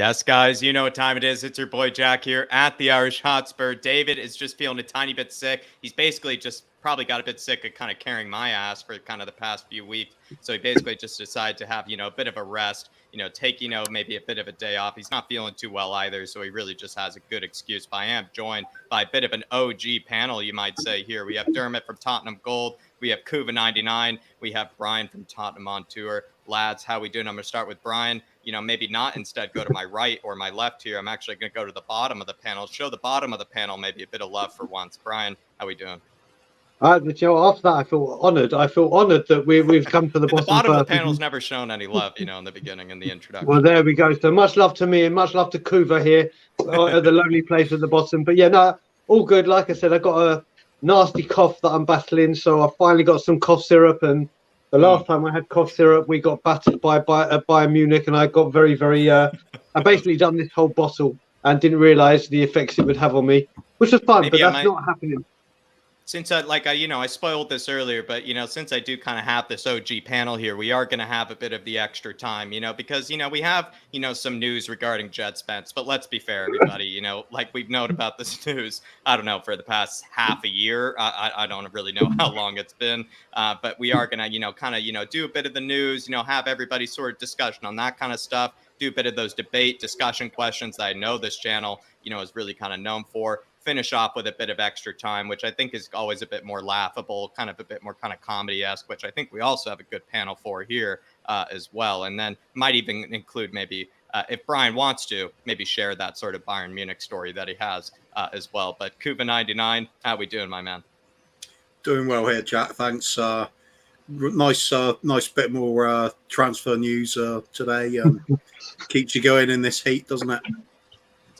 Yes, guys, you know what time it is. It's your boy Jack here at the Irish Hotspur. David is just feeling a tiny bit sick. He's basically just probably got a bit sick of kind of carrying my ass for kind of the past few weeks. So he basically just decided to have, a bit of a rest, take, maybe a bit of a day off. He's not feeling too well either. So he really just has a good excuse. But I am joined by a bit of an OG panel, you might say here. We have Dermot from Tottenham Gold. We have Kuva99. We have Brian from Tottenham on Tour. Lads, how we doing? I'm going to start with Brian. Maybe not instead go to my right or my left here. I'm actually going to go to the bottom of the panel, show the bottom of the panel maybe a bit of love for once. Brian, how we doing? After that, I feel honoured. I feel honoured that we've come to the bottom. The bottom of the panel's never shown any love, in the beginning, in the introduction. Well, there we go. So much love to me and much love to Kuva here at the lonely place at the bottom. But yeah, no, all good. Like I said, I got a nasty cough that I'm battling, so I finally got some cough syrup. And the last time I had cough syrup, we got battered by Bayern Munich, and I got very, very. I basically done this whole bottle and didn't realise the effects it would have on me, which was fun. Maybe but that's not happening. Since I spoiled this earlier, but, since I do kind of have this OG panel here, we are going to have a bit of the extra time, because, we have, some news regarding Jed Spence. But let's be fair, everybody, like we've known about this news, I don't know, for the past half a year. I don't really know how long it's been. But we are going to, kind of, do a bit of the news, have everybody sort of discussion on that kind of stuff, do a bit of those debate discussion questions that I know this channel, is really kind of known for. Finish off with a bit of extra time, which I think is always a bit more laughable, kind of a bit more kind of comedy-esque, which I think we also have a good panel for here as well. And then might even include maybe, if Brian wants to, maybe share that sort of Bayern Munich story that he has as well. But Kuva99, how we doing, my man? Doing well here, Jack. Thanks. Nice bit more transfer news today. Keeps you going in this heat, doesn't it?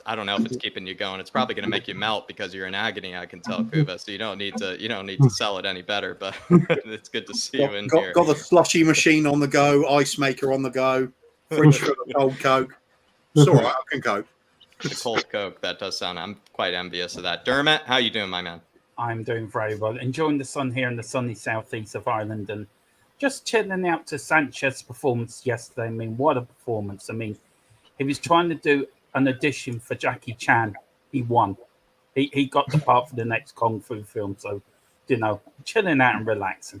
I don't know if it's keeping you going. It's probably going to make you melt because you're in agony. I can tell, Kuva. So you don't need to sell it any better. But it's good to see you in here. Got the slushy machine on the go, ice maker on the go, fridge full of cold Coke. It's all right. I can cope. The cold Coke. That does sound. I'm quite envious of that. Dermot, how you doing, my man? I'm doing very well. Enjoying the sun here in the sunny southeast of Ireland and just chilling out to Sanchez's performance yesterday. I mean, what a performance! I mean, he was trying to do an audition for Jackie Chan. He won. He got the part for the next Kung Fu film. So, chilling out and relaxing.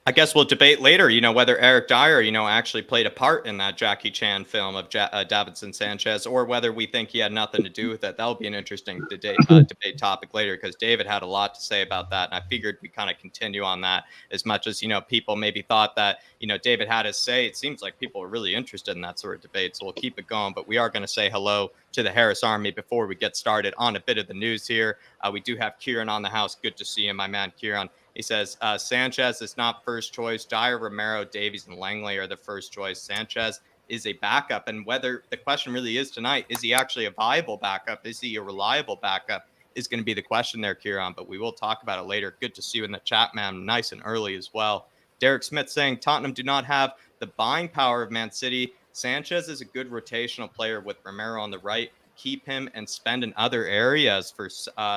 I guess we'll debate later, whether Eric Dyer, actually played a part in that Jackie Chan film of Davinson Sanchez, or whether we think he had nothing to do with it. That'll be an interesting debate topic later, because David had a lot to say about that. And I figured we kind of continue on that as much as, people maybe thought that, David had his say. It seems like people are really interested in that sort of debate. So we'll keep it going. But we are going to say hello to the Harris Army before we get started on a bit of the news here. We do have Kieran on the house. Good to see you, my man, Kieran. He says, Sanchez is not first choice. Dyer, Romero, Davies, and Langley are the first choice. Sanchez is a backup. And whether the question really is tonight, is he actually a viable backup? Is he a reliable backup? Is going to be the question there, Kieran. But we will talk about it later. Good to see you in the chat, man. Nice and early as well. Derek Smith saying, Tottenham do not have the buying power of Man City. Sanchez is a good rotational player with Romero on the right. Keep him and spend in other areas for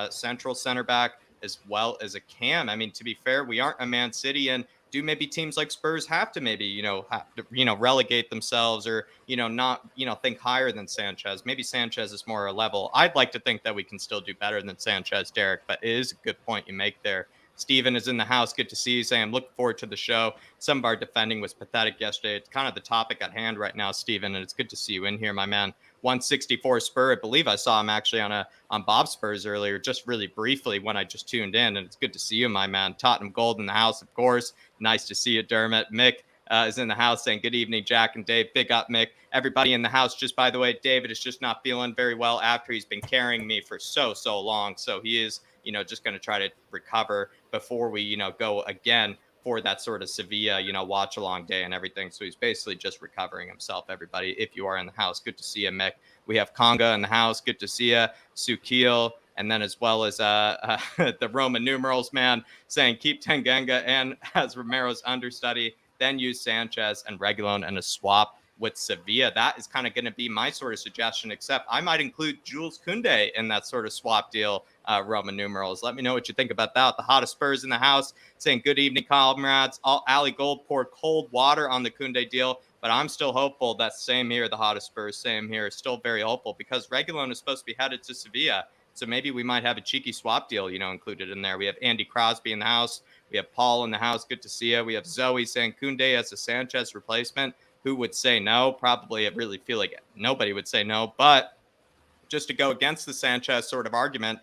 central center back, as well as a cam. I mean, to be fair, we aren't a Man City, and do maybe teams like Spurs have to maybe, relegate themselves or, not, think higher than Sanchez. Maybe Sanchez is more a level. I'd like to think that we can still do better than Sanchez, Derek, but it is a good point you make there. Steven is in the house. Good to see you. Saying, I'm looking forward to the show. Some of our defending was pathetic yesterday. It's kind of the topic at hand right now, Steven, and it's good to see you in here, my man. 164 Spur. I believe I saw him actually on Bob Spurs earlier, just really briefly when I just tuned in, and it's good to see you, my man. Tottenham Gold in the house, of course. Nice to see you, Dermot. Mick is in the house saying, good evening, Jack and Dave. Big up, Mick. Everybody in the house. Just by the way, David is just not feeling very well after he's been carrying me for so long. So he is, just going to try to recover before we, go again for that sort of Sevilla, watch along day and everything. So he's basically just recovering himself, everybody. If you are in the house, good to see you, Mick. We have Conga in the house. Good to see you. Sukil. And then as well as the Roman numerals, man, saying keep Tanganga and as Romero's understudy, then use Sanchez and Reguilon and a swap with Sevilla. That is kind of going to be my sort of suggestion, except I might include Jules Koundé in that sort of swap deal, Roman numerals. Let me know what you think about that. The hottest Spurs in the house saying, good evening, comrades. Ali Gold poured cold water on the Koundé deal. But I'm still hopeful. That same here, the Hotspur, same here, still very hopeful because Reguilon is supposed to be headed to Sevilla. So maybe we might have a cheeky swap deal, included in there. We have Andy Crosby in the house. We have Paul in the house. Good to see you. We have Zoe saying Kunde as a Sanchez replacement. Who would say no? Probably, I really feel like nobody would say no. But just to go against the Sanchez sort of argument,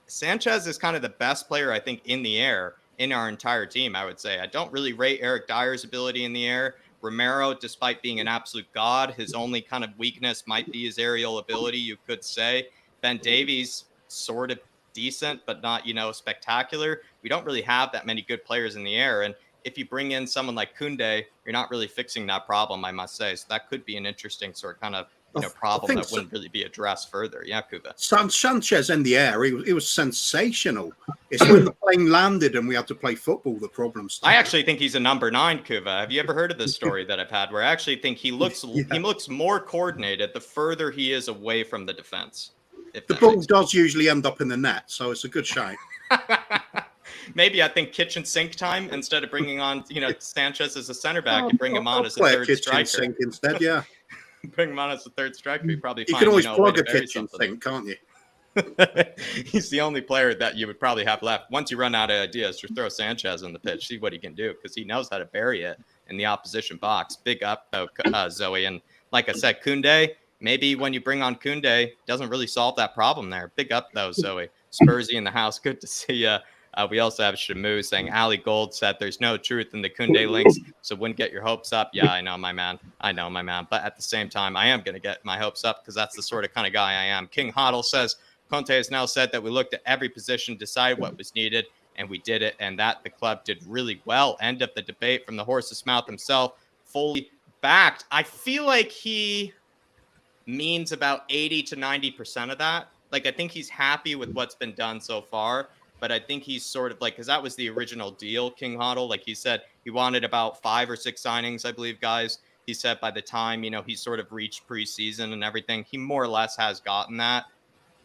Sanchez is kind of the best player, I think, in the air in our entire team, I would say. I don't really rate Eric Dyer's ability in the air. Romero, despite being an absolute god, his only kind of weakness might be his aerial ability, you could say. Ben Davies, sort of decent, but not, spectacular. We don't really have that many good players in the air. And if you bring in someone like Kunde, you're not really fixing that problem, I must say. So that could be an interesting sort of kind of problem that wouldn't really be addressed further. Yeah, Kuva. Sanchez in the air, he was sensational. It's when the plane landed and we had to play football, the problem started. I actually think he's a number 9, Kuva. Have you ever heard of this story that I've had where I actually think he looks he looks more coordinated the further he is away from the defense? The ball does usually end up in the net, so it's a good shot. Maybe I think kitchen sink time instead of bringing on, Sanchez as a center back, you bring him on as a third striker. Sink instead, yeah. Bring him on as a third striker. You probably you can always plug a kitchen sink, can't you? He's the only player that you would probably have left. Once you run out of ideas, just throw Sanchez on the pitch, see what he can do, because he knows how to bury it in the opposition box. Big up, though, Zoe. And like I said, Kunde, maybe when you bring on Kunde, doesn't really solve that problem there. Big up, though, Zoe. Spursy in the house. Good to see you. We also have Shamu saying, Ali Gold said there's no truth in the Kunde links, so wouldn't get your hopes up. Yeah, I know, my man. But at the same time, I am going to get my hopes up because that's the sort of kind of guy I am. King Hoddle says, Conte has now said that we looked at every position, decided what was needed, and we did it, and that the club did really well. End of the debate from the horse's mouth himself, fully backed. I feel like he means about 80 to 90% of that. Like, I think he's happy with what's been done so far. But I think he's sort of like, because that was the original deal, King Hoddle. Like he said, he wanted about 5 or 6 signings, I believe, guys. He said by the time, he sort of reached preseason and everything, he more or less has gotten that.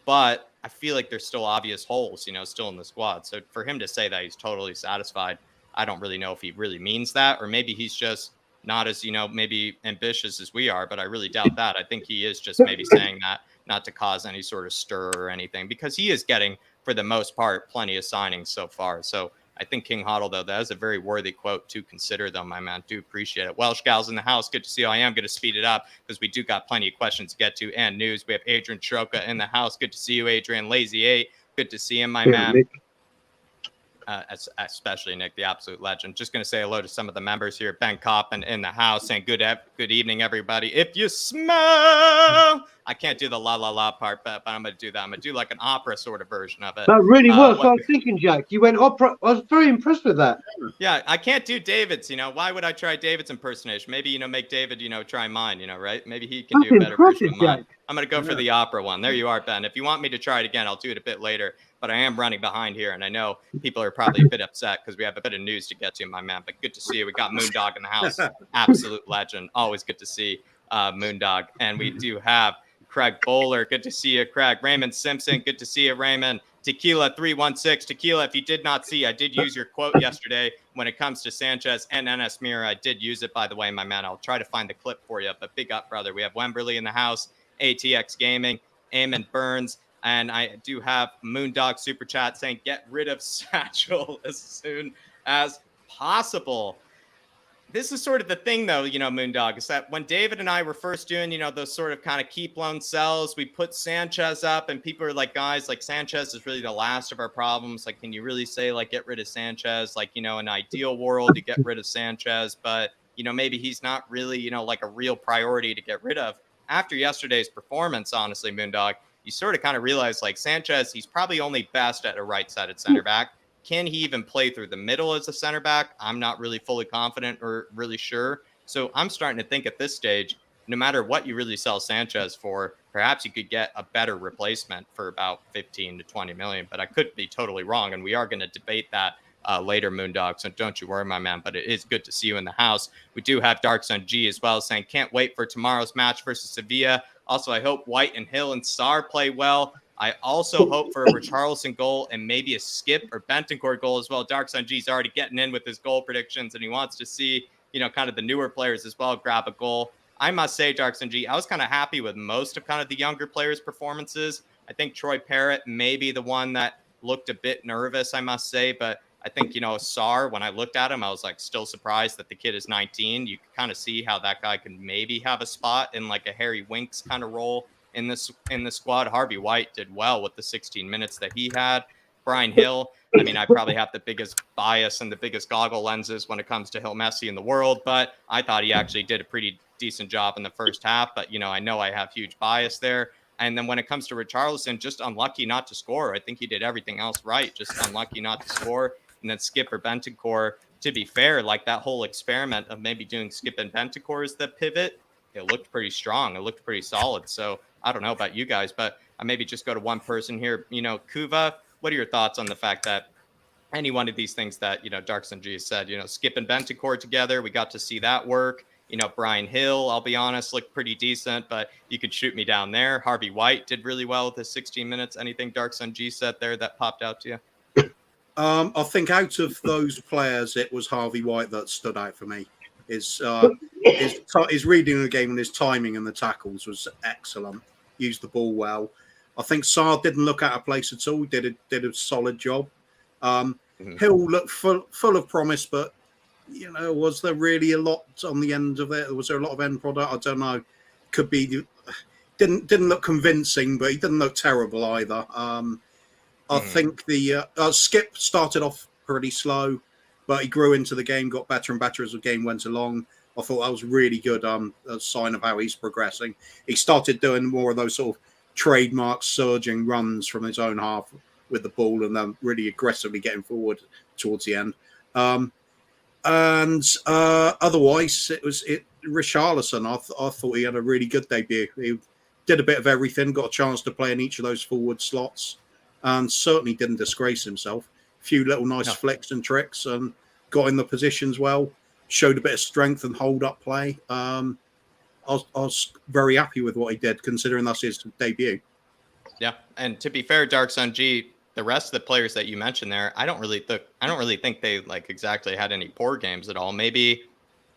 But I feel like there's still obvious holes, still in the squad. So for him to say that he's totally satisfied, I don't really know if he really means that. Or maybe he's just not as, maybe ambitious as we are. But I really doubt that. I think he is just maybe saying that not to cause any sort of stir or anything, because he is getting, for the most part, plenty of signings so far. So I think King Hoddle, though, that is a very worthy quote to consider, though, my man. Do appreciate it. Welsh gals in the house. Good to see you. I am going to speed it up because we do got plenty of questions to get to and news. We have Adrian Troca in the house. Good to see you, Adrian. Lazy 8. Good to see him, my man. Nick. Especially Nick, the absolute legend. Just going to say hello to some of the members here. Ben Coppin in the house saying good evening, everybody. If you smell, I can't do the la la la part, but I'm going to do that. I'm going to do like an opera sort of version of it. That really worked. I was thinking, Jack, you went opera. I was very impressed with that. Yeah, I can't do David's. Why would I try David's impersonation? Maybe make David, try mine. Right? Maybe he can do a better version of mine. I'm going to go for the opera one. There you are, Ben. If you want me to try it again, I'll do it a bit later. But I am running behind here, and I know people are probably a bit upset because we have a bit of news to get to, my man. But good to see you. We got Moondog in the house. Absolute legend. Always good to see Moondog. And we do have Craig Bowler. Good to see you, Craig. Raymond Simpson. Good to see you, Raymond. Tequila 316. Tequila, if you did not see, I did use your quote yesterday when it comes to Sanchez and NS Mira. I did use it, by the way, my man. I'll try to find the clip for you. But big up, brother. We have Wemberley in the house. ATX Gaming. Eamon Burns. And I do have Moondog Super Chat saying, get rid of Satchel as soon as possible. This is sort of the thing, though, Moondog, is that when David and I were first doing, those sort of kind of keep loan sells, we put Sanchez up and people are like, guys, like Sanchez is really the last of our problems. Like, can you really say, like, get rid of Sanchez? Like, in an ideal world, you get rid of Sanchez, but, maybe he's not really, like a real priority to get rid of. After yesterday's performance, honestly, Moondog, you sort of kind of realize, like, Sanchez, he's probably only best at a right-sided center back. Can he even play through the middle as a center back? I'm not really fully confident or really sure. So I'm starting to think at this stage, no matter what you really sell Sanchez for, perhaps you could get a better replacement for about 15 to 20 million. But I could be totally wrong, and we are going to debate that later, Moondog. So don't you worry, my man. But it is good to see you in the house. We do have Dark Sun G as well saying, can't wait for tomorrow's match versus Sevilla. Also, I hope White and Hill and Sarr play well. I also hope for a Richarlison goal and maybe a Skip or Bentancur goal as well. Dark Sun G's already getting in with his goal predictions, and he wants to see kind of the newer players as well grab a goal. I must say, Darks and G, I was kind of happy with most of kind of the younger players' performances. I think Troy Parrott may be the one that looked a bit nervous, I must say, but I think, Sarr, when I looked at him, I was like still surprised that the kid is 19. You can kind of see how that guy can maybe have a spot in like a Harry Winks kind of role in the squad. Harvey White did well with the 16 minutes that he had. Brian Hill, I mean, I probably have the biggest bias and the biggest goggle lenses when it comes to Hill Messi in the world, but I thought he actually did a pretty decent job in the first half. But, I know I have huge bias there. And then when it comes to Richarlison, just unlucky not to score. I think he did everything else right, just unlucky not to score. And then Skip or Bentancur, to be fair, like that whole experiment of maybe doing Skip and Bentancur as the pivot, it looked pretty strong. It looked pretty solid. So I don't know about you guys, but I maybe just go to one person here. Kuva, what are your thoughts on the fact that any one of these things that, Darks and G said, Skip and Bentancur together, we got to see that work. Brian Hill, I'll be honest, looked pretty decent, but you could shoot me down there. Harvey White did really well with his 16 minutes. Anything Darks and G said there that popped out to you? I think out of those players, it was Harvey White that stood out for me. His reading of the game and his timing and the tackles was excellent. Used the ball well. I think Sarr didn't look out of place at all. Did a solid job. Hill looked full of promise, but was there really a lot on the end of it? Was there a lot of end product? I don't know. Could be. Didn't look convincing, but he didn't look terrible either. I think the Skip started off pretty slow, but he grew into the game, got better and better as the game went along. I thought that was really good. A sign of how he's progressing. He started doing more of those sort of trademark surging runs from his own half with the ball, and then really aggressively getting forward towards the end. Otherwise, Richarlison. I thought he had a really good debut. He did a bit of everything, got a chance to play in each of those forward slots, and certainly didn't disgrace himself. A few little nice flicks and tricks, and got in the positions well. Showed a bit of strength and hold up play. I was very happy with what he did, considering that's his debut. Yeah, and to be fair, Dark Sun G, the rest of the players that you mentioned there, I don't really think they like exactly had any poor games at all. Maybe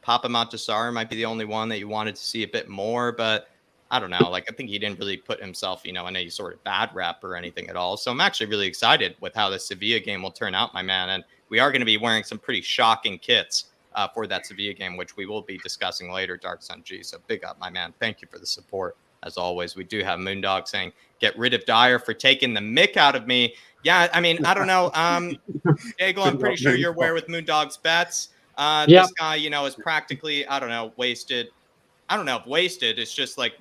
Papa Montasar might be the only one that you wanted to see a bit more, but I don't know. Like, I think he didn't really put himself, in any sort of bad rep or anything at all. So I'm actually really excited with how the Sevilla game will turn out, my man. And we are going to be wearing some pretty shocking kits for that Sevilla game, which we will be discussing later, Dark Sun G. So big up, my man. Thank you for the support. As always, we do have Moondog saying, get rid of Dyer for taking the mick out of me. Yeah, I mean, I don't know. Daigle, I'm pretty sure you're aware with Moondog's bets. This guy, is practically, I don't know, wasted. I don't know if wasted. It's just like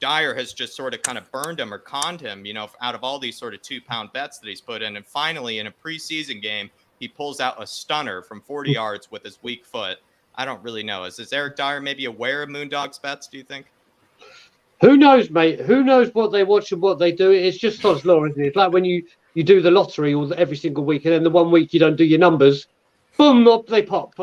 Dyer has just sort of kind of burned him or conned him, out of all these sort of 2-pound bets that he's put in. And finally, in a preseason game, he pulls out a stunner from 40 yards with his weak foot. I don't really know. Is Eric Dyer maybe aware of Moondog's bets, do you think? Who knows, mate? Who knows what they watch and what they do? It's just Sod's law, isn't it? It's like when you do the lottery every single week, and then the one week you don't do your numbers, boom, up they pop.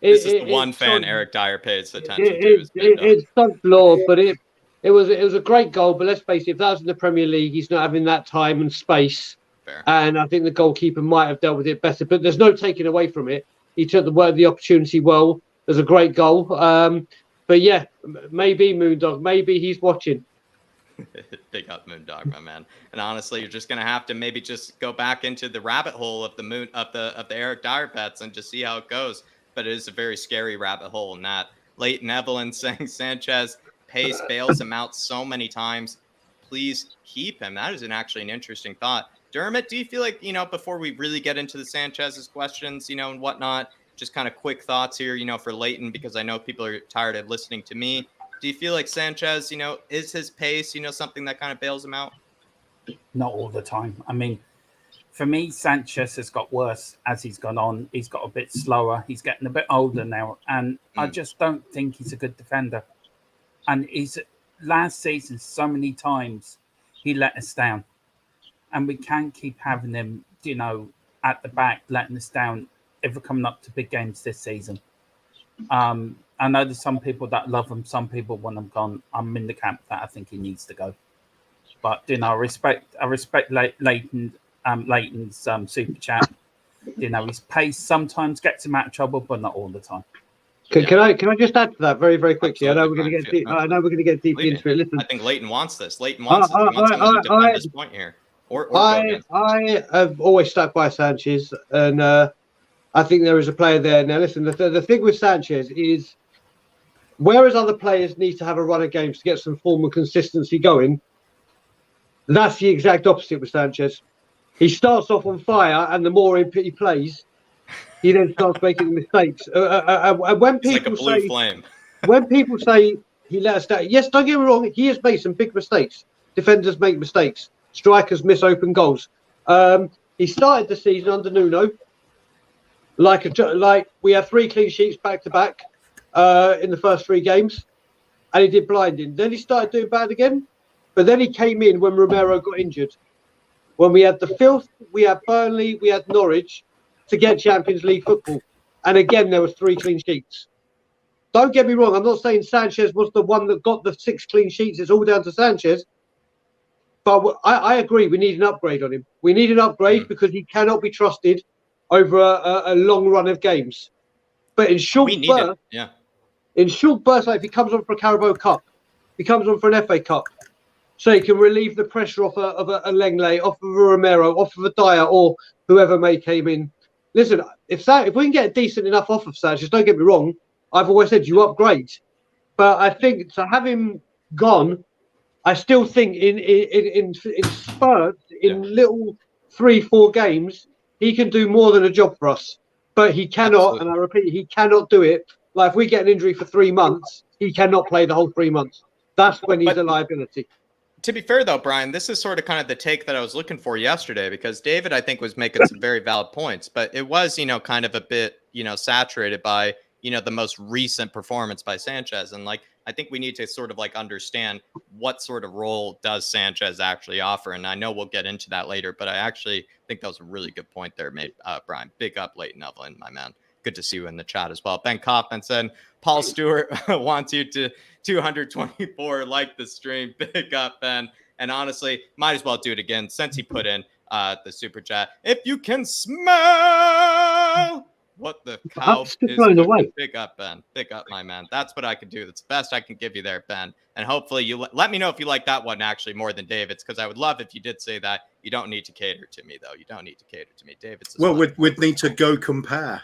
This is the one fan Eric Dyer pays attention to. It's Sod's law, but it was a great goal. But let's face it, if that was in the Premier League, he's not having that time and space. Fair. And I think the goalkeeper might have dealt with it better. But there's no taking away from it. He took the opportunity well. It was a great goal. But yeah, maybe Moondog, maybe he's watching. Big up Moondog, my man. And honestly, you're just gonna have to maybe just go back into the rabbit hole of the Eric Dyer bets and just see how it goes. But it is a very scary rabbit hole in that. Leighton Evelyn saying Sanchez pace bails him out so many times. Please keep him. That is actually an interesting thought. Dermot, do you feel like, before we really get into the Sanchez's questions, and whatnot, just kind of quick thoughts here, for Leighton, because I know people are tired of listening to me. Do you feel like Sanchez, is his pace, something that kind of bails him out? Not all the time. I mean, for me, Sanchez has got worse as he's gone on. He's got a bit slower. He's getting a bit older now. And I just don't think he's a good defender. And last season, so many times, he let us down. And we can't keep having him, at the back, letting us down if we're coming up to big games this season. I know there's some people that love him, some people want him gone. I'm in the camp that I think he needs to go. But I respect Leighton's super chat. His pace sometimes gets him out of trouble, but not all the time. Can I just add to that very, very quickly? Absolutely, I know we're going to Brian. get deep. I know we're going to get deeply into it. Listen, I think Leighton wants this. Leighton wants this. He wants someone to defend his point here, or go against. I have always stuck by Sanchez, and I think there is a player there. Now, listen, the thing with Sanchez is, whereas other players need to have a run of games to get some form and consistency going, that's the exact opposite with Sanchez. He starts off on fire, and the more he plays, he then starts making mistakes. When It's like a people blue say, flame. when people say he let us down, yes, don't get me wrong, he has made some big mistakes. Defenders make mistakes. Strikers miss open goals. He started the season under Nuno like we have 3 clean sheets back to back in the first 3 games, and he did blinding. Then he started doing bad again, but then he came in when Romero got injured. When we had the filth, we had Burnley, we had Norwich to get Champions League football, and again there was 3 clean sheets. Don't get me wrong, I'm not saying Sanchez was the one that got the 6 clean sheets. It's all down to Sanchez. But I agree, we need an upgrade on him. We need an upgrade because he cannot be trusted over a long run of games. But in short bursts, like if he comes on for a Carabao Cup, he comes on for an FA Cup, so he can relieve the pressure off of a Lenglet, off of a Romero, off of a Dyer, or whoever may came in. Listen, if we can get a decent enough off of Sanchez, don't get me wrong, I've always said you upgrade. But I think to have him gone, I still think in spurts, in little 3-4 games, he can do more than a job for us. But he cannot, and I repeat, he cannot do it. Like if we get an injury for 3 months, he cannot play the whole 3 months. That's when he's a liability. To be fair, though, Brian, this is sort of kind of the take that I was looking for yesterday, because David, I think, was making some very valid points, but it was, kind of a bit, saturated by, the most recent performance by Sanchez. And I think we need to sort of understand what sort of role does Sanchez actually offer. And I know we'll get into that later, but I actually think that was a really good point there made, Brian. Big up, Leighton Evelyn, my man. Good to see you in the chat as well. Ben Kaufman said, Paul Stewart wants you to 224, like the stream. Big up, Ben. And honestly, might as well do it again since he put in the super chat. If you can smell what the cow is cooking. Big up, Ben. Big up, my man. That's what I can do. That's the best I can give you there, Ben. And hopefully you let me know if you like that one actually more than David's, because I would love if you did say that. You don't need to cater to me, though. You don't need to cater to me. David's. Well, we'd need to go compare.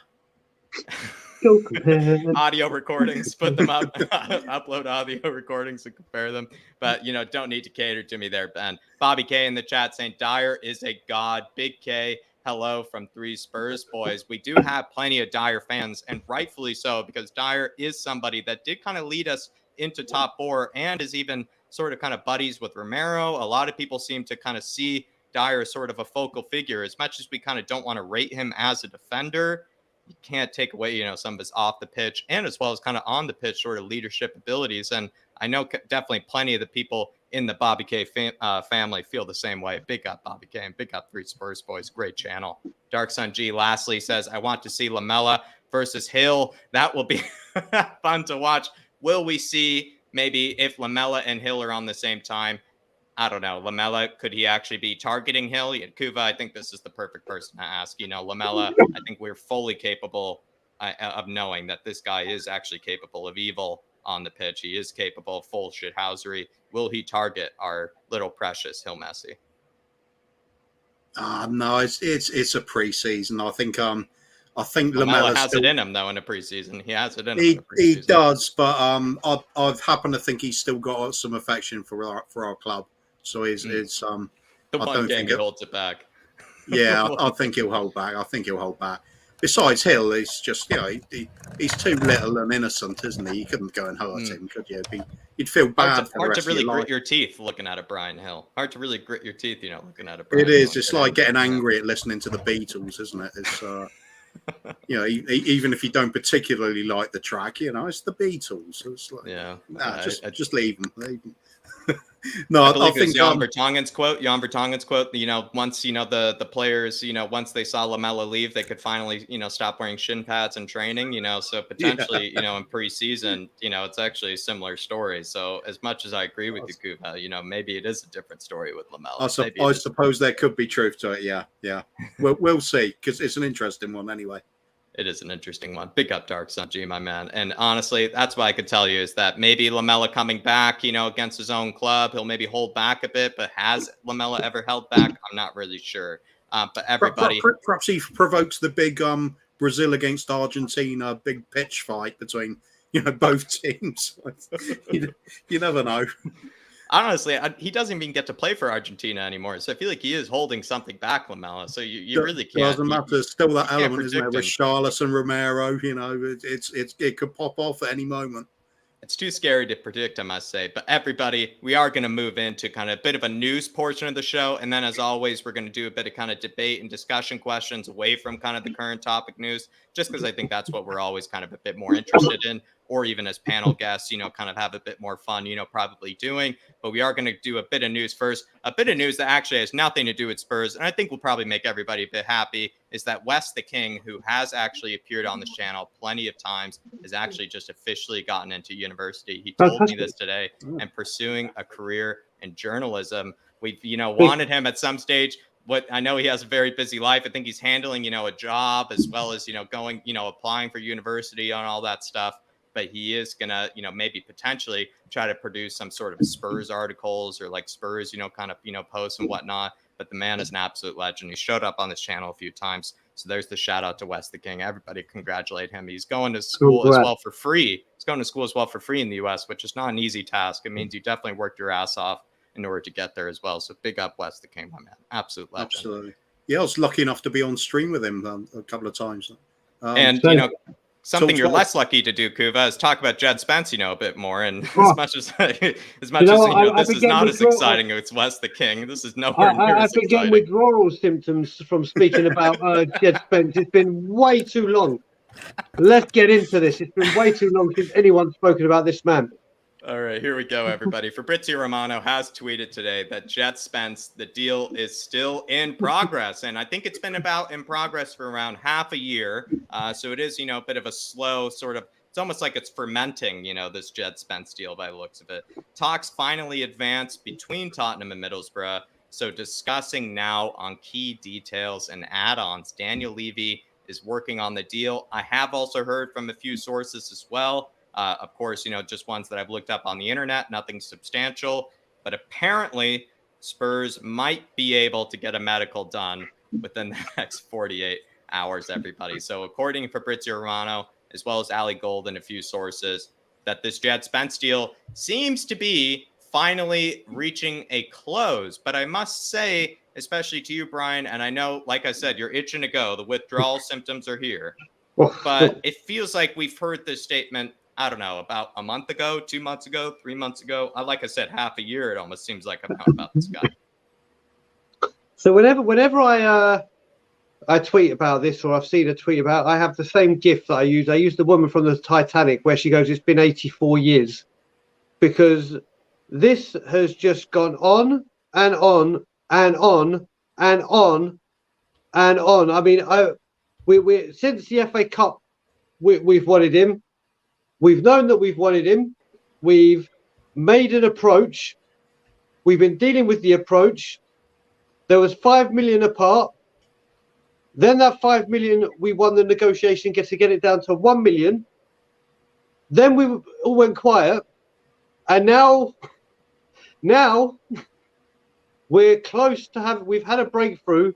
Audio recordings, put them up, upload audio recordings and compare them. But, don't need to cater to me there, Ben. Bobby K in the chat saying Dyer is a god. Big K, hello from 3 Spurs boys. We do have plenty of Dyer fans, and rightfully so, because Dyer is somebody that did kind of lead us into top 4 and is even sort of kind of buddies with Romero. A lot of people seem to kind of see Dyer as sort of a focal figure. As much as we kind of don't want to rate him as a defender, you can't take away, some of his off the pitch and as well as kind of on the pitch sort of leadership abilities. And I know definitely plenty of the people in the Bobby K family feel the same way. Big up Bobby K and big up 3 Spurs boys. Great channel. Dark Sun G lastly says, I want to see Lamela versus Hill. That will be fun to watch. Will we see maybe if Lamela and Hill are on the same time? I don't know. Lamela, could he actually be targeting Hill? Kuva, I think this is the perfect person to ask. Lamela, I think we're fully capable of knowing that this guy is actually capable of evil on the pitch. He is capable of full shithousery. Will he target our little precious Hill Messi? No, it's a preseason. I think Lamela has it in him though in a preseason. He has it in him. He does, but I've happened to think he's still got some affection for our club. So it's the one game he holds it back. Yeah, I think he'll hold back. Besides Hill, he's just he's too little and innocent, isn't he? You couldn't go and hurt him, could you? You'd feel bad. Hard to really grit your teeth looking at a Brian Hill. Hard to really grit your teeth, looking at a Brian It is. Hill. It's like getting angry at listening to the Beatles, isn't it? It's even if you don't particularly like the track, it's the Beatles. So it's like, just leave them. No, I think Jan Vertonghen's quote. Once the players, once they saw Lamela leave, they could finally, stop wearing shin pads and training. So potentially, in preseason, it's actually a similar story. So as much as I agree with you, Kuva, maybe it is a different story with Lamela. I suppose there could be truth to it. Yeah. We'll see, because it's an interesting one anyway. It is an interesting one. Big up Dark Sun G, my man. And honestly, that's what I could tell you is that maybe Lamella coming back, against his own club, he'll maybe hold back a bit. But has Lamella ever held back? I'm not really sure. But everybody, perhaps he provokes the big Brazil against Argentina big pitch fight between both teams. You never know. Honestly, he doesn't even get to play for Argentina anymore. So I feel like he is holding something back, Lamella. So you really can't. Doesn't matter. There's still that element, isn't there, with Charles and Romero? It could pop off at any moment. It's too scary to predict, I must say. But everybody, we are going to move into kind of a bit of a news portion of the show. And then, as always, we're going to do a bit of kind of debate and discussion questions away from kind of the current topic news, just because I think that's what we're always kind of a bit more interested in, or even as panel guests, kind of have a bit more fun, probably doing. But we are going to do a bit of news first. A bit of news that actually has nothing to do with Spurs, and I think will probably make everybody a bit happy, is that Wes the King, who has actually appeared on this channel plenty of times, has actually just officially gotten into university. He told me this today, and pursuing a career in journalism. We've, wanted him at some stage. What I know, he has a very busy life. I think he's handling, a job as well as, going, applying for university and all that stuff. But he is going to, maybe potentially try to produce some sort of Spurs articles or like Spurs, kind of, posts and whatnot. But the man is an absolute legend. He showed up on this channel a few times. So there's the shout out to Wes the King. Everybody congratulate him. He's going to school as well for free. He's going to school as well for free in the US, which is not an easy task. It means you definitely worked your ass off in order to get there as well. So big up Wes the King, my man. Absolute legend. Absolutely. Yeah, I was lucky enough to be on stream with him a couple of times. And, something you're less lucky to do, Kuva, is talk about Jed Spence, a bit more. And as much as this is not as exciting as Wes the King. This is nowhere near as exciting. I've been getting withdrawal symptoms from speaking about Jed Spence. It's been way too long. Let's get into this. It's been way too long since anyone's spoken about this man. All right, here we go, everybody. Fabrizio Romano has tweeted today that Jed Spence, the deal is still in progress. And I think it's been in progress for around half a year. So it is, a bit of a slow sort of, it's almost like it's fermenting, this Jed Spence deal by the looks of it. Talks finally advanced between Tottenham and Middlesbrough. So discussing now on key details and add-ons. Daniel Levy is working on the deal. I have also heard from a few sources as well. Of course, just ones that I've looked up on the internet, nothing substantial. But apparently, Spurs might be able to get a medical done within the next 48 hours, everybody. So according to Fabrizio Romano, as well as Ali Gold and a few sources, that this Jed Spence deal seems to be finally reaching a close. But I must say, especially to you, Brian, and I know, like I said, you're itching to go. The withdrawal symptoms are here. But it feels like we've heard this statement, I don't know, about a month ago, 2 months ago, 3 months ago. Like I said, half a year. It almost seems like I've known about this guy. So whenever I tweet about this, or I've seen a tweet about it, I have the same gif that I use. I use the woman from the Titanic where she goes, "It's been 84 years," because this has just gone on and on and on and on and on. I mean, we since the FA Cup, we've wanted him. We've known that we've wanted him. We've made an approach. We've been dealing with the approach. There was 5 million apart. Then that 5 million, we won the negotiation to get it down to 1 million. Then we all went quiet. And now we're close to we've had a breakthrough,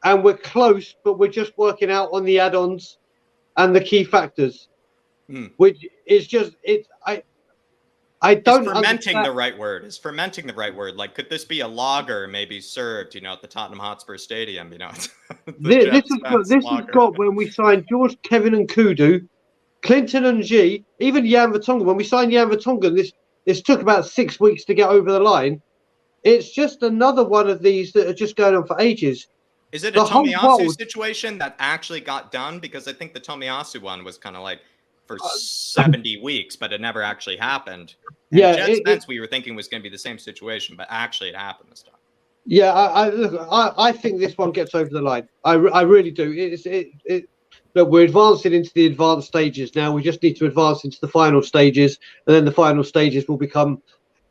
and we're close, but we're just working out on the add-ons and the key factors. Which is just I don't. Is fermenting the right word? Is fermenting the right word? Like, could this be a lager maybe served, at the Tottenham Hotspur Stadium? This has got when we signed George, Kevin, and Kudu, Clinton and G, even Jan Vertonghen. When we signed Jan Vertonghen, this took about 6 weeks to get over the line. It's just another one of these that are just going on for ages. Is it a Tomiyasu situation that actually got done? Because I think the Tomiyasu one was kind of like for 70 weeks, but it never actually happened. And Jed Spence, we were thinking was going to be the same situation, but actually it happened this time. Yeah, I think this one gets over the line. I really do. Look, we're advancing into the advanced stages now. We just need to advance into the final stages, and then the final stages will become.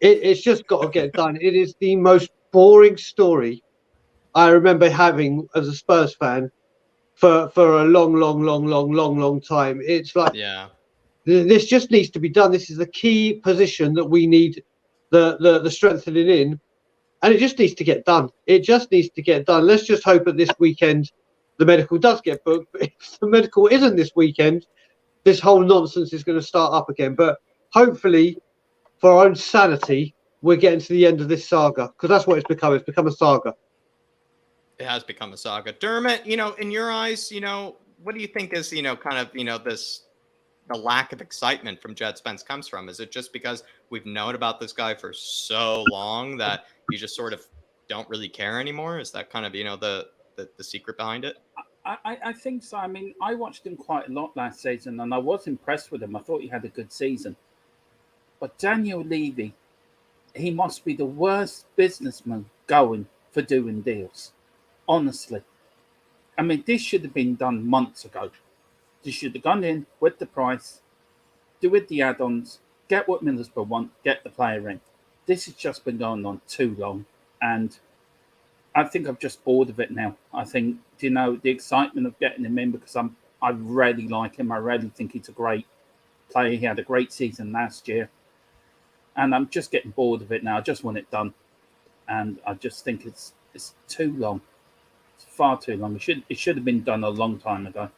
It's just got to get done. It is the most boring story I remember having as a Spurs fan for a long time. It's like this just needs to be done. This is the key position that we need the strengthening in, and it just needs to get done. It just needs to get done. Let's just hope that this weekend the medical does get booked. But if the medical isn't this weekend, this whole nonsense is going to start up again. But hopefully, for our own sanity, we're getting to the end of this saga, because that's what it's become. It's become a saga. It has become a saga. Dermot, in your eyes, what do you think is, kind of, the lack of excitement from Jed Spence comes from? Is it just because we've known about this guy for so long that you just sort of don't really care anymore? Is that kind of, the secret behind it? I think so. I mean, I watched him quite a lot last season, and I was impressed with him. I thought he had a good season. But Daniel Levy, he must be the worst businessman going for doing deals. Honestly. I mean, this should have been done months ago. They should have gone in with the price, do with the add-ons, get what Middlesbrough want, get the player in. This has just been going on too long, and I think I'm just bored of it now. I think, the excitement of getting him in, because I really like him. I really think he's a great player. He had a great season last year, and I'm just getting bored of it now. I just want it done, and I just think it's too long. It's far too long. It should have been done a long time ago.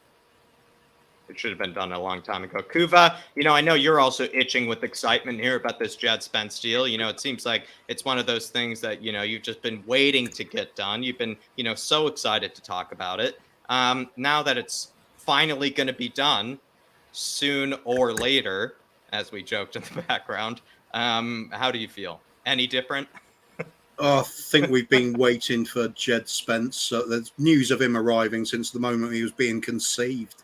It should have been done a long time ago. Kuva, I know you're also itching with excitement here about this Jed Spence deal. It seems like it's one of those things that, you've just been waiting to get done. You've been, so excited to talk about it. Now that it's finally going to be done soon or later, as we joked in the background, how do you feel? Any different? I think we've been waiting for Jed Spence. There's news of him arriving since the moment he was being conceived.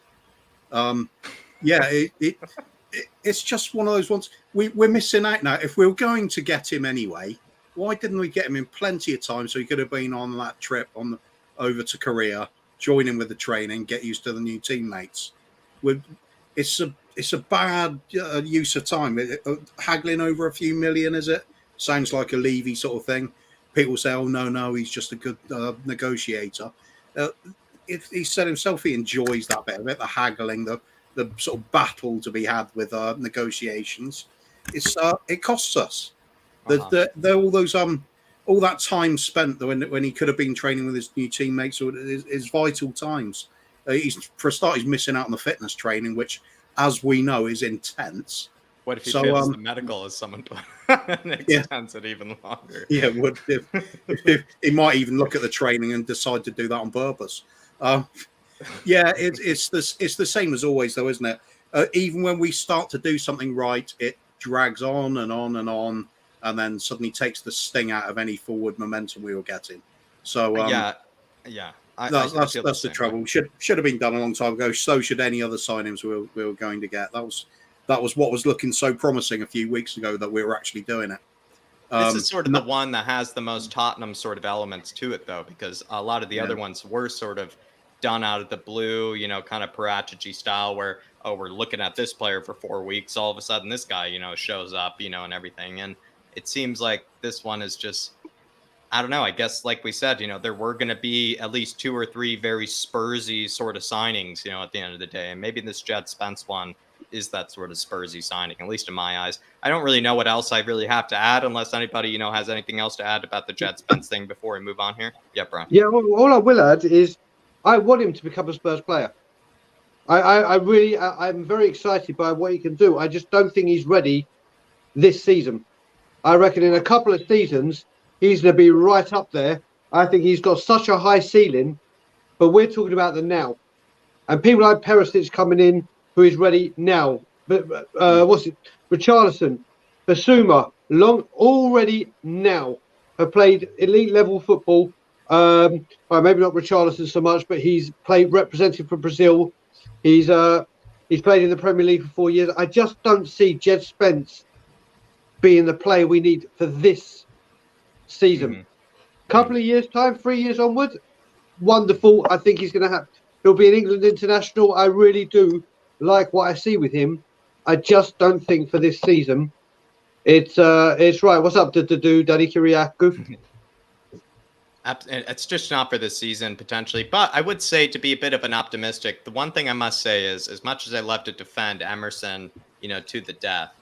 It's just one of those ones. We're missing out now. If we were going to get him anyway, why didn't we get him in plenty of time so he could have been on that trip over to Korea, join in with the training, get used to the new teammates? It's a bad use of time. Haggling over a few million, is it? Sounds like a Levy sort of thing. People say, "Oh no, he's just a good negotiator." He said himself he enjoys that bit of it, the haggling, the sort of battle to be had with negotiations. It costs us. All that time spent when he could have been training with his new teammates is vital times. For a start, he's missing out on the fitness training, which, as we know, is intense. What if he fails the medical as someone and extends it even longer? Yeah, if he might even look at the training and decide to do that on purpose. It's the same as always, though, isn't it? Even when we start to do something right, it drags on and on and on, and then suddenly takes the sting out of any forward momentum we were getting. So that's the trouble. Should have been done a long time ago. So should any other signings we were going to get. That was what was looking so promising a few weeks ago, that we were actually doing it. This is sort of the one that has the most Tottenham sort of elements to it, though, because a lot of the other ones were sort of done out of the blue, kind of Paratici style, where, we're looking at this player for 4 weeks. All of a sudden, this guy, shows up, and everything. And it seems like this one is just, I don't know. I guess, like we said, there were going to be at least 2 or 3 very Spursy sort of signings, at the end of the day. And maybe this Jed Spence one is that sort of Spursy signing, at least in my eyes. I don't really know what else I really have to add, unless anybody, has anything else to add about the Jed Spence thing before we move on here. Yeah, Brian. Yeah, all I will add is I want him to become a Spurs player. I'm very excited by what he can do. I just don't think he's ready this season. I reckon in a couple of seasons, he's going to be right up there. I think he's got such a high ceiling, but we're talking about the now. And people like Perisic coming in, who is ready now. But Richarlison, Basuma, already now have played elite level football. Maybe not Richarlison so much, but he's played representative for Brazil. He's played in the Premier League for 4 years. I just don't see Jed Spence being the player we need for this season. Couple of years time, 3 years onwards, wonderful. I think he'll be an England international. I really do like what I see with him. I just don't think for this season it's right. What's up, Danny Kiriakou? It's just not for this season potentially, but I would say, to be a bit of an optimistic, the one thing I must say is, as much as I love to defend Emerson, to the death,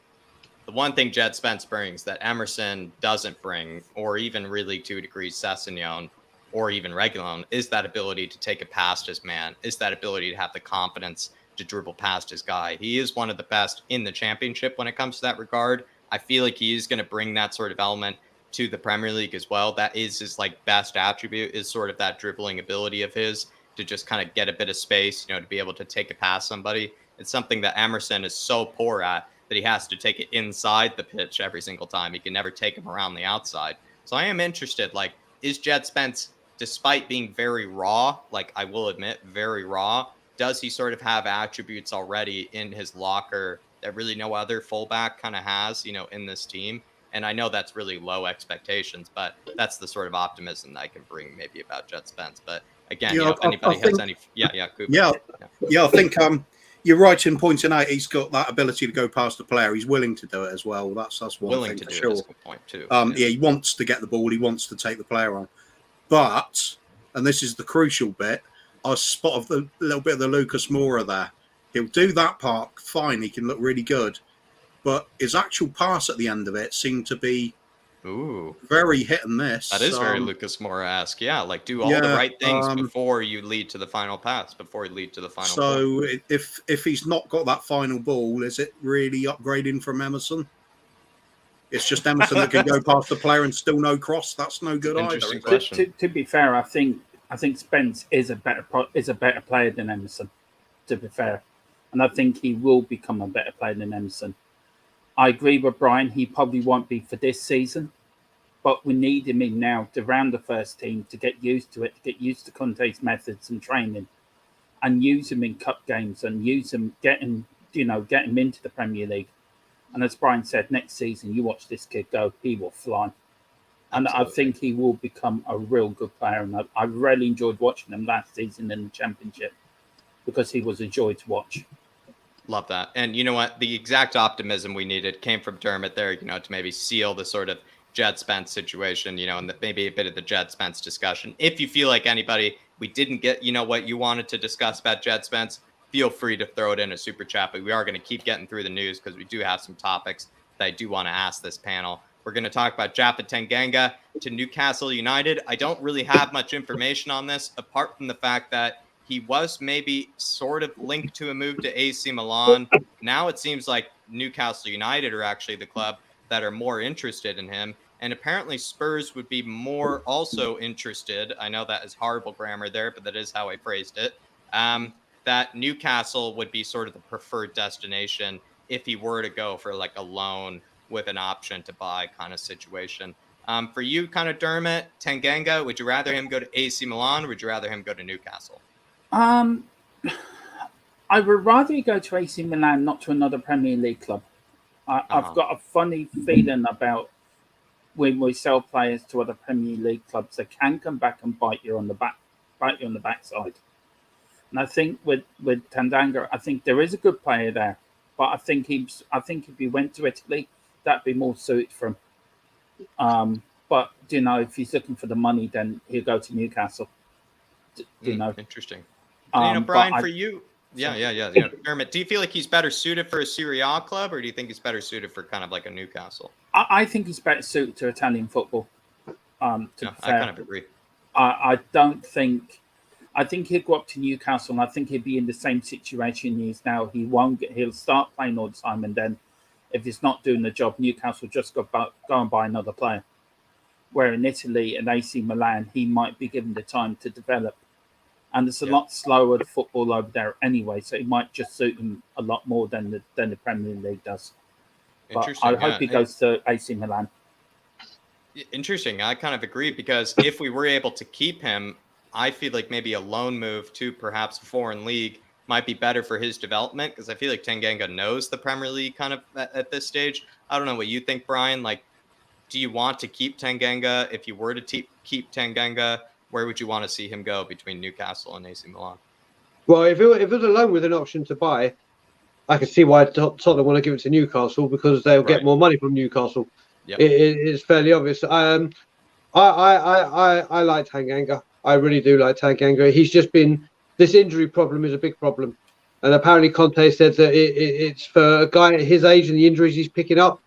the one thing Jed Spence brings that Emerson doesn't bring, or even really 2 degrees Sessegnon, or even Reguilon, is that ability to take it past his man, is that ability to have the confidence to dribble past his guy. He is one of the best in the championship when it comes to that regard. I feel like he is going to bring that sort of element to the Premier League as well. That is his best attribute, is sort of that dribbling ability of his to just kind of get a bit of space, to be able to take it past somebody. It's something that Emerson is so poor at that he has to take it inside the pitch every single time. He can never take him around the outside. So I am interested, is Jed Spence, despite being very raw, I will admit, very raw, does he sort of have attributes already in his locker that really no other fullback kind of has, in this team? And I know that's really low expectations, but that's the sort of optimism that I can bring maybe about Jed Spence. But again, if anybody has any, Cooper. I think you're right in pointing out he's got that ability to go past the player. He's willing to do it as well. That's one willing thing to for do sure. It is a good point too. He wants to get the ball. He wants to take the player on. But, and this is the crucial bit, I spot a little bit of the Lucas Moura there. He'll do that part fine. He can look really good. But his actual pass at the end of it seemed to be very hit and miss. That is very Lucas Moura-esque. Yeah, do all the right things before you lead to the final pass, before you lead to the final So point. if he's not got that final ball, is it really upgrading from Emerson? It's just Emerson that can go past the player and still no cross. That's no good either. Question. To be fair, I think Spence is a better player than Emerson. To be fair, and I think he will become a better player than Emerson. I agree with Brian. He probably won't be for this season, but we need him in now to round the first team, to get used to it, to get used to Conte's methods and training, and use him in cup games and use him, get him into the Premier League. And as Brian said, next season, you watch this kid go, he will fly. And absolutely. I think he will become a real good player. And I really enjoyed watching him last season in the Championship because he was a joy to watch. Love that. And you know what? The exact optimism we needed came from Dermot there, to maybe seal the sort of Jed Spence situation, and maybe a bit of the Jed Spence discussion. If you feel like anybody, we didn't get, what you wanted to discuss about Jed Spence, feel free to throw it in a super chat. But we are going to keep getting through the news because we do have some topics that I do want to ask this panel. We're going to talk about Japhet Tanganga to Newcastle United. I don't really have much information on this, apart from the fact that he was maybe sort of linked to a move to AC Milan. Now it seems like Newcastle United are actually the club that are more interested in him. And apparently Spurs would be more also interested. I know that is horrible grammar there, but that is how I phrased it. That Newcastle would be sort of the preferred destination if he were to go for a loan with an option to buy kind of situation. For you, kind of Dermot, Tanganga, would you rather him go to AC Milan or would you rather him go to Newcastle? I would rather he go to AC Milan, not to another Premier League club. I've got a funny feeling about when we sell players to other Premier League clubs, they can come back and bite you on the backside. And I think with Tanganga, I think there is a good player there, but I think if he went to Italy, that'd be more suited for him. But if he's looking for the money, then he'll go to Newcastle. Interesting. Brian, for you, Dermot, do you feel like he's better suited for a Serie A club, or do you think he's better suited for kind of a Newcastle? I think he's better suited to Italian football. I kind of agree. I think he'd go up to Newcastle, and I think he'd be in the same situation he is now. He'll start playing all the time, and then if he's not doing the job, Newcastle just go and buy another player. Where in Italy and AC Milan, he might be given the time to develop. And it's a lot slower football over there anyway, so it might just suit him a lot more than the Premier League does. But I hope he goes to AC Milan. Interesting. I kind of agree, because if we were able to keep him, I feel like maybe a loan move to perhaps a foreign league might be better for his development, because I feel like Tanganga knows the Premier League kind of at this stage. I don't know what you think, Brian. Do you want to keep Tanganga? If you were to keep Tanganga, where would you want to see him go between Newcastle and AC Milan? Well, if it was a loan with an option to buy, I can see why Tottenham want to give it to Newcastle, because they'll get more money from Newcastle. Yep. It's fairly obvious. I I like Tanganga. I really do like Tanganga. He's just been, this injury problem is a big problem, and apparently Conte said that it's for a guy at his age and the injuries he's picking up.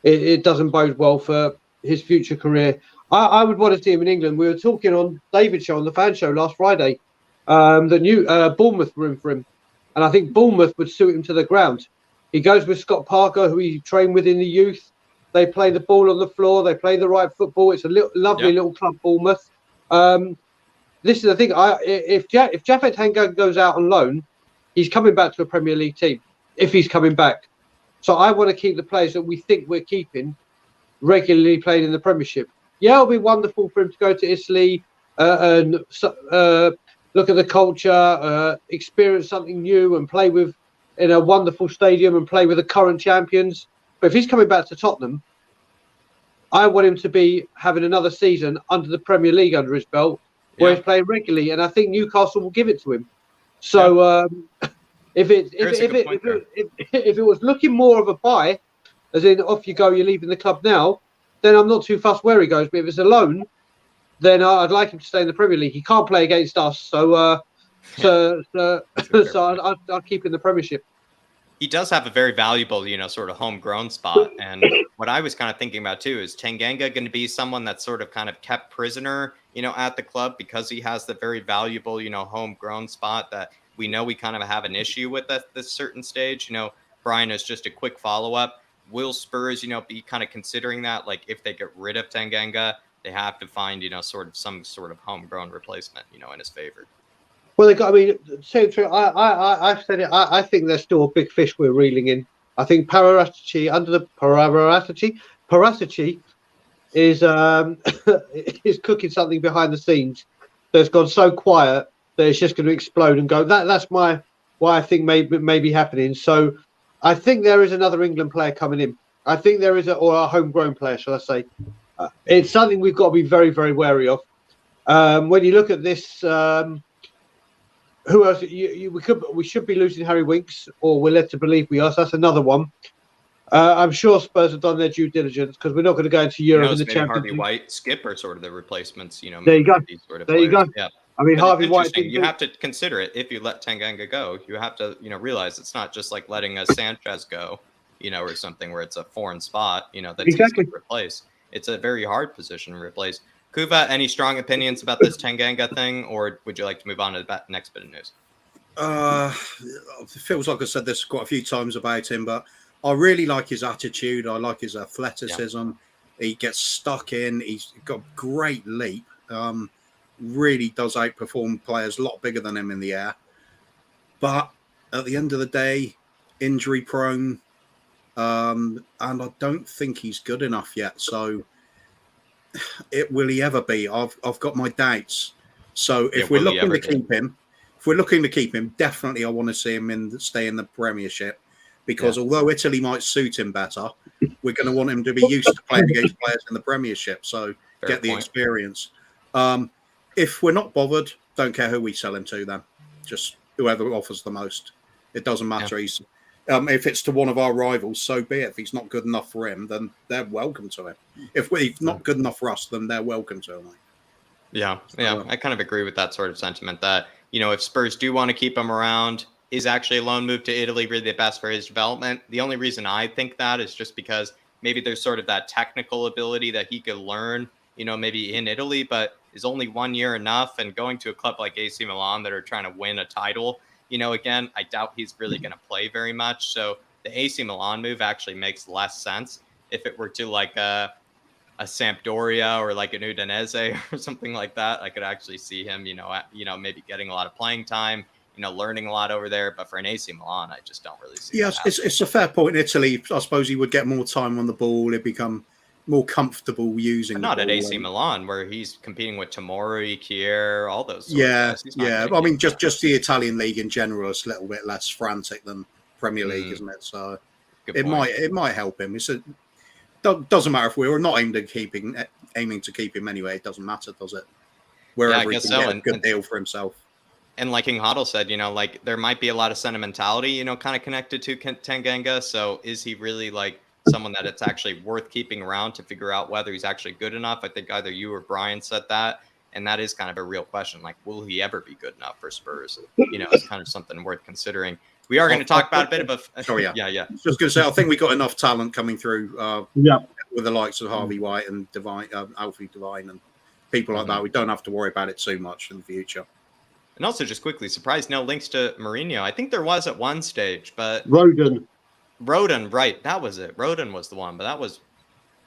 It doesn't bode well for his future career. I would want to see him in England. We were talking on David's show, on the fan show last Friday, the new Bournemouth room for him. And I think Bournemouth would suit him to the ground. He goes with Scott Parker, who he trained with in the youth. They play the ball on the floor. They play the right football. It's a lovely little club, Bournemouth. This is the thing. If Japhet Tanganga goes out on loan, he's coming back to a Premier League team, if he's coming back. So I want to keep the players that we think we're keeping regularly playing in the Premiership. Yeah, it'll be wonderful for him to go to Italy and look at the culture, experience something new, and play with in a wonderful stadium and play with the current champions. But if he's coming back to Tottenham, I want him to be having another season under the Premier League under his belt, where he's playing regularly, and I think Newcastle will give it to him. So if it was looking more of a buy, as in off you go, you're leaving the club now, then I'm not too fussed where he goes. But if it's a loan, then I'd like him to stay in the Premier League. He can't play against us, so I'll keep in the Premiership. He does have a very valuable, sort of homegrown spot. And what I was kind of thinking about too is Tanganga going to be someone that's sort of kind of kept prisoner, at the club because he has the very valuable, homegrown spot that we know we kind of have an issue with at this certain stage. Brian, is just a quick follow-up. Will Spurs, be kind of considering that, like if they get rid of Tanganga, they have to find, sort of some sort of homegrown replacement, in his favor. Well, they got. I mean, same true. I've said it. I think there's still a big fish we're reeling in. I think Paratici is is cooking something behind the scenes that's gone so quiet that it's just going to explode and go. That's why I think may be happening. So I think there is another England player coming in. I think there is or a homegrown player, shall I say? It's something we've got to be very, very wary of. When you look at this. Who else? We should be losing Harry Winks, or we're led to believe we are. So that's another one. I'm sure Spurs have done their due diligence because we're not going to go into Europe in the Champions Harvey League. White, Skip are sort of the replacements. There you go. There you go. Yeah. I mean, Harvey White. You have to consider it if you let Tanganga go. You have to, realize it's not just like letting a Sanchez go, or something where it's a foreign spot, that's easy to replace. It's a very hard position to replace. Kuva, any strong opinions about this Tanganga thing, or would you like to move on to the next bit of news? It feels like I said this quite a few times about him, but I really like his attitude. I like his athleticism. Yeah. He gets stuck in. He's got great leap. Really does outperform players a lot bigger than him in the air. But at the end of the day, injury prone, and I don't think he's good enough yet. So. Will he ever be? I've got my doubts. So if we're looking to keep him, definitely I want to see him stay in the Premiership, because although Italy might suit him better, we're going to want him to be used to playing against players in the Premiership. So get the experience. If we're not bothered, don't care who we sell him to. Then just whoever offers the most. It doesn't matter. He's if it's to one of our rivals, so be it. If he's not good enough for him, then they're welcome to him. If we're not good enough for us, then they're welcome to him. Yeah. I kind of agree with that sort of sentiment that, if Spurs do want to keep him around, is actually a loan move to Italy really the best for his development? The only reason I think that is just because maybe there's sort of that technical ability that he could learn, maybe in Italy, but is only 1 year enough? And going to a club like AC Milan that are trying to win a title, again, I doubt he's really going to play very much. So the AC Milan move actually makes less sense. If it were to like a Sampdoria or like an Udinese or something like that, I could actually see him, maybe getting a lot of playing time, learning a lot over there. But for an AC Milan, I just don't really see. Yes, it's a fair point. In Italy, I suppose he would get more time on the ball. He'd become more comfortable using. But not at AC Milan, where he's competing with Tomori, Kier, all those. Yeah. I mean, just the Italian league in general is a little bit less frantic than Premier League, isn't it? So it might help him. Doesn't matter if we're not aiming to keep him anyway. It doesn't matter, does it? Wherever he can get a good deal for himself. And like King Hoddle said, like there might be a lot of sentimentality, kind of connected to Tanganga. So is he really like someone that it's actually worth keeping around to figure out whether he's actually good enough. I think either you or Brian said that. And that is kind of a real question. Like, will he ever be good enough for Spurs? It's kind of something worth considering. We are going to talk about a bit of a... Oh, yeah. Yeah. Just going to say, I think we got enough talent coming through with the likes of Harvey White and Divine, Alfie Divine and people like that. We don't have to worry about it too much in the future. And also, just quickly, surprised no links to Mourinho. I think there was at one stage, but... Rodon, right. That was it. Rodon was the one, but that was...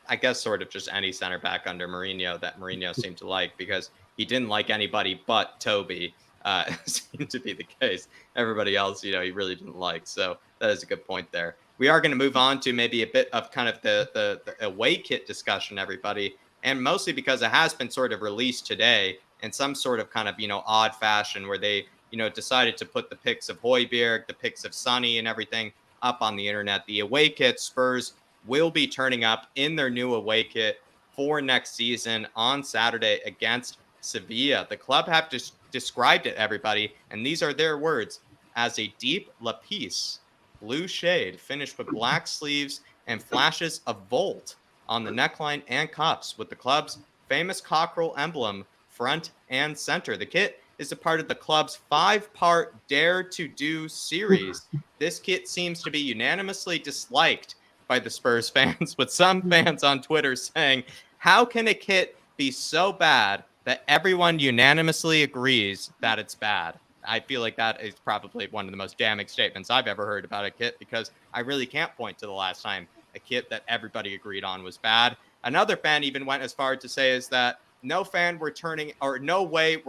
I guess sort of just any center back under Mourinho that Mourinho seemed to like, because he didn't like anybody but Toby. Seemed to be the case. Everybody else, he really didn't like. So that is a good point there. We are going to move on to maybe a bit of kind of the away kit discussion, everybody. And mostly because it has been sort of released today in some sort of kind of, odd fashion where they, decided to put the pics of Højbjerg, the pics of Sonny and everything up on the internet. The away kit Spurs will be turning up in their new away kit for next season on Saturday against Sevilla. The club have just described it, everybody, and these are their words, as a deep lapis, blue shade, finished with black sleeves and flashes of volt on the neckline and cuffs, with the club's famous cockerel emblem front and center. The kit is a part of the club's 5-part Dare to Do series. This kit seems to be unanimously disliked by the Spurs fans, with some fans on Twitter saying, how can a kit be so bad that everyone unanimously agrees that it's bad? I feel like that is probably one of the most damning statements I've ever heard about a kit, because I really can't point to the last time a kit that everybody agreed on was bad. Another fan even went as far to say is that no way we're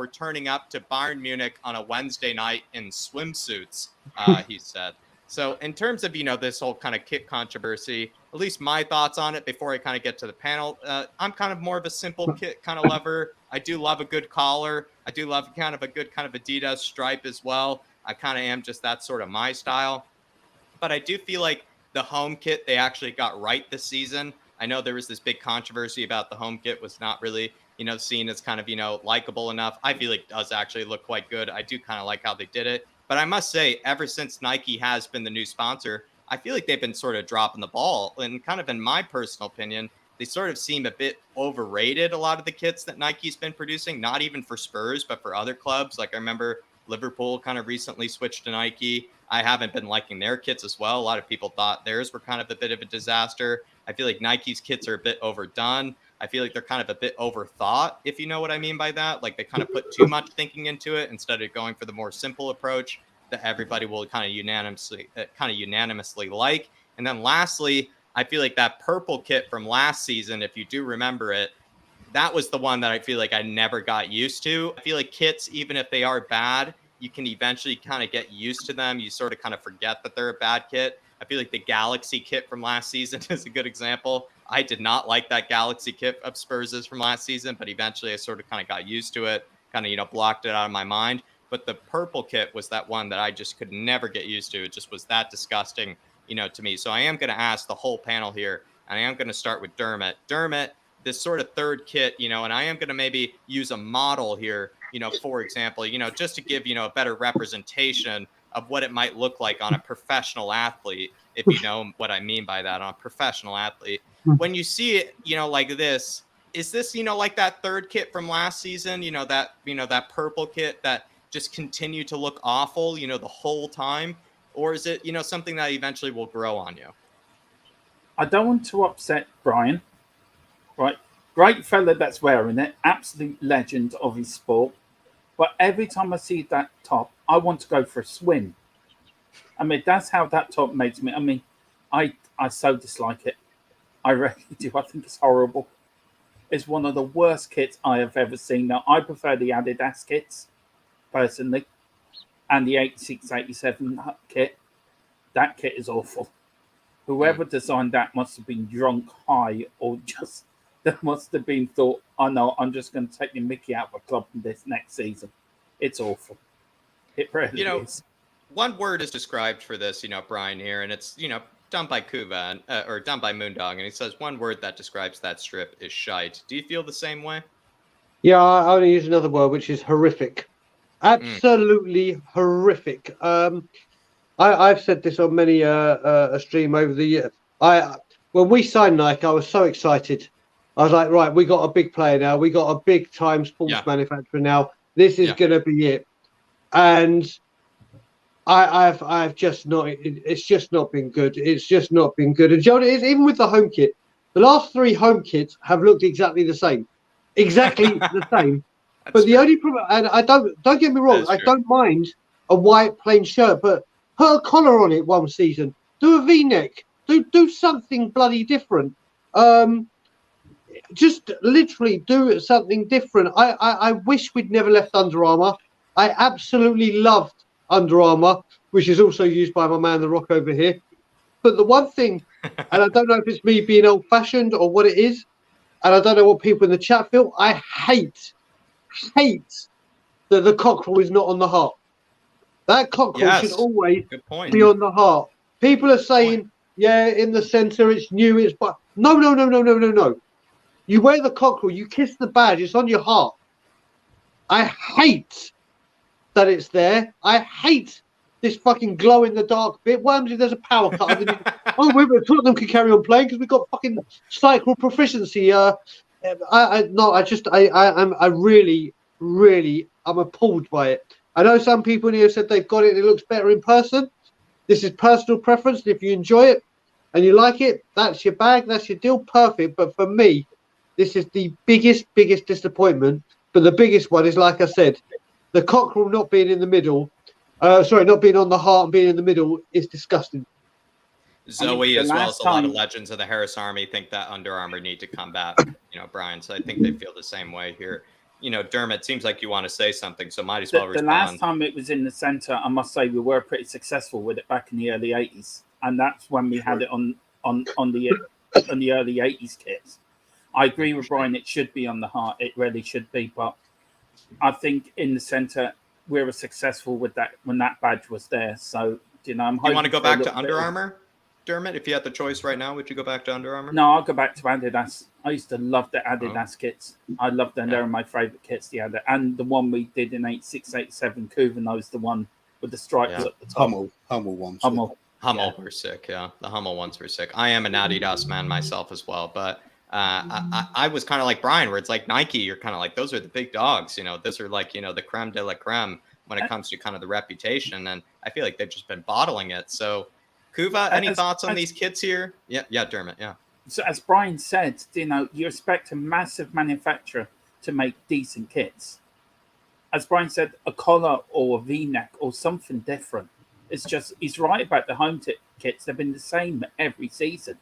turning up to Bayern Munich on a Wednesday night in swimsuits, he said. So in terms of, this whole kind of kit controversy, at least my thoughts on it before I kind of get to the panel, I'm kind of more of a simple kit kind of lover. I do love a good collar. I do love kind of a good kind of Adidas stripe as well. I kind of am just that sort of my style. But I do feel like the home kit they actually got right this season. I know there was this big controversy about the home kit was not really, seen as kind of, likable enough. I feel like it does actually look quite good. I do kind of like how they did it. But I must say, ever since Nike has been the new sponsor, I feel like they've been sort of dropping the ball. And kind of in my personal opinion, they sort of seem a bit overrated, a lot of the kits that Nike's been producing, not even for Spurs, but for other clubs. Like I remember Liverpool kind of recently switched to Nike. I haven't been liking their kits as well. A lot of people thought theirs were kind of a bit of a disaster. I feel like Nike's kits are a bit overdone. I feel like they're kind of a bit overthought, if you know what I mean by that. Like they kind of put too much thinking into it instead of going for the more simple approach that everybody will kind of unanimously like. And then lastly, I feel like that purple kit from last season, if you do remember it, that was the one that I feel like I never got used to. I feel like kits, even if they are bad, you can eventually kind of get used to them. You sort of kind of forget that they're a bad kit. I feel like the Galaxy kit from last season is a good example. I did not like that Galaxy kit of Spurs's from last season, but eventually I sort of kind of got used to it, kind of, blocked it out of my mind. But the purple kit was that one that I just could never get used to. It just was that disgusting, to me. So I am going to ask the whole panel here, and I am going to start with Dermot. Dermot, this sort of third kit, and I am going to maybe use a model here, for example, just to give, a better representation of what it might look like on a professional athlete, if you know what I mean by that, on a professional athlete. When you see it, like this, is this, like that third kit from last season, that purple kit that just continue to look awful, the whole time? Or is it, something that eventually will grow on you? I don't want to upset Brian, right? Great fella that's wearing it, absolute legend of his sport. But every time I see that top, I want to go for a swim. I mean, that's how that top makes me. I mean, I so dislike it. I really do. I think it's horrible. It's one of the worst kits I have ever seen. Now, I prefer the Adidas kits, personally, and the 86, 87 kit. That kit is awful. Whoever designed that must have been drunk, high, or just... That must have been thought, oh no, I'm just going to take your Mickey out of a club in this next season. It's awful. It really is. One word is described for this, Brian here, and it's, done by Kuva, or done by Moondog, and he says one word that describes that strip is shite. Do you feel the same way? Yeah, I only use another word, which is horrific. Absolutely horrific. I've said this on many a stream over the year. when we signed Nike, I was so excited. I was like, right, we got a big player now. We got a big time sports manufacturer now. This is going to be it. And I've just not. It's just not been good. It's just not been good. And Joe, even with the home kit, the last 3 home kits have looked exactly the same, the same. But the only problem, and I don't get me wrong, I don't mind a white plain shirt, but put a collar on it one season. Do a V-neck. Do something bloody different. Just literally do something different. I wish we'd never left Under Armour. I absolutely loved Under Armour, which is also used by my man The Rock over here. But the one thing, and I don't know if it's me being old-fashioned or what it is, and I don't know what people in the chat feel, I hate that the cockerel is not on the heart. That cockerel should always be on the heart. People are saying, yeah, in the centre, it's new, it's... But no. You wear the cockerel, you kiss the badge, it's on your heart. I hate that it's there. I hate this fucking glow in the dark bit. What happens if there's a power cut? Tottenham can carry on playing because we've got fucking cycle proficiency. I'm appalled by it. I know some people here said they've got it and it looks better in person. This is personal preference. If you enjoy it and you like it, that's your bag, that's your deal, perfect. But for me, this is the biggest disappointment. But the biggest one is, like I said, the cockerel not being in the middle. Not being on the heart and being in the middle is disgusting. Zoe, as well as a lot of legends of the Harris Army, think that Under Armour need to come back. Brian. So I think they feel the same way here. Dermot, seems like you want to say something, so might as well respond. The last time it was in the centre, I must say we were pretty successful with it back in the early 80s, and that's when we had it on the early 80s kits. I agree with Brian; it should be on the heart. It really should be, but I think in the centre we were successful with that when that badge was there. So I'm hoping. You want to go back to Under Armour, Dermot? If you had the choice right now, would you go back to Under Armour? No, I'll go back to Adidas. I used to love the Adidas kits. I loved them. They were my favourite kits. And the one we did in 86, 87, Kuvano's the one with the stripes at the top. Hummel ones. Hummel were sick. Yeah, the Hummel ones were sick. I am an Adidas man myself as well, but I was kind of like Brian, where it's like Nike. You're kind of like, those are the big dogs. Those are like the creme de la creme when it comes to kind of the reputation, and I feel like they've just been bottling it. So. Kuva, any thoughts on these kits here? Yeah, Dermot, yeah. So as Brian said, you expect a massive manufacturer to make decent kits. As Brian said, a collar or a V-neck or something different. It's just, he's right about the home kits. They've been the same every season.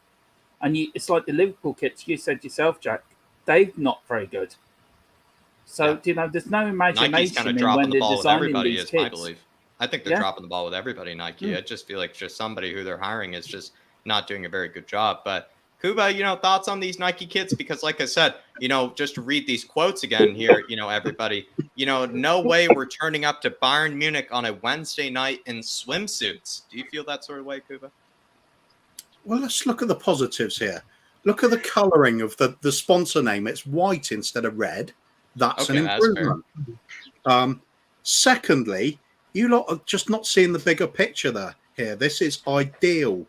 And it's like the Liverpool kits, you said yourself, Jack, they're not very good. So, there's no imagination in when they're designing these kits. I believe. I think they're dropping the ball with everybody, Nike. I just feel like just somebody who they're hiring is just not doing a very good job. But Kuba, thoughts on these Nike kits? Because like I said, just to read these quotes again here, everybody, no way we're turning up to Bayern Munich on a Wednesday night in swimsuits. Do you feel that sort of way, Kuba? Well, let's look at the positives here. Look at the colouring of the sponsor name. It's white instead of red. That's an improvement. Secondly, you lot are just not seeing the bigger picture there. Here, this is ideal.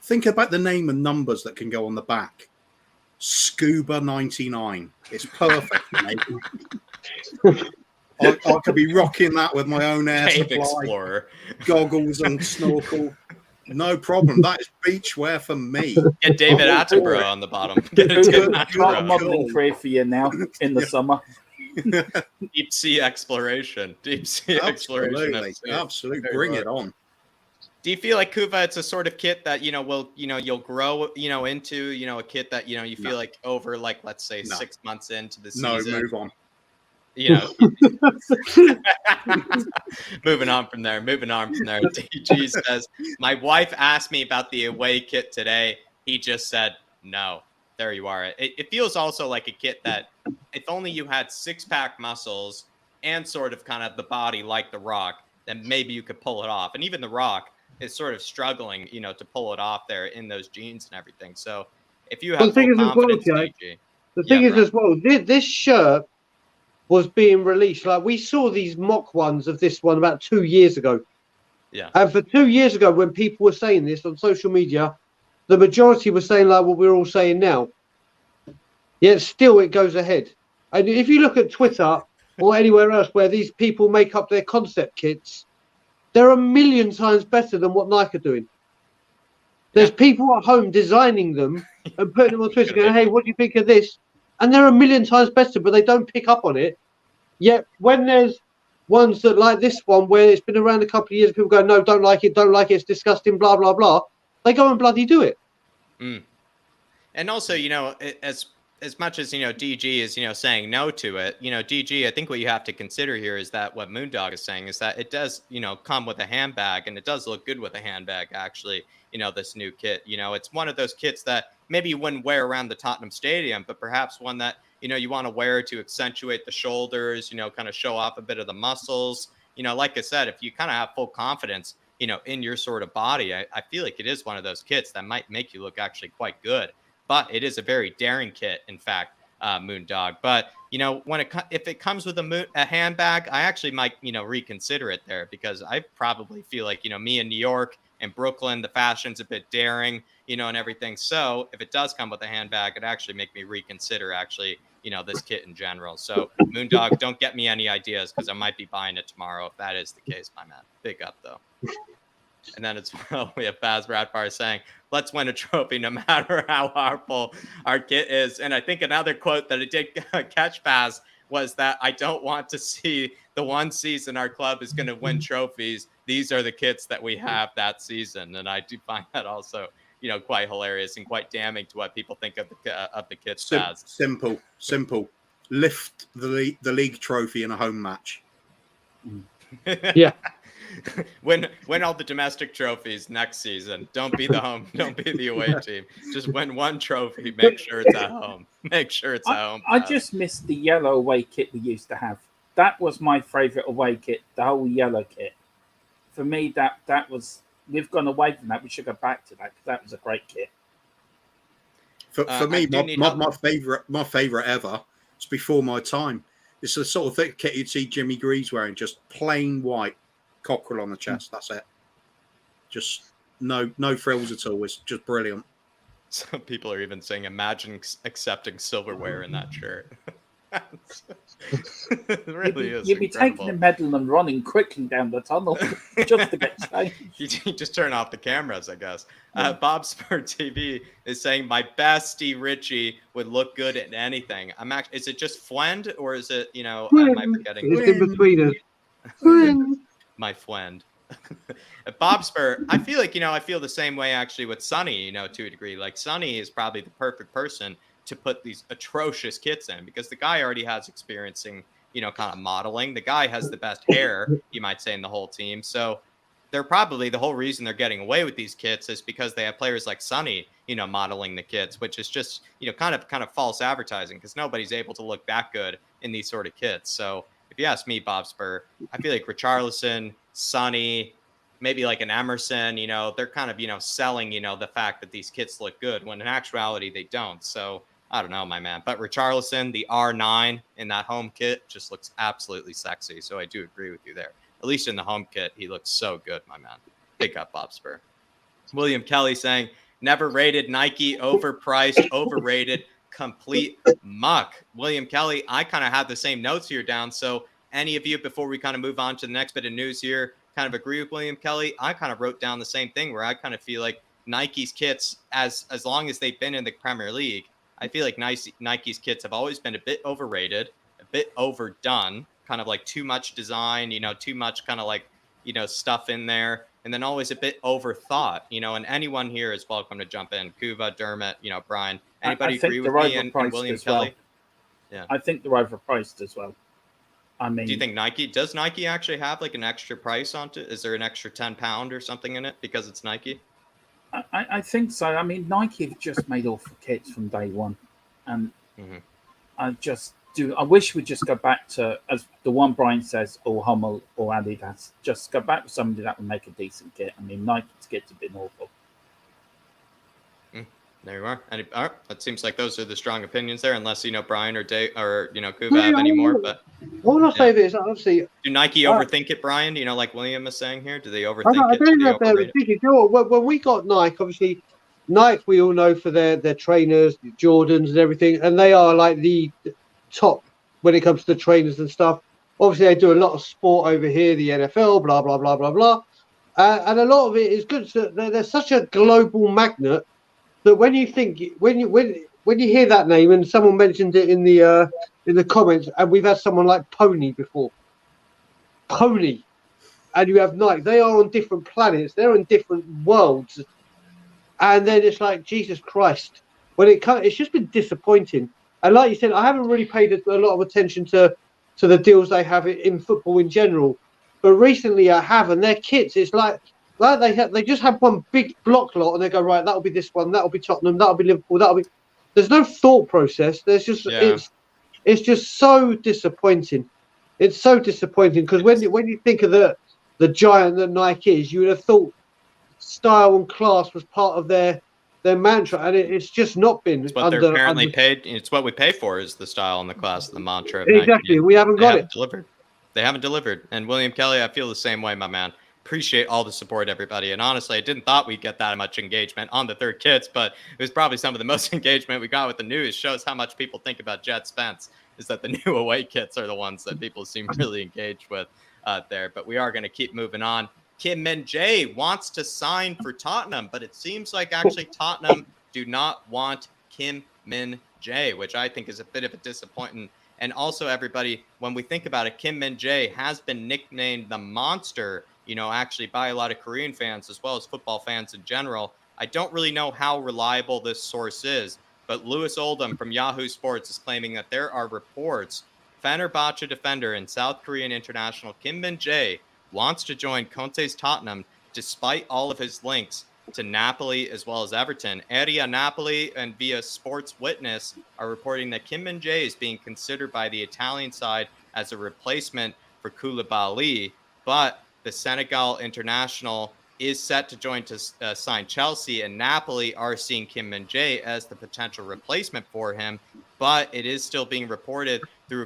Think about the name and numbers that can go on the back. Scuba 99. It's perfect, mate. I could be rocking that with my own air Cave supply, Explorer goggles and snorkel. No problem. That is beachwear for me. Get David Attenborough on the bottom. Got a modelling career for you now in the summer. Deep sea exploration. Exploration. Absolutely. Bring it on. Do you feel like Kuva, it's a sort of kit that you'll grow into a kit that you feel like over let's say 6 months into the season? No, move on. Moving on from there. DG says, my wife asked me about the away kit today. He just said no. There you are. It feels also like a kit that if only you had six-pack muscles and sort of kind of the body like The Rock, then maybe you could pull it off. And even The Rock is sort of struggling, to pull it off there in those jeans and everything. So if you have full confidence, DG, the thing is as well, this shirt was being released. Like we saw these mock ones of this one about 2 years ago. Yeah. And for 2 years ago, when people were saying this on social media, the majority were saying like what we're all saying now. Yet still it goes ahead. And if you look at Twitter or anywhere else where these people make up their concept kits, they're a million times better than what Nike are doing. There's people at home designing them and putting them on Twitter going, hey, what do you think of this? And they're a million times better, but they don't pick up on it. Yet when there's ones that like this one where it's been around a couple of years, people go, no, don't like it, it's disgusting, blah, blah, blah. They go and bloody do it. And also, as much as, DG is, saying no to it, DG, I think what you have to consider here is that what Moondog is saying is that it does, come with a handbag, and it does look good with a handbag, actually, this new kit. It's one of those kits that maybe you wouldn't wear around the Tottenham Stadium, but perhaps one that, you want to wear to accentuate the shoulders, kind of show off a bit of the muscles. Like I said, if you kind of have full confidence, in your sort of body, I feel like it is one of those kits that might make you look actually quite good. But it is a very daring kit, in fact, Moondog. But, if it comes with a handbag, I actually might, reconsider it there, because I probably feel like, me in New York and Brooklyn, the fashion's a bit daring, and everything. So if it does come with a handbag, it actually make me reconsider, actually, this kit in general. So Moondog, don't get me any ideas, because I might be buying it tomorrow if that is the case, my man. Big up, though. And then we have Baz Radfire saying, let's win a trophy no matter how powerful our kit is. And I think another quote that I did catch, Baz, was that I don't want to see the one season our club is going to win trophies. These are the kits that we have that season. And I do find that also, quite hilarious and quite damning to what people think of the kits, Baz. Simple. Lift the league trophy in a home match. Yeah. Win all the domestic trophies next season. Don't be the away team. Just win one trophy. Make sure it's at home. I just miss the yellow away kit we used to have. That was my favorite away kit, the whole yellow kit. For me, that was, we've gone away from that. We should go back to that, because that was a great kit. For me, my favorite ever. It's before my time. It's the sort of thick kit you'd see Jimmy Greaves wearing, just plain white. Cockerel on the chest. That's it. Just no frills at all. It's just brilliant. Some people are even saying, imagine accepting silverware in that shirt. It really is. You'd be taking the medal and running quickly down the tunnel just to get changed. You just turn off the cameras, I guess. Bob Spur TV is saying, my bestie Richie would look good at anything. Is it just Flend, or is it, am I forgetting? It's in between us. My friend. Bob Spur, I feel like, I feel the same way actually with Sonny, to a degree. Like, Sonny is probably the perfect person to put these atrocious kits in, because the guy already has experiencing, kind of modeling. The guy has the best hair, you might say, in the whole team. So they're probably, the whole reason they're getting away with these kits is because they have players like Sonny, modeling the kits, which is just, kind of false advertising, because nobody's able to look that good in these sort of kits. So if you ask me, Bob Spur, I feel like Richarlison, Sonny, maybe like an Emerson, they're kind of, selling, the fact that these kits look good, when in actuality they don't. So I don't know, my man. But Richarlison, the R9 in that home kit just looks absolutely sexy. So I do agree with you there. At least in the home kit, he looks so good, my man. Big up, Bob Spur. William Kelly saying, never rated Nike, overpriced, overrated, complete muck. William Kelly, I kind of have the same notes here down. So any of you, before we kind of move on to the next bit of news here, kind of agree with William Kelly? I kind of wrote down the same thing, where I kind of feel like Nike's kits, as long as they've been in the Premier League, I feel like Nike's kits have always been a bit overrated, a bit overdone, kind of like too much design, too much kind of like, stuff in there. And then always a bit overthought, and anyone here is welcome to jump in. Kuva, Dermot, Brian. Anybody agree with me and William Kelly? Yeah, I think they're overpriced as well. I mean, do you think does Nike actually have like an extra price on it? Is there an extra £10 or something in it because it's Nike? I think so. I mean, Nike have just made awful kits from day one. And I wish we'd just go back to, as the one Brian says, or Hummel or Adidas, just go back to somebody that would make a decent kit. I mean, Nike's kits have been awful. There you are. It seems like those are the strong opinions there, unless Brian or Dave or Kuba have any more. But all I'll say is, obviously, do Nike overthink it, Brian? Like William is saying here, do they overthink it? I don't know if they're overthinking. When we got Nike, obviously, Nike, we all know for their trainers, the Jordans and everything, and they are like the top when it comes to trainers and stuff. Obviously, they do a lot of sport over here, the NFL, blah blah blah blah blah, and a lot of it is good. So they're such a global magnet that when you think when you hear that name and someone mentioned it in the comments, and we've had someone like Pony before, Pony, and you have Nike, they are on different planets, they're in different worlds, and then it's like Jesus Christ. When it comes, it's just been disappointing. And like you said, I haven't really paid a lot of attention to the deals they have in football in general, but recently I have, and their kits, it's like they just have one big block lot, and they go, right, that'll be this one, that'll be Tottenham, that'll be Liverpool, that'll be. There's no thought process. There's just it's just so disappointing. It's so disappointing because when you think of the giant that Nike is, you would have thought style and class was part of their mantra, and it's just not been. It's what they're apparently paid. It's what we pay for is the style and the class and the mantra. Of exactly, we haven't got it. Delivered. They haven't delivered. And William Kelly, I feel the same way, my man. Appreciate all the support, everybody. And honestly, I didn't thought we'd get that much engagement on the third kits, but it was probably some of the most engagement we got with the news. Shows how much people think about Jed Spence. Is that the new away kits are the ones that people seem really engaged with there. But we are going to keep moving on. Min-jae wants to sign for Tottenham, but it seems like actually Tottenham do not want Min-jae, which I think is a bit of a disappointment. And also, everybody, when we think about it, Min-jae has been nicknamed the Monster, actually by a lot of Korean fans as well as football fans in general. I don't really know how reliable this source is, but Lewis Oldham from Yahoo Sports is claiming that there are reports Fenerbahce defender and South Korean international Min-jae wants to join Conte's Tottenham despite all of his links to Napoli as well as Everton. Area Napoli and via Sports Witness are reporting that Min-jae is being considered by the Italian side as a replacement for Koulibaly, but the Senegal international is set to join to sign Chelsea, and Napoli are seeing Min-jae as the potential replacement for him, but it is still being reported through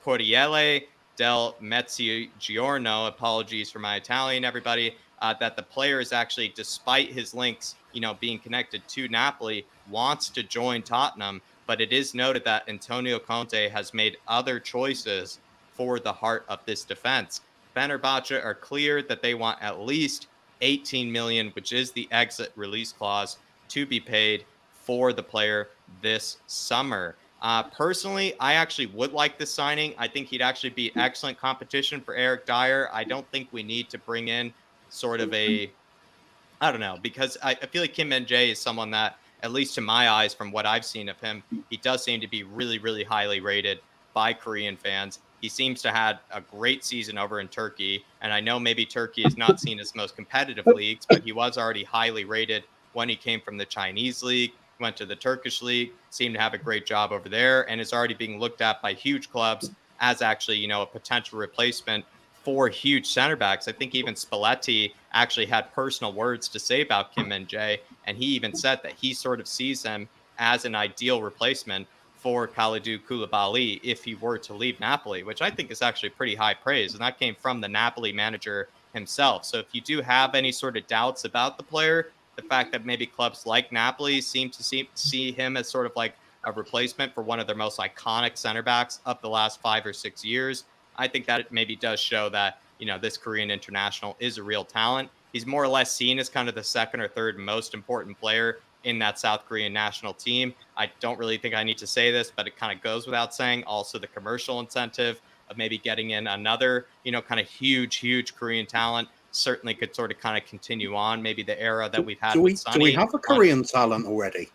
Corriere del Mezzogiorno, apologies for my Italian, everybody, that the player is actually, despite his links, being connected to Napoli, wants to join Tottenham. But it is noted that Antonio Conte has made other choices for the heart of this defense. Fenerbahce are clear that they want at least 18 million, which is the exit release clause, to be paid for the player this summer. Personally, I actually would like this signing. I think he'd actually be excellent competition for Eric Dyer. I don't think we need to bring in sort of I don't know, because I feel like Min-jae is someone that, at least to my eyes, from what I've seen of him, he does seem to be really, really highly rated by Korean fans. He seems to have a great season over in Turkey. And I know maybe Turkey is not seen as most competitive leagues, but he was already highly rated when he came from the Chinese league, went to the Turkish league, seemed to have a great job over there, and is already being looked at by huge clubs as actually, a potential replacement for huge center backs. I think even Spalletti actually had personal words to say about Min-jae, and he even said that he sort of sees him as an ideal replacement for Kalidou Koulibaly if he were to leave Napoli, which I think is actually pretty high praise. And that came from the Napoli manager himself. So if you do have any sort of doubts about the player, the fact that maybe clubs like Napoli seem to see him as sort of like a replacement for one of their most iconic center backs of the last 5 or 6 years, I think that it maybe does show that, this Korean international is a real talent. He's more or less seen as kind of the second or third most important player in that South Korean national team. I don't really think I need to say this, but it kind of goes without saying. Also, the commercial incentive of maybe getting in another, kind of huge Korean talent certainly could sort of kind of continue on. Maybe the era that we've had. Do we have a Korean talent already?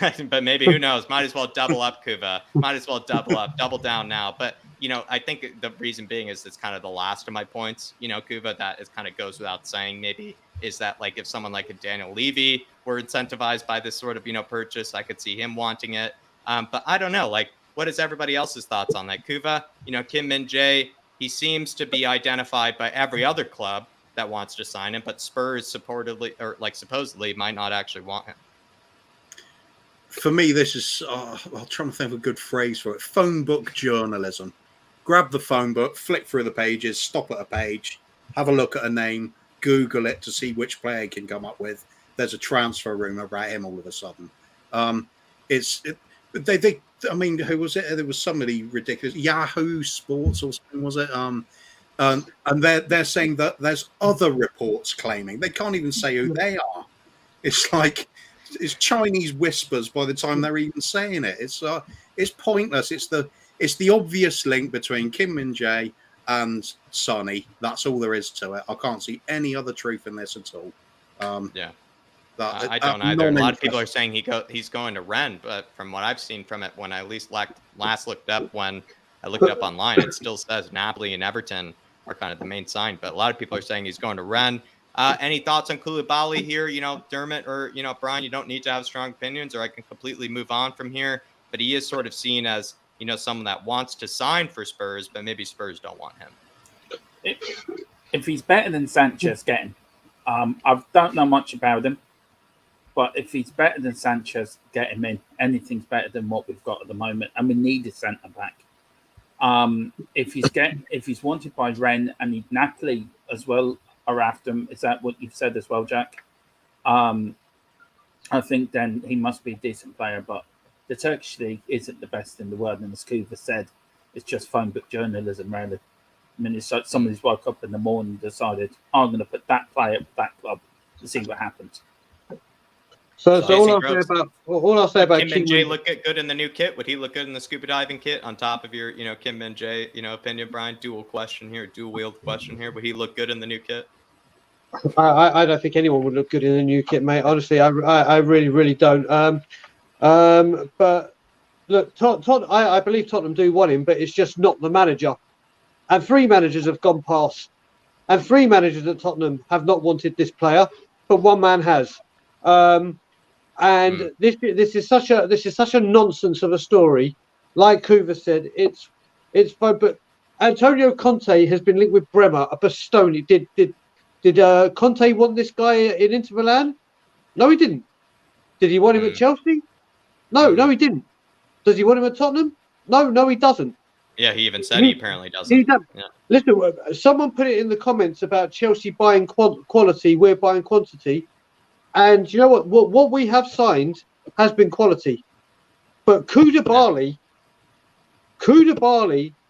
But maybe, who knows? Might as well double up, Kuva. Might as well double down now. But, I think the reason being is it's kind of the last of my points, Kuva, that it kind of goes without saying maybe, is that like if someone like a Daniel Levy were incentivized by this sort of, purchase, I could see him wanting it. But I don't know, like, what is everybody else's thoughts on that? Kuva, Min-jae, he seems to be identified by every other club that wants to sign him, but Spurs supposedly might not actually want him. For me, this is, I'm trying to think of a good phrase for it. Phone book journalism. Grab the phone book, flick through the pages, stop at a page, have a look at a name, Google it to see which player you can come up with. there's a transfer rumor about him all of a sudden. I mean, who was it? There was somebody ridiculous, Yahoo Sports or something, was it? And they're saying that there's other reports claiming, they can't even say who they are. It's like it's Chinese whispers by the time they're even saying it. It's pointless. It's the obvious link between Kim Min-jae and Sonny. That's all there is to it. I can't see any other truth in this at all. I don't either. A lot of people are saying he's going to Rennes, but from what I've seen from it, when I at least last looked up, when I looked up online, it still says Napoli and Everton are kind of the main sign. But a lot of people are saying he's going to Rennes. Any thoughts on Koulibaly here? Dermot or Brian, you don't need to have strong opinions, or I can completely move on from here. But he is sort of seen as someone that wants to sign for Spurs, but maybe Spurs don't want him. If he's better than Sanchez, get him. I don't know much about him. But if he's better than Sanchez, get him in. Anything's better than what we've got at the moment, and we need a centre back. If he's wanted by Rennes and Napoli as well are after him, is that what you've said as well, Jack? I think then he must be a decent player. But the Turkish league isn't the best in the world, and as Kuva said, it's just phone book journalism, really. I mean, it's like somebody's woke up in the morning and decided, I'm going to put that player at that club to see what happens. So all I'll say about Kim Min-jae look good in the new kit. Would he look good in the scuba diving kit on top of your, Kim Min-jae, opinion, Brian? Dual wield question here. Would he look good in the new kit? I don't think anyone would look good in the new kit, mate. Honestly, I really, really don't. But look, I believe Tottenham do want him, but it's just not the manager. And 3 managers have gone past, and 3 managers at Tottenham have not wanted this player, but 1 man has. This is such a nonsense of a story. Like Kuva said, it's but Antonio Conte has been linked with Bremer, a Bastoni. Did Conte want this guy in Inter Milan? No, he didn't. Did he want him at Chelsea? No, he didn't. Does he want him at Tottenham? No, he doesn't. Yeah, he even said he apparently doesn't. Yeah. Listen, someone put it in the comments about Chelsea buying quality, we're buying quantity. And you know what we have signed has been quality. But Koulibaly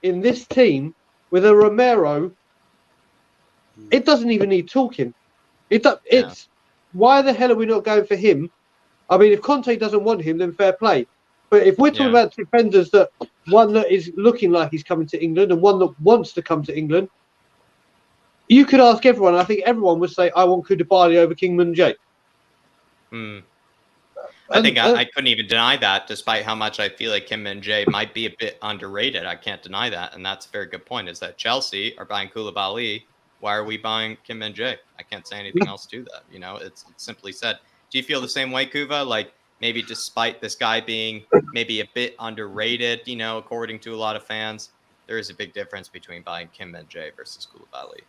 in this team with a Romero, it doesn't even need talking. Why the hell are we not going for him? I mean, if Conte doesn't want him, then fair play. But if we're talking about defenders, one that is looking like he's coming to England and one that wants to come to England, you could ask everyone. I think everyone would say, I want Koulibaly over Kim Min-jae. I think I couldn't even deny that, despite how much I feel like Kim Min-jae might be a bit underrated. I can't deny that, and that's a very good point. Is that Chelsea are buying Koulibaly? Why are we buying Kim Min-jae? I can't say anything else to that. It's simply said. Do you feel the same way, Kuva? Like maybe despite this guy being maybe a bit underrated, according to a lot of fans, there is a big difference between buying Kim Min-jae versus Koulibaly.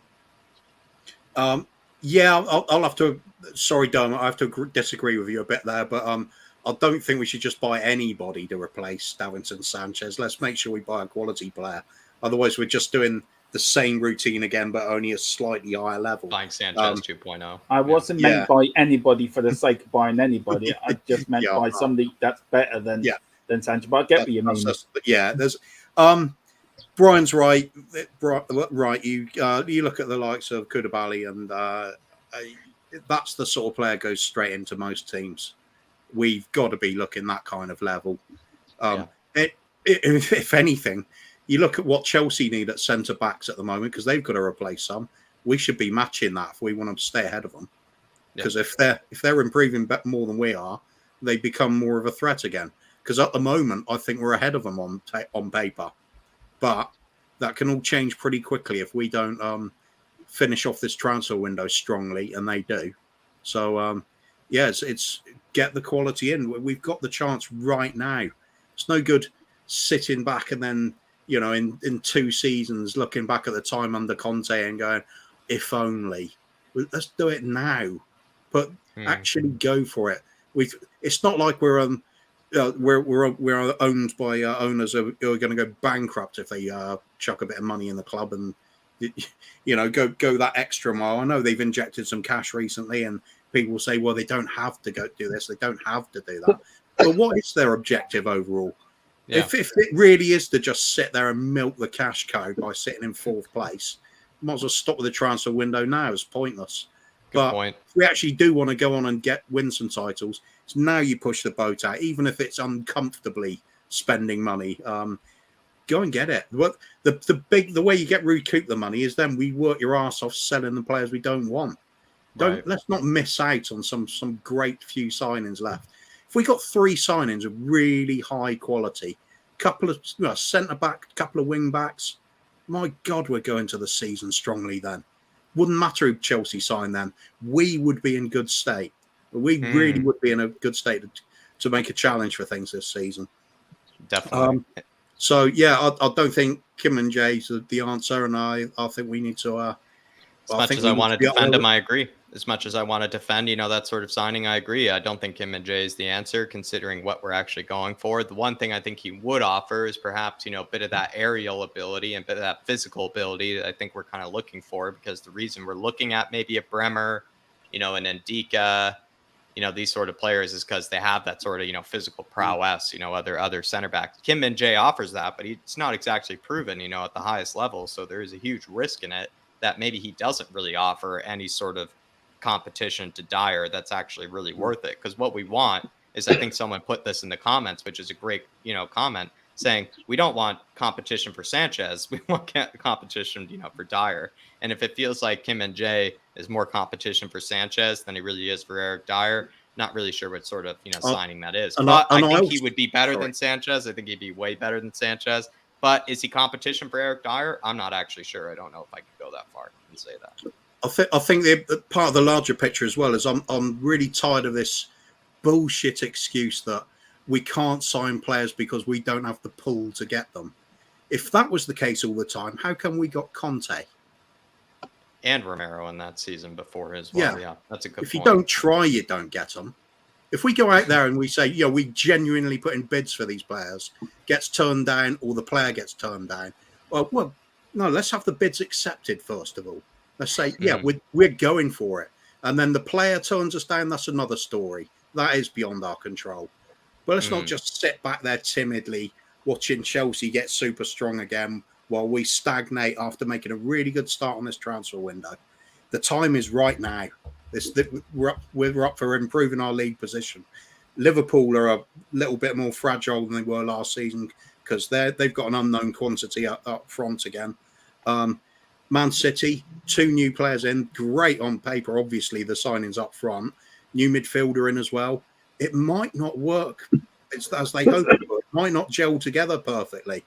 Yeah, I'll have to. Sorry, Dom, I have to disagree with you a bit there, but I don't think we should just buy anybody to replace Davinson Sanchez. Let's make sure we buy a quality player. Otherwise, we're just doing the same routine again, but only a slightly higher level. Buying Sanchez 2.0. I wasn't meant by anybody for the sake of buying anybody. I just meant by somebody that's better than Sanchez. But I get what you mean. There's Brian's right. Right, you look at the likes of Koulibaly, and that's the sort of player goes straight into most teams. We've got to be looking that kind of level. If anything, you look at what Chelsea need at centre backs at the moment, because they've got to replace some. We should be matching that if we want to stay ahead of them. Because if they're improving more than we are, they become more of a threat again. Because at the moment, I think we're ahead of them on paper. But that can all change pretty quickly if we don't finish off this transfer window strongly, and they do. So, it's get the quality in. We've got the chance right now. It's no good sitting back and then, in 2 seasons, looking back at the time under Conte and going, if only. Let's do it now. But actually go for it. It's not like we're owned by owners who are going to go bankrupt if they chuck a bit of money in the club and go that extra mile. I know they've injected some cash recently and people will say, well, they don't have to go do this, they don't have to do that. But what is their objective overall? Yeah. If it really is to just sit there and milk the cash cow by sitting in 4th place, might as well stop with the transfer window now. It's pointless. Good point. If we actually do want to go on and win some titles, it's now you push the boat out, even if it's uncomfortably spending money. Go and get it. The way you recoup the money is then we work your ass off selling the players we don't want. Let's not miss out on some great few signings left. If we got 3 signings of really high quality, couple of centre back, couple of wing backs, my God, we're going to the season strongly then. Wouldn't matter who Chelsea signed them. We would be in good state. We really would be in a good state to make a challenge for things this season. Definitely. So, yeah, I don't think Kim and Jay's the answer, and I think we need to... as much as I want to defend him, I agree. As much as I want to defend, that sort of signing, I agree. I don't think Min-jae is the answer, considering what we're actually going for. The one thing I think he would offer is perhaps, a bit of that aerial ability and a bit of that physical ability that I think we're kind of looking for, because the reason we're looking at maybe a Bremer, an Ndika, these sort of players is because they have that sort of, physical prowess, other center backs. Kim Min-jae offers that, but it's not exactly proven, at the highest level. So there is a huge risk in it that maybe he doesn't really offer any sort of competition to Dyer that's actually really worth it. Because what we want is, I think someone put this in the comments, which is a great, comment, saying we don't want competition for Sanchez. We want competition, for Dyer. And if it feels like Kim Min-jae is more competition for Sanchez than he really is for Eric Dyer, not really sure what sort of, signing that is. But I think he would be better than Sanchez. I think he'd be way better than Sanchez. But is he competition for Eric Dyer? I'm not actually sure. I don't know if I could go that far and say that. I think the part of the larger picture as well is I'm really tired of this bullshit excuse that we can't sign players because we don't have the pull to get them. If that was the case all the time, how come we got Conte? And Romero in that season before as well. Yeah, that's a good point. If you don't try, you don't get them. If we go out there and we say, we genuinely put in bids for these players, gets turned down, or the player gets turned down, well, no, let's have the bids accepted first of all. Let's say, we're going for it. And then the player turns us down, that's another story. That is beyond our control. But let's not just sit back there timidly watching Chelsea get super strong again while we stagnate after making a really good start on this transfer window. The time is right now. We're up for improving our league position. Liverpool are a little bit more fragile than they were last season because they've got an unknown quantity up front again. Man City, 2 new players in, great on paper. Obviously, the signings up front, new midfielder in as well. It might not work as they hope it would. It might not gel together perfectly.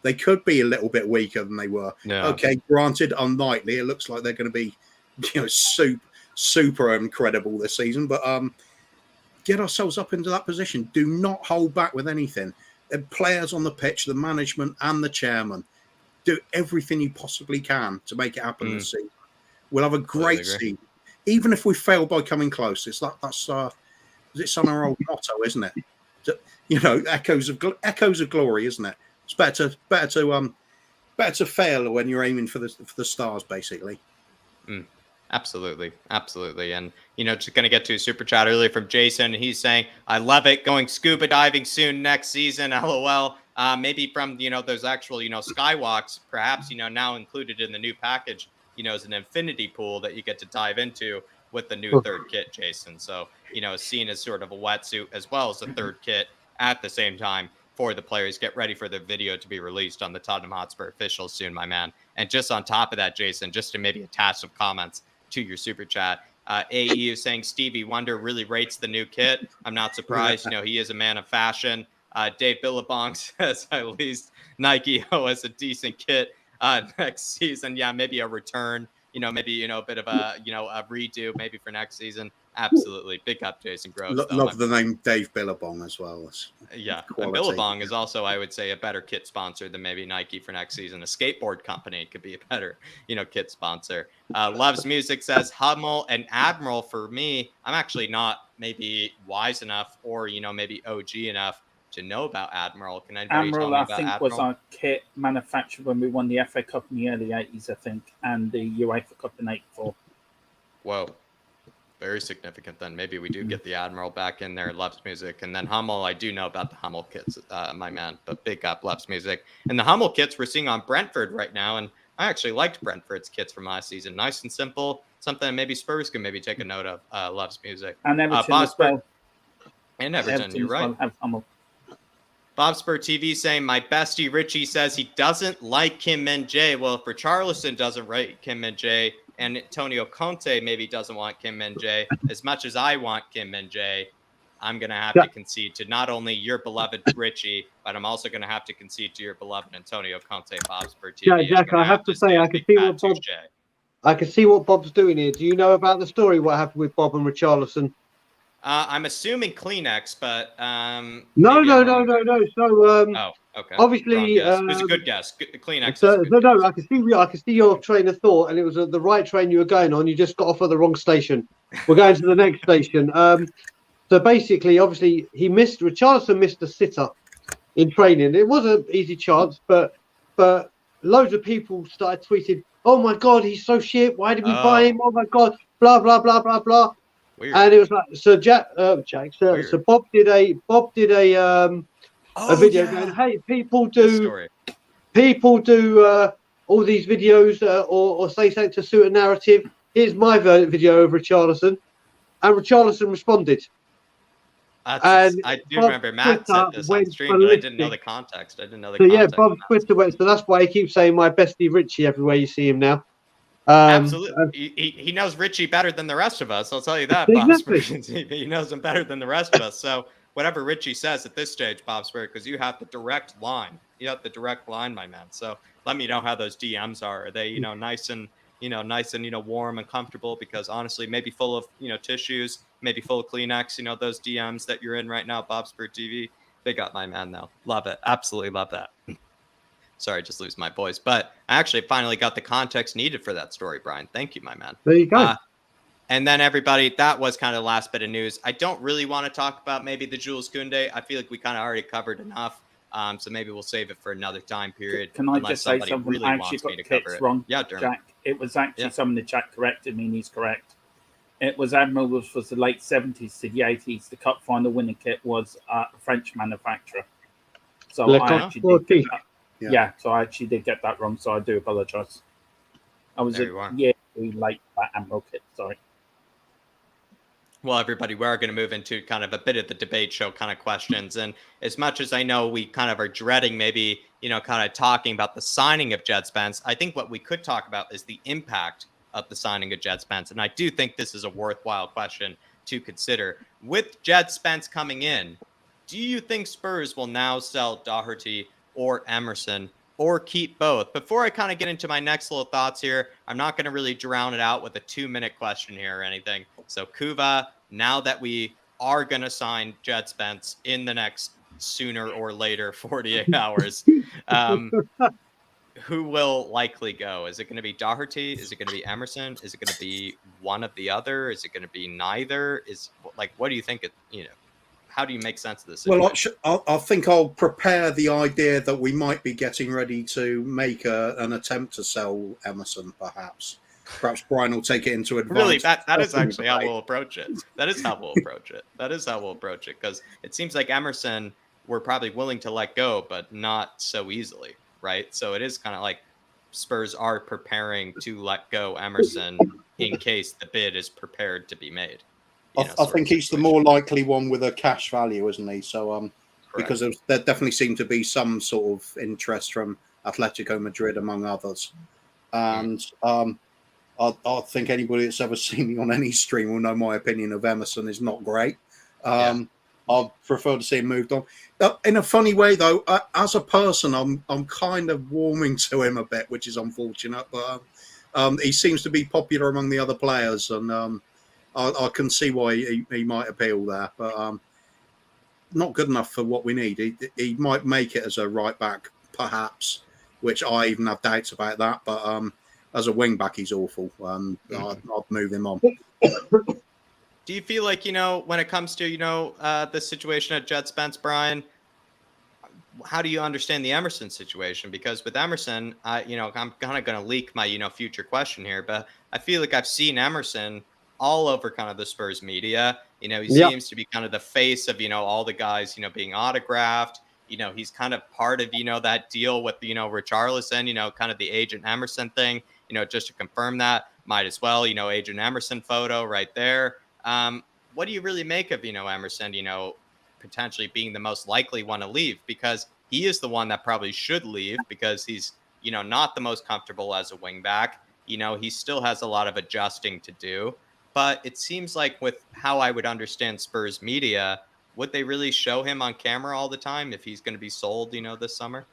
They could be a little bit weaker than they were. Yeah. Okay, granted, unlikely. It looks like they're going to be, super incredible this season. But get ourselves up into that position. Do not hold back with anything. The players on the pitch, the management, and the chairman. Do everything you possibly can to make it happen this season. We'll have a great season, even if we fail by coming close. It's it's on our old motto, isn't it? Echoes of glory, isn't it? It's better to fail when you're aiming for the stars, basically. Absolutely. And, just going to get to a super chat earlier from Jason. He's saying, I love it. Going scuba diving soon next season. LOL. Maybe from, those actual, skywalks, perhaps, now included in the new package, is an infinity pool that you get to dive into with the new third kit, Jason. So, seen as sort of a wetsuit as well as the third kit at the same time for the players. Get ready for the video to be released on the Tottenham Hotspur official soon, my man. And just on top of that, Jason, just to maybe attach some comments to your super chat, AE is saying Stevie Wonder really rates the new kit. I'm not surprised. He is a man of fashion. Dave Billabong says at least Nike has a decent kit next season. Yeah, maybe a return. Maybe a bit of a a redo maybe for next season. Absolutely, big up Jason Groves. Love the name Dave Billabong as well. Yeah, Billabong is also, I would say, a better kit sponsor than maybe Nike for next season. A skateboard company could be a better kit sponsor. Loves Music says Hummel and Admiral. For me, I'm actually not maybe wise enough or maybe OG enough to know about Admiral. Can anybody tell me about Admiral? I think was our kit manufactured when we won the FA Cup in the early 80s, I think, and the UEFA Cup in '84. Whoa. very significant. Then maybe we do get the Admiral back in there, Loves Music, and then Hummel. I do know about the Hummel kits, my man, but big up Loves Music. And the Hummel kits we're seeing on Brentford right now, and I actually liked Brentford's kits from last season. Nice and simple, something maybe Spurs can maybe take a note of. Loves Music. And Everton as well. And Everton, you're right. Have Hummel. Bob Spur TV saying, my bestie Richie says he doesn't like Kim Min-jae. Well, if Richarlison doesn't like Kim Min-jae and Antonio Conte maybe doesn't want Kim Min-jae, as much as I want Kim Min-jae, I'm going to have to concede to not only your beloved Richie, but I'm also going to have to concede to your beloved Antonio Conte, Bob Spur TV. Yeah, Jack, I have to say, I can see what Bob's doing here. Do you know about the story, what happened with Bob and Richarlison? I'm assuming Kleenex, but No. So okay. obviously, it was a good guess. Kleenex. No. I can see your train of thought, and it was the right train you were going on. You just got off at the wrong station. We're going to the next station. So basically, obviously, Richarlison missed a sitter in training. It was an easy chance, but loads of people started tweeting, "Oh my God, he's so shit! Why did we buy him? Oh my God, blah blah blah blah blah." Weird. And it was like, so so Bob did a video going, hey, people do all these videos or say something to suit a narrative. Here's my video of Richarlison, and Richarlison responded. I do remember Matt said this on stream, but I didn't know the context. So yeah, Bob's Twitter went. So that's why he keeps saying my bestie Richie everywhere you see him now. Absolutely, he knows Richie better than the rest of us. I'll tell you that. Exactly. He knows him better than the rest of us. So whatever Richie says at this stage, Bob Spur, because you have the direct line. You have the direct line, my man. So let me know how those DMs are. Are they, nice and warm and comfortable? Because honestly, maybe full of tissues, maybe full of Kleenex. Those DMs that you're in right now, Bob Spur TV. Big up, my man. Though, love it. Absolutely love that. Sorry, just lose my voice. But I actually finally got the context needed for that story, Brian. Thank you, my man. There you go. And then everybody, that was kind of the last bit of news. I don't really want to talk about maybe the Jules Koundé. I feel like we kind of already covered enough. So maybe we'll save it for another time period. Can I just say something? Really I actually got kits wrong. Yeah, Jack. It was actually someone in the chat corrected me, and he's correct. It was Admiral was the late 70s to the 80s. The cup final winning kit was a French manufacturer. So I actually did so I actually did get that wrong. So I do apologise. I was late that Admiral kit. Sorry. Well, everybody, we're going to move into kind of a bit of the debate show kind of questions. And as much as I know we kind of are dreading maybe, kind of talking about the signing of Jed Spence, I think what we could talk about is the impact of the signing of Jed Spence. And I do think this is a worthwhile question to consider. With Jed Spence coming in, do you think Spurs will now sell Doherty or Emerson or keep both? Before I kind of get into my next little thoughts here, I'm not going to really drown it out with a 2-minute question here or anything. So Kuva, now that we are going to sign Jed Spence in the next sooner or later 48 hours, who will likely go? Is it going to be Doherty? Is it going to be Emerson? Is it going to be one of the other? Is it going to be neither? What do you think? How do you make sense of this situation? Well, I think I'll prepare the idea that we might be getting ready to make an attempt to sell Emerson, perhaps. Perhaps Brian will take it into advance. Really, that is actually how we'll approach it. That is how we'll approach it. Because it seems like Emerson, we're probably willing to let go, but not so easily, right? So it is kind of like Spurs are preparing to let go Emerson in case the bid is prepared to be made. I think he's the more likely one with a cash value, isn't he? So, because there definitely seemed to be some sort of interest from Atletico Madrid, among others. And I think anybody that's ever seen me on any stream will know my opinion of Emerson is not great. I'd prefer to see him moved on. In a funny way, though, as a person, I'm kind of warming to him a bit, which is unfortunate. But he seems to be popular among the other players, and I can see why he might appeal there, but not good enough for what we need. He might make it as a right back, perhaps, which I even have doubts about that. But as a wing back, he's awful. I'd move him on. Do you feel like, when it comes to, the situation at Jed Spence, Brian, how do you understand the Emerson situation? Because with Emerson, I'm kind of going to leak my, future question here, but I feel like I've seen Emerson all over kind of the Spurs media. He Yep. seems to be kind of the face of, all the guys, being autographed. He's kind of part of, that deal with, Richarlison, kind of the Agent Emerson thing, just to confirm that. Might as well, Agent Emerson photo right there. What do you really make of, Emerson, potentially being the most likely one to leave? Because he is the one that probably should leave because he's, not the most comfortable as a wing back. He still has a lot of adjusting to do. But it seems like with how I would understand Spurs media, would they really show him on camera all the time if he's going to be sold, this summer?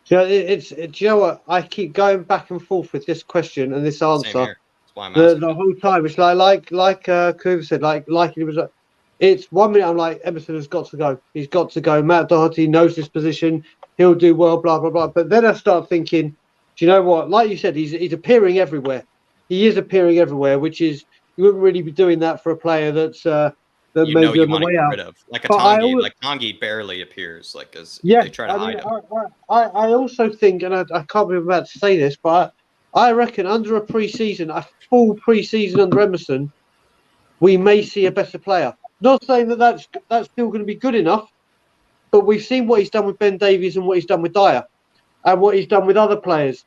Yeah, do you know what? I keep going back and forth with this question and this answer. Same here. That's why I'm asking. The whole time. It's like Kuva said, like it was. It's 1 minute I'm like, Emerson has got to go. He's got to go. Matt Doherty knows his position. He'll do well. Blah blah blah. But then I start thinking, do you know what? Like you said, he's appearing everywhere. He is appearing everywhere, which is you wouldn't really be doing that for a player that's that maybe on the way out. Like a Tanguy, like Tanguy barely appears, as they try to hide him. I also think, and I can't believe I'm about to say this, but I reckon under a full pre-season under Emerson, we may see a better player. Not saying that's still going to be good enough, but we've seen what he's done with Ben Davies and what he's done with Dyer, and what he's done with other players.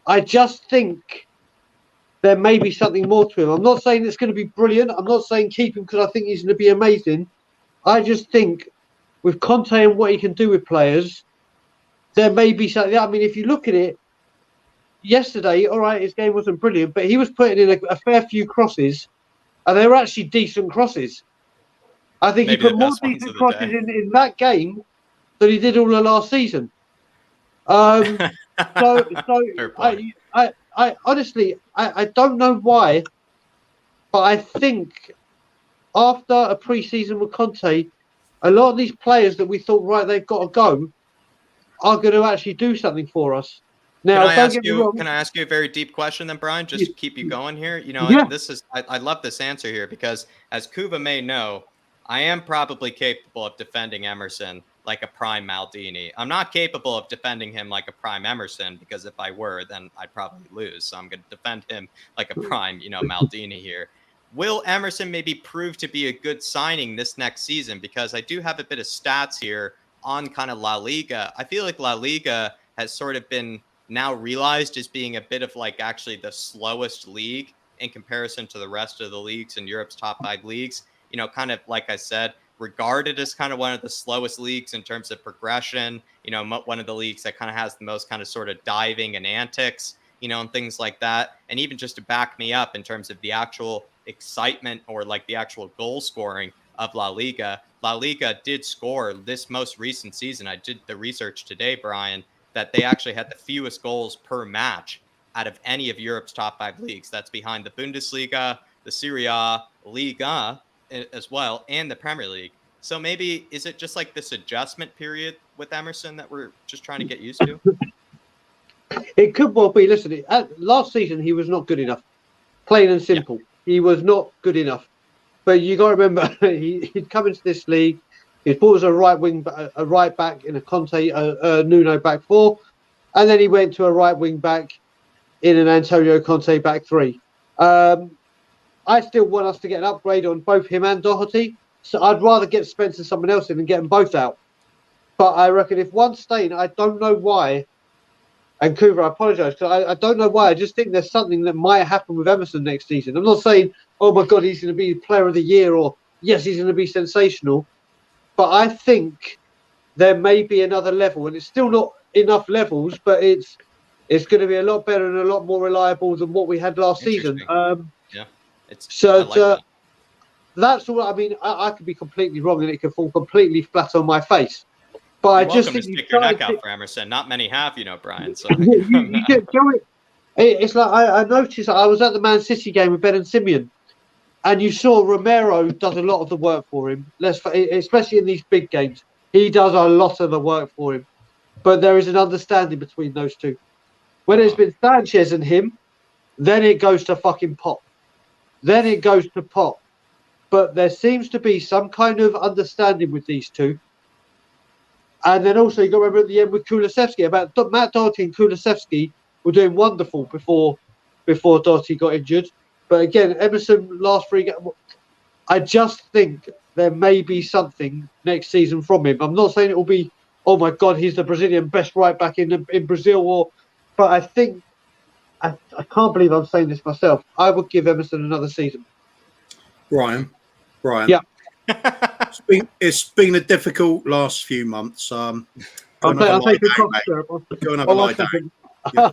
I just think there may be something more to him. I'm not saying it's going to be brilliant. I'm not saying keep him because I think he's going to be amazing. I just think with Conte and what he can do with players, there may be something. I mean, if you look at it, yesterday, all right, his game wasn't brilliant, but he was putting in a fair few crosses, and they were actually decent crosses. I think Maybe he put more decent crosses in that game than he did all the last season. I honestly, I don't know why, but I think after a pre-season with Conte, a lot of these players that we thought, right, they've got to go, are going to actually do something for us. Now, can I ask you a very deep question then, Brian, just to keep you going here? I love this answer here because as Kuva may know, I am probably capable of defending Emerson like a prime Maldini. I'm not capable of defending him like a prime Emerson because if I were, then I'd probably lose. So I'm going to defend him like a prime, Maldini here. Will Emerson maybe prove to be a good signing this next season? Because I do have a bit of stats here on kind of La Liga. I feel like La Liga has sort of been now realized as being a bit of actually the slowest league in comparison to the rest of the leagues in Europe's top 5 leagues. Kind of like I said, regarded as kind of one of the slowest leagues in terms of progression, one of the leagues that kind of has the most kind of sort of diving and antics, and things like that. And even just to back me up in terms of the actual excitement or the actual goal scoring of La Liga did score this most recent season. I did the research today, Brian, that they actually had the fewest goals per match out of any of Europe's top 5 leagues. That's behind the Bundesliga, the Serie A, Liga as well, and the Premier League. So maybe is it just this adjustment period with Emerson that we're just trying to get used to? It could well be. Listen, last season he was not good enough. Plain and simple. Yeah. He was not good enough. But you got to remember, he'd come into this league. He was brought as a right back in a Conte, Nuno back 4, and then he went to a right wing back in an Antonio Conte back 3. I still want us to get an upgrade on both him and Doherty. So I'd rather get Spence and someone else in and get them both out. But I reckon if one's staying, I don't know why. And Kuva, I apologise because I don't know why. I just think there's something that might happen with Emerson next season. I'm not saying, oh my God, he's going to be player of the year or yes, he's going to be sensational. But I think there may be another level, and it's still not enough levels, but it's going to be a lot better and a lot more reliable than what we had last season. That's all. I mean, I could be completely wrong, and it could fall completely flat on my face. But I just think you stick your neck out for Emerson. Not many have, Brian. So it's like I noticed. I was at the Man City game with Ben and Simeon, and you saw Romero does a lot of the work for him. Especially in these big games, he does a lot of the work for him. But there is an understanding between those two. When it's been Sanchez and him, then it goes to fucking pot. Then it goes to pot. But there seems to be some kind of understanding with these two. And then also you got to remember at the end with Kulusevski about Matt Doherty and Kulusevski were doing wonderful before Doherty got injured. But again, Emerson last 3 games. I just think there may be something next season from him. I'm not saying it will be, oh my God, he's the Brazilian best right back in Brazil, but I think I can't believe I'm saying this myself. I would give Emerson another season. Brian. Yeah. It's been a difficult last few months. I'll take a cough syrup. Go and have a lie down. Yeah.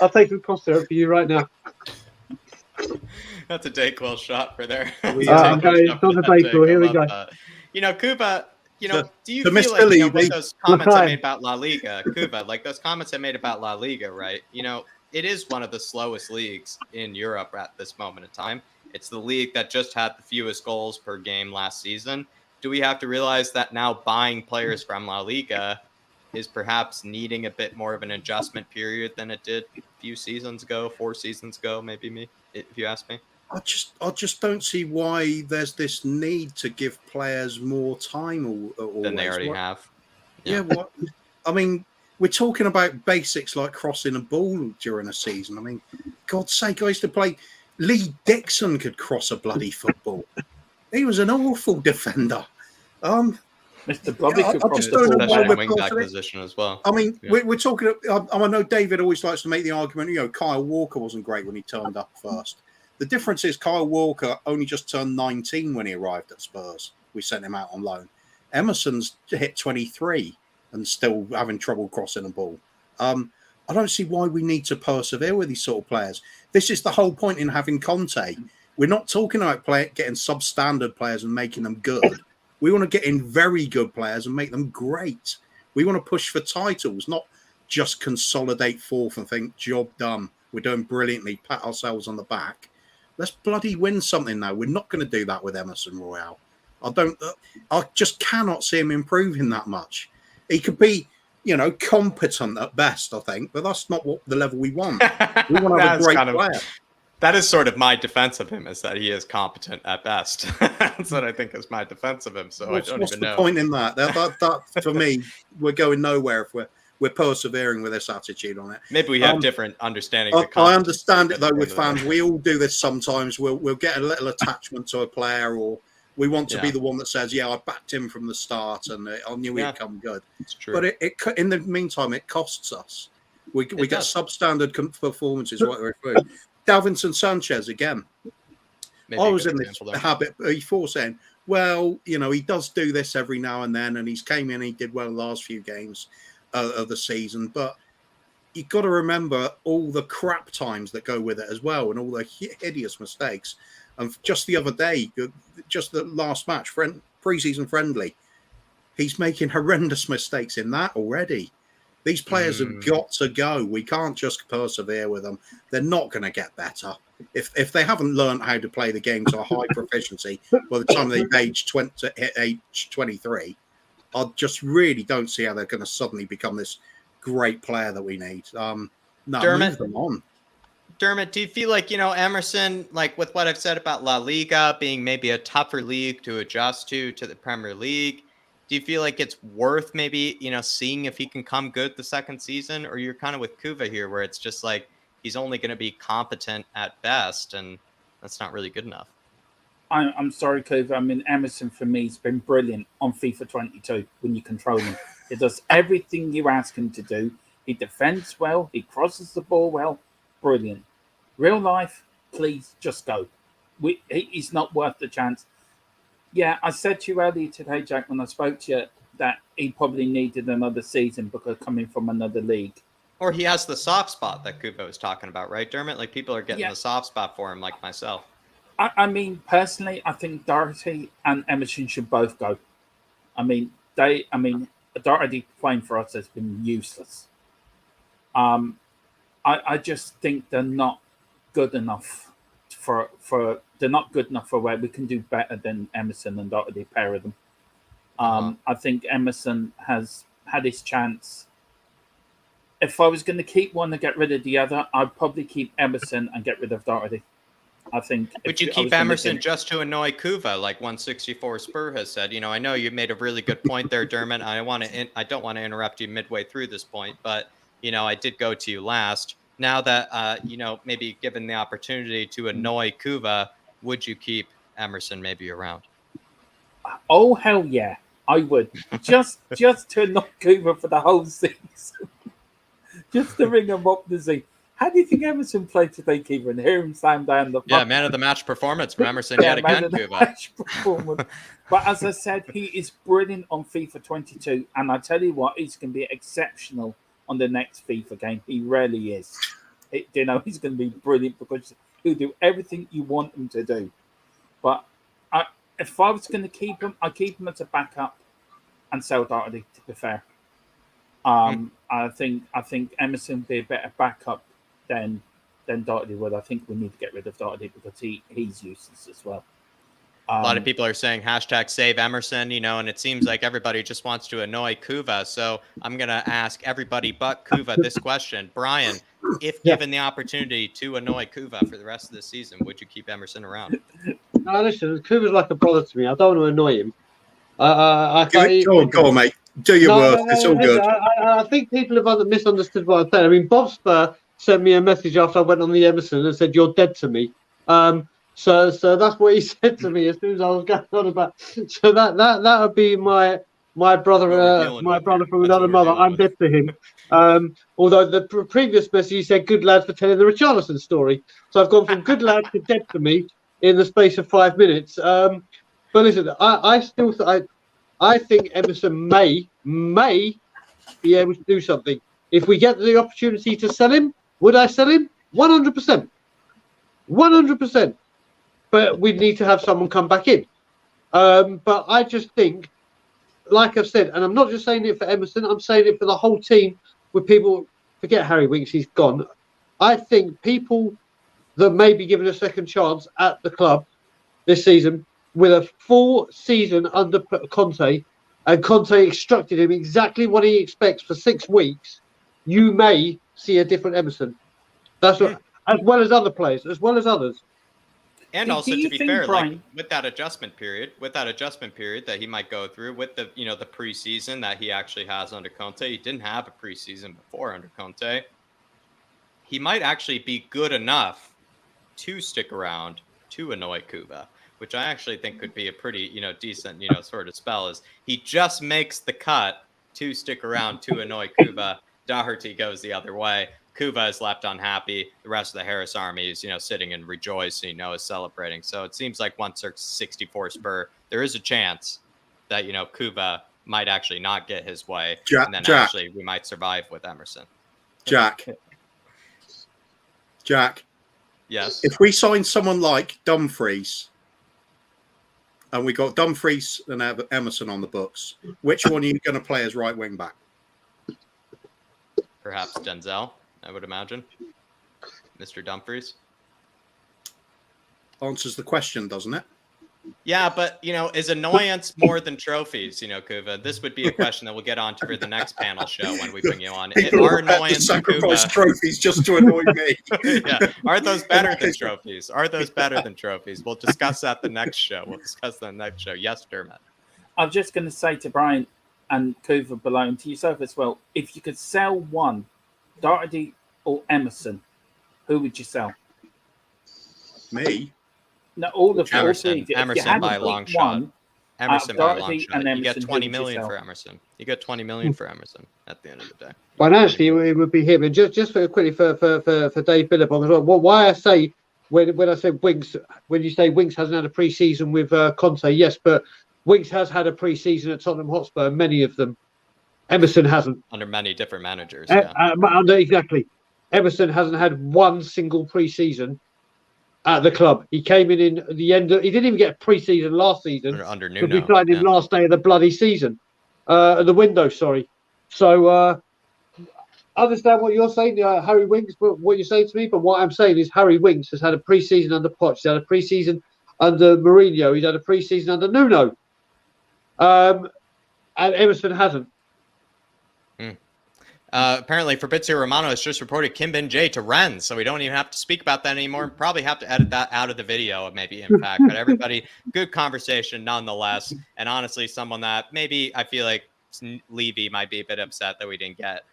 I'll take a cough syrup for you right now. That's a Dayquil shot for there. Okay, it's not a Dayquil. Here we go. Kuba, do you The feel like Levy. those comments I made about La Liga, Kuba, like those comments I made about La Liga, right? It is one of the slowest leagues in Europe at this moment in time. It's the league that just had the fewest goals per game last season. Do we have to realize that now buying players from La Liga is perhaps needing a bit more of an adjustment period than it did a few seasons ago, 4 seasons ago, maybe if you ask me? I just don't see why there's this need to give players more time than they already have. Yeah. What? I mean, we're talking about basics like crossing a ball during a season. I mean, God's sake, I used to play. Lee Dixon could cross a bloody football. He was an awful defender. Mr. Bobby could I just don't know why we're wing back position as well. I mean, we're talking. I know David always likes to make the argument. Kyle Walker wasn't great when he turned up first. The difference is Kyle Walker only just turned 19 when he arrived at Spurs. We sent him out on loan. Emerson's hit 23 and still having trouble crossing a ball. I don't see why we need to persevere with these sort of players. This is the whole point in having Conte. We're not talking about getting substandard players and making them good. We want to get in very good players and make them great. We want to push for titles, not just consolidate fourth and think, job done. We're doing brilliantly, pat ourselves on the back. Let's bloody win something now. We're not going to do that with Emerson Royale. I just cannot see him improving that much. He could be, competent at best, I think, but that's not what the level we want. We want to have a great player. That is sort of my defense of him, is that he is competent at best. That's what I think is my defense of him. So what's even know. What's the point in that? That for me, we're going nowhere if we're persevering with this attitude on it. Maybe we have different understandings. I understand it though with fans. We all do this sometimes. We'll get a little attachment to a player, or we want to be the one that says, "Yeah, I backed him from the start, and I knew he'd come good." It's true. But it in the meantime, it costs us. We get substandard performances right the way through. Davinson Sanchez again. Maybe I was in this habit before saying, well, he does do this every now and then, and he's came in, he did well the last few games of the season, but you've got to remember all the crap times that go with it as well, and all the hideous mistakes. And just the other day, just the last match, pre-season friendly, he's making horrendous mistakes in that already. These players have got to go. We can't just persevere with them. They're not going to get better. If they haven't learned how to play the game to a high proficiency by the time they hit age 23, I just really don't see how they're going to suddenly become this great player that we need. No, move them on. Dermot, do you feel like, Emerson, like with what I've said about La Liga being maybe a tougher league to adjust to the Premier League, do you feel like it's worth maybe, seeing if he can come good the second season? Or you're kind of with Kuva here where it's just like he's only going to be competent at best, and that's not really good enough? I'm sorry, Kuva. I mean, Emerson for me has been brilliant on FIFA 22 when you control him. He does everything you ask him to do. He defends well. He crosses the ball well. Brilliant. Real life, please just go. He's not worth the chance. Yeah, I said to you earlier today, Jack, when I spoke to you, that he probably needed another season because coming from another league. Or he has the soft spot that Kuba was talking about, right, Dermot? Like people are getting the soft spot for him, like myself. I mean, personally, I think Doherty and Emerson should both go. Doherty playing for us has been useless. I just think they're not good enough they're not good enough for where we can do better than Emerson and Doherty, pair of them. I think Emerson has had his chance. If I was going to keep one and get rid of the other, I'd probably keep Emerson and get rid of Doherty. I think. Would you keep Emerson just to annoy Kuva, like 164 Spur has said? I know you made a really good point there, Dermot. I don't want to interrupt you midway through this point, but I did go to you last. now that maybe given the opportunity to annoy Kuva, would you keep Emerson maybe around? Oh hell yeah, I would. Just to knock Cooper for the whole season. Just to ring him up to see. How do you think Emerson played today, Keeper? And hear him slam down the man of the match performance from Emerson yet again, Kuva. But as I said, he is brilliant on FIFA 22, and I tell you what, he's going to be exceptional on the next FIFA game. He really is. He's going to be brilliant because he'll do everything you want him to do. But if I was going to keep him, I'd keep him as a backup and sell Doherty, to be fair. I think Emerson would be a better backup than Doherty would. I think we need to get rid of Doherty because he's useless as well. A lot of people are saying #save Emerson, and it seems like everybody just wants to annoy Kuva. So I'm going to ask everybody but Kuva this question. Brian, if given the opportunity to annoy Kuva for the rest of the season, would you keep Emerson around? No, listen, Kuva's like a brother to me. I don't want to annoy him. Go on, mate. Do your work. It's all good. I think people have misunderstood what I'm saying. I mean, Bob Spur sent me a message after I went on the Emerson and said, "You're dead to me." So that's what he said to me as soon as I was going on about. So that would be my brother from another mother. I'm dead to him. Although the previous message he said, "Good lad for telling the Richarlison story." So I've gone from good lad to dead to me in the space of 5 minutes. But listen, I think Emerson may be able to do something. If we get the opportunity to sell him, would I sell him? 100%. 100%. But we'd need to have someone come back in. But I just think, like I've said, and I'm not just saying it for Emerson, I'm saying it for the whole team, with people, forget Harry Winks, he's gone. I think people that may be given a second chance at the club this season, with a full season under Conte, and Conte instructed him exactly what he expects for 6 weeks, you may see a different Emerson. That's what, as well as other players, as well as others. And also, to be fair, like with that adjustment period that he might go through, with the the preseason that he actually has under Conte, he didn't have a preseason before under Conte. He might actually be good enough to stick around to annoy Kuva, which I actually think could be a pretty, decent, sort of spell. Is he just makes the cut to stick around to annoy Kuva. Doherty goes the other way. Kuva is left unhappy. The rest of the Harris army is, sitting and rejoicing, is celebrating. So it seems like once there's 64 Spur, there is a chance that, Kuva might actually not get his way. And then actually we might survive with Emerson. Jack. Yes. If we sign someone like Dumfries, and we got Dumfries and Emerson on the books, which one are you going to play as right wing back? Perhaps Denzel, I would imagine. Mr. Dumfries. Answers the question, doesn't it? Yeah, but, is annoyance more than trophies, Kuva? This would be a question that we'll get on to for the next panel show when we bring you on. Are annoyance sacrifice trophies just to annoy me. Yeah. Are those better than trophies? We'll discuss that the next show. Yes, Dermot. I'm just going to say to Brian and Kuva below, and to yourself as well, if you could sell one, Doherty or Emerson, who would you sell? Me? No, all of Emerson by a long shot. Emerson by a long shot. You get 20 million for Emerson. You get 20 million for Emerson at the end of the day. Financially, it would be him. And just quickly for Dave Phillipon as well. Why I say when I say Winks, when you say Winks hasn't had a pre-season with Conte, yes, but Winks has had a pre-season at Tottenham Hotspur. Many of them. Emerson hasn't. Under many different managers. Exactly. Emerson hasn't had one single pre-season at the club. He came in the end. He didn't even get a pre-season last season. Under Nuno. We signed him last day of the bloody season, the window. Sorry. So understand what you're saying, Harry Winks. But what you're saying to me, but what I'm saying is Harry Winks has had a pre-season under Poch. He's had a pre-season under Mourinho. He's had a pre-season under Nuno. And Emerson hasn't. Apparently, Fabrizio Romano has just reported Kim Min-jae to Rennes, so we don't even have to speak about that anymore. Probably have to edit that out of the video, maybe, in fact. But everybody, good conversation nonetheless. And honestly, someone that maybe I feel like Levy might be a bit upset that we didn't get,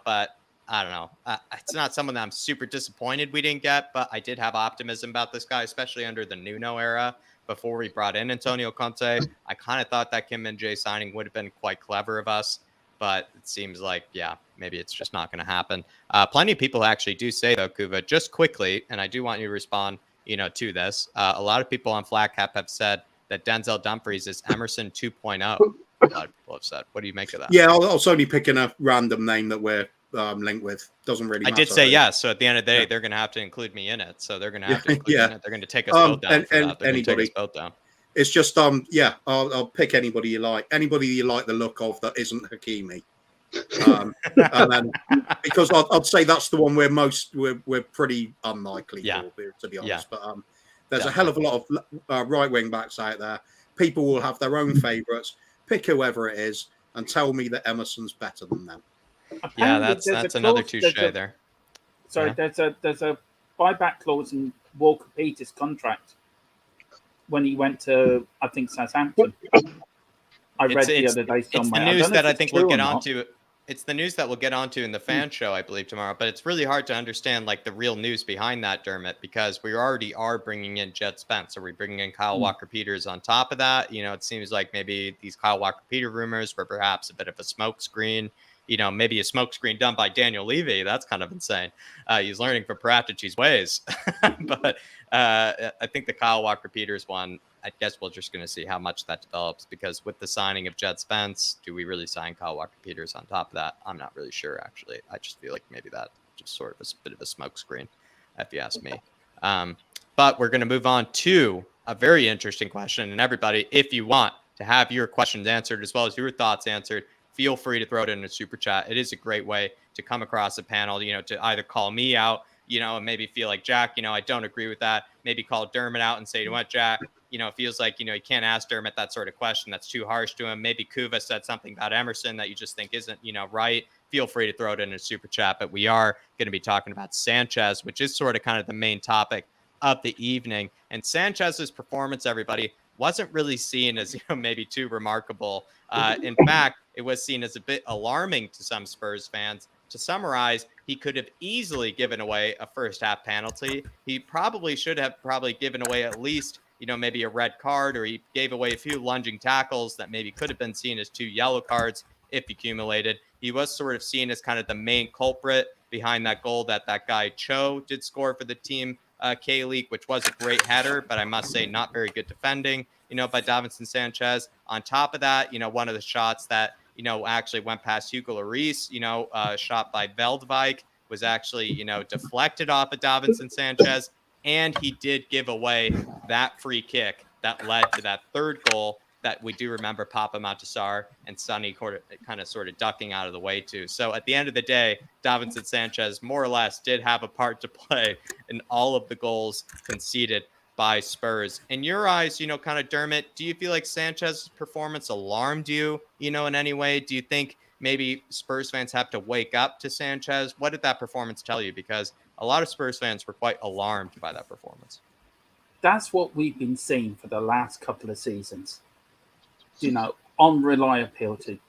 but I don't know. It's not someone that I'm super disappointed we didn't get, but I did have optimism about this guy, especially under the Nuno era. Before we brought in Antonio Conte, I kind of thought that Kim Min-jae signing would have been quite clever of us, but it seems like, yeah, maybe it's just not going to happen. Plenty of people actually do say, though, Kuva, just quickly, and I do want you to respond, to this. A lot of people on Flat Cap have said that Denzel Dumfries is Emerson 2.0. A lot of people have said. What do you make of that? Yeah, I was only picking a random name that we're linked with. Doesn't really matter. I did say yes. So at the end of the day, they're going to have to include me in it. So they're going to have to include me in it. They're going to take us both down for that. They're going to take us both down. It's just I'll pick anybody you like. Anybody you like the look of that isn't Hakimi. And then, because I'd say that's the one we're pretty unlikely for, to be honest. But there's a hell of a lot of right wing backs out there. People will have their own favourites. Pick whoever it is and tell me that Emerson's better than them. Apparently, that's another touche there. Sorry, there's a buyback clause in Walker Peters' contract when he went to, I think, Southampton. I read the other day somewhere. It's the news that I think we'll get onto. It's the news that we'll get onto in the fan show, I believe, tomorrow. But it's really hard to understand like the real news behind that, Dermot, because we already are bringing in Jed Spence. Are we bringing in Kyle Walker-Peters on top of that? It seems like maybe these Kyle Walker-Peters rumors were perhaps a bit of a smokescreen. Maybe a smokescreen done by Daniel Levy. That's kind of insane. He's learning from Paratici's ways. But I think the Kyle Walker-Peters one, I guess we're just going to see how much that develops, because with the signing of Jed Spence, do we really sign Kyle Walker-Peters on top of that? I'm not really sure, actually. I just feel like maybe that just sort of a bit of a smokescreen, if you ask me. But we're going to move on to a very interesting question. And everybody, if you want to have your questions answered as well as your thoughts answered, feel free to throw it in a super chat. It is a great way to come across a panel, to either call me out, and maybe feel like, Jack, I don't agree with that. Maybe call Dermot out and say, you know what, Jack, it feels like, you can't ask Dermot that sort of question. That's too harsh to him. Maybe Kuva said something about Emerson that you just think isn't, right. Feel free to throw it in a super chat. But we are going to be talking about Sanchez, which is sort of kind of the main topic of the evening. And Sanchez's performance, everybody, wasn't really seen as, maybe too remarkable. In fact, it was seen as a bit alarming to some Spurs fans. To summarize, he could have easily given away a first half penalty. He probably should have given away at least, maybe a red card, or he gave away a few lunging tackles that maybe could have been seen as 2 yellow cards if accumulated. He was sort of seen as kind of the main culprit behind that goal that guy Cho did score for the team, K-League, which was a great header, but I must say not very good defending, by Davinson Sanchez. On top of that, one of the shots that, actually went past Hugo Lloris, shot by Veldwijk, was actually, deflected off of Davinson Sanchez. And he did give away that free kick that led to that third goal that we do remember Papa Matasar and Sonny kind of sort of ducking out of the way too. So at the end of the day, Davinson Sanchez more or less did have a part to play in all of the goals conceded by Spurs. In your eyes, kind of Dermot, do you feel like Sanchez's performance alarmed you, in any way? Do you think maybe Spurs fans have to wake up to Sanchez? What did that performance tell you? Because a lot of Spurs fans were quite alarmed by that performance. That's what we've been seeing for the last couple of seasons. On reliability.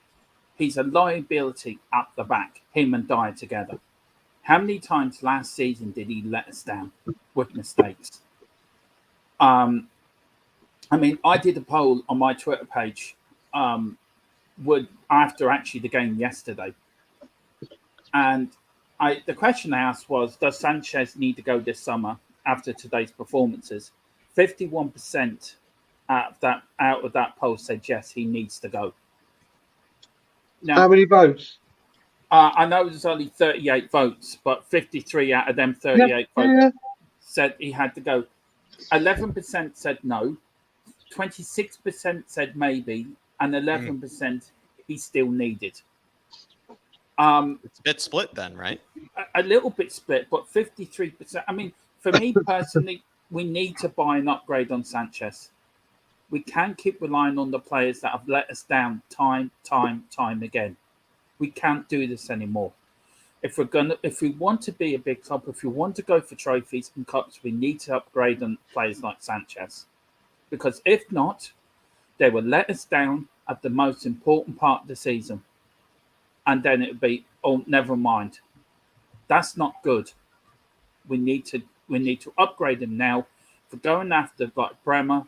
He's a liability at the back, him and Dyer together. How many times last season did he let us down with mistakes? I did a poll on my Twitter page after actually the game yesterday. And the question I asked was, does Sanchez need to go this summer after today's performances? 51% out of that poll said yes, he needs to go. Now, how many votes? I know there's only 38 votes, but 53 out of them 38 votes said he had to go. 11% said no, 26% said maybe, and 11% he still needed. It's a bit split then, right? A little bit split, but 53%. For me personally, we need to buy an upgrade on Sanchez. We can't keep relying on the players that have let us down time again. We can't do this anymore. If we want to be a big club, if we want to go for trophies and cups, we need to upgrade on players like Sanchez. Because if not, they will let us down at the most important part of the season. And then it would be, oh, never mind. That's not good. We need to upgrade him now. For going after like Bremer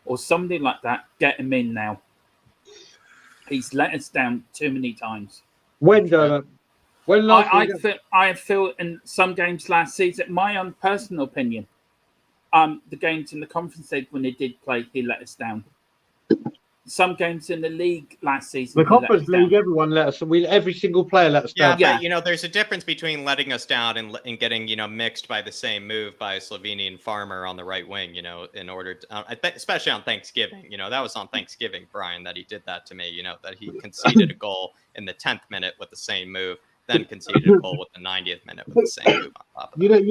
or somebody like that, get him in now. He's let us down too many times. When, Dermot? When last I feel in some games last season, my own personal opinion, the games in the Conference League when he did play, he let us down. Some games in the league last season, the Conference League, everyone let us. Every single player let us down. Yeah, but there's a difference between letting us down and getting mixed by the same move by a Slovenian farmer on the right wing. In order to, especially on Thanksgiving. That was on Thanksgiving, Brian, that he did that to me. That he conceded a goal in the 10th minute with the same move, then conceded a goal with the 90th minute with the same move on top of it.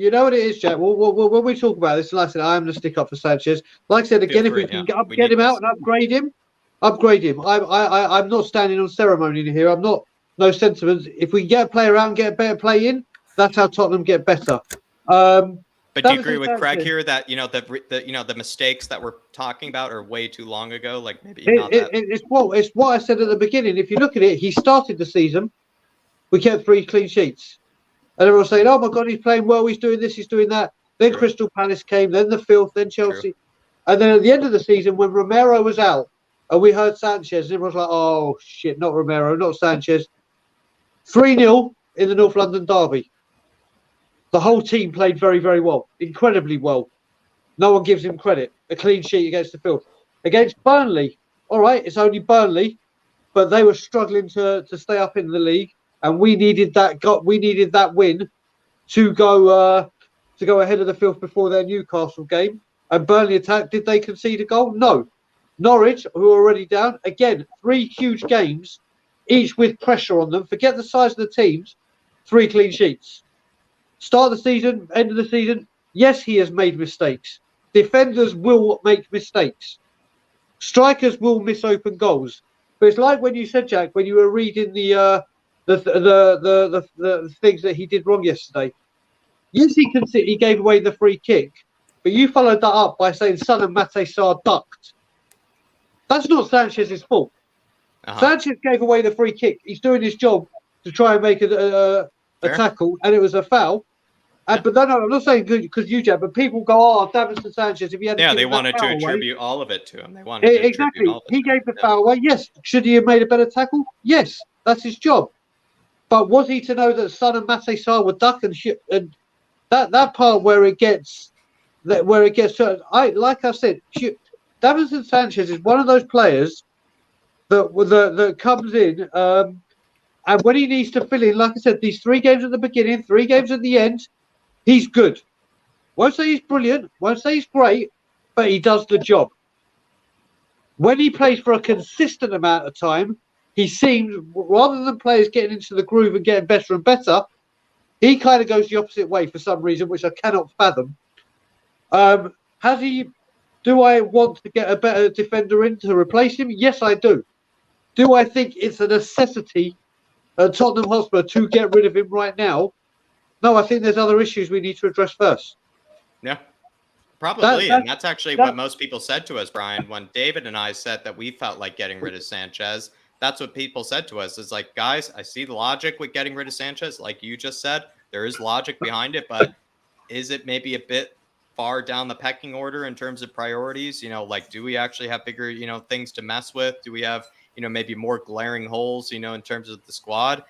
You know what it is, Jack. When we talk about this, like I said, I am going to stick up for Sanchez. Like I said again, if we can get him out and upgrade him. I'm not standing on ceremony here. I'm not no sentiments. If we get a player out and get a better play in, that's how Tottenham get better. But do you agree with Craig here that the mistakes that we're talking about are way too long ago? Like maybe it's what I said at the beginning. If you look at it, he started the season. We kept 3 clean sheets, and everyone was saying, "Oh my God, he's playing well. He's doing this. He's doing that." Then Crystal Palace came, then the filth, then Chelsea, and then at the end of the season, when Romero was out. And we heard Sanchez, and everyone was like, oh, shit, not Romero, not Sanchez. 3-0 in the North London derby. The whole team played very, very well, incredibly well. No one gives him credit. A clean sheet against the field. Against Burnley, all right, it's only Burnley, but they were struggling to stay up in the league, and we needed that win to go ahead of the field before their Newcastle game. And Burnley attacked. Did they concede a goal? No. Norwich, who are already down, again, 3 huge games, each with pressure on them. Forget the size of the teams, 3 clean sheets. Start of the season, end of the season, yes, he has made mistakes. Defenders will make mistakes. Strikers will miss open goals. But it's like when you said, Jack, when you were reading the things that he did wrong yesterday. Yes, he gave away the free kick, but you followed that up by saying Son and Mate Sarr ducked. That's not Sanchez's fault. Sanchez gave away the free kick. He's doing his job to try and make a tackle, and it was a foul. But no, I'm not saying because you, Jed, but people go, "Oh, Davinson Sanchez." If he had, they wanted to attribute all of it to him. They wanted to exactly. All of it he gave the foul away. Yes. Should he have made a better tackle? Yes, that's his job. But was he to know that Son and Mate Sarr would duck and shit? And that part where it gets, like I said. Davinson Sanchez is one of those players that comes in, and when he needs to fill in, like I said, these 3 games at the beginning, 3 games at the end, he's good. Won't say he's brilliant, won't say he's great, but he does the job. When he plays for a consistent amount of time, he seems, rather than players getting into the groove and getting better and better, he kind of goes the opposite way for some reason, which I cannot fathom. Do I want to get a better defender in to replace him? Yes, I do. Do I think it's a necessity at Tottenham Hotspur to get rid of him right now? No, I think there's other issues we need to address first. Yeah, probably. And that's actually what most people said to us, Brian. When David and I said that we felt like getting rid of Sanchez, that's what people said to us. It's like, guys, I see the logic with getting rid of Sanchez. Like you just said, there is logic behind it, but is it maybe a bit far down the pecking order in terms of priorities? Like, do we actually have bigger, things to mess with? Do we have, maybe more glaring holes, in terms of the squad?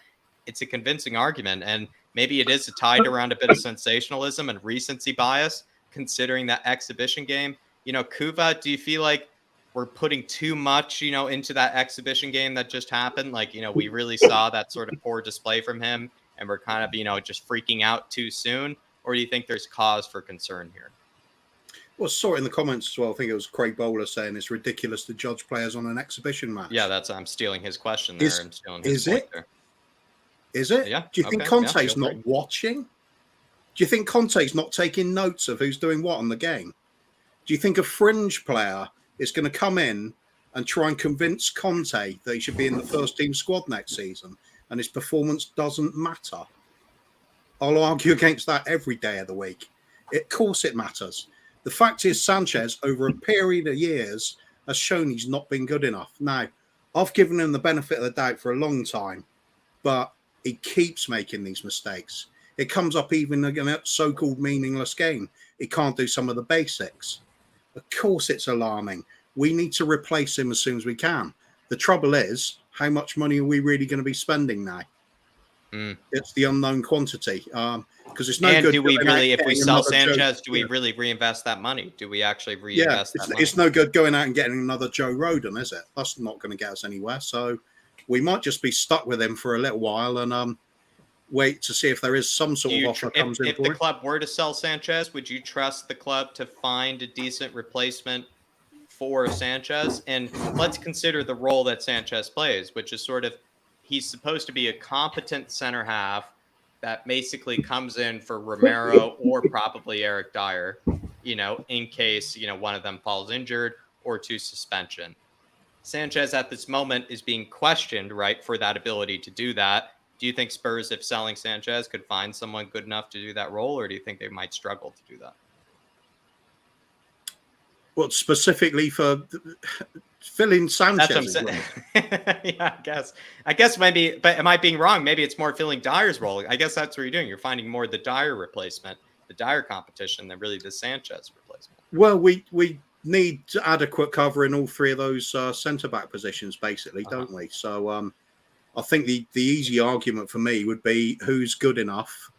It's a convincing argument. And maybe it is tied around a bit of sensationalism and recency bias, considering that exhibition game. Kuva, do you feel like we're putting too much, into that exhibition game that just happened? Like, we really saw that sort of poor display from him and we're kind of, just freaking out too soon? Or do you think there's cause for concern here? Well, saw it in the comments as well. I think it was Craig Bowler saying it's ridiculous to judge players on an exhibition match. Yeah, I'm stealing his question there. Is it? Yeah. Do you think Conte's not watching? Do you think Conte's not taking notes of who's doing what on the game? Do you think a fringe player is going to come in and try and convince Conte that he should be in the first team squad next season and his performance doesn't matter? I'll argue against that every day of the week. Of course it matters. The fact is Sanchez, over a period of years, has shown he's not been good enough. Now, I've given him the benefit of the doubt for a long time, but he keeps making these mistakes. It comes up even in a so-called meaningless game. He can't do some of the basics. Of course, it's alarming. We need to replace him as soon as we can. The trouble is, how much money are we really going to be spending now? It's the unknown quantity. Because it's no good. Do we really, if we sell Sanchez, do we really reinvest that money? Do we actually reinvest that money? It's no good going out and getting another Joe Rodon, is it? That's not going to get us anywhere. So we might just be stuck with him for a little while and wait to see if there is some sort of offer comes in. If the club were to sell Sanchez, would you trust the club to find a decent replacement for Sanchez? And let's consider the role that Sanchez plays, which is sort of, he's supposed to be a competent center half that basically comes in for Romero or probably Eric Dyer, in case, one of them falls injured or to suspension. Sanchez at this moment is being questioned, right, for that ability to do that. Do you think Spurs, if selling Sanchez, could find someone good enough to do that role, or do you think they might struggle to do that? Well, specifically for filling Sanchez. That's what I'm saying. Yeah, I guess maybe, but am I being wrong? Maybe it's more filling Dyer's role. I guess that's what you're doing. You're finding more the Dyer replacement, the Dyer competition, than really the Sanchez replacement. Well, we need adequate cover in all three of those centre-back positions, basically, don't we? So I think the easy argument for me would be who's good enough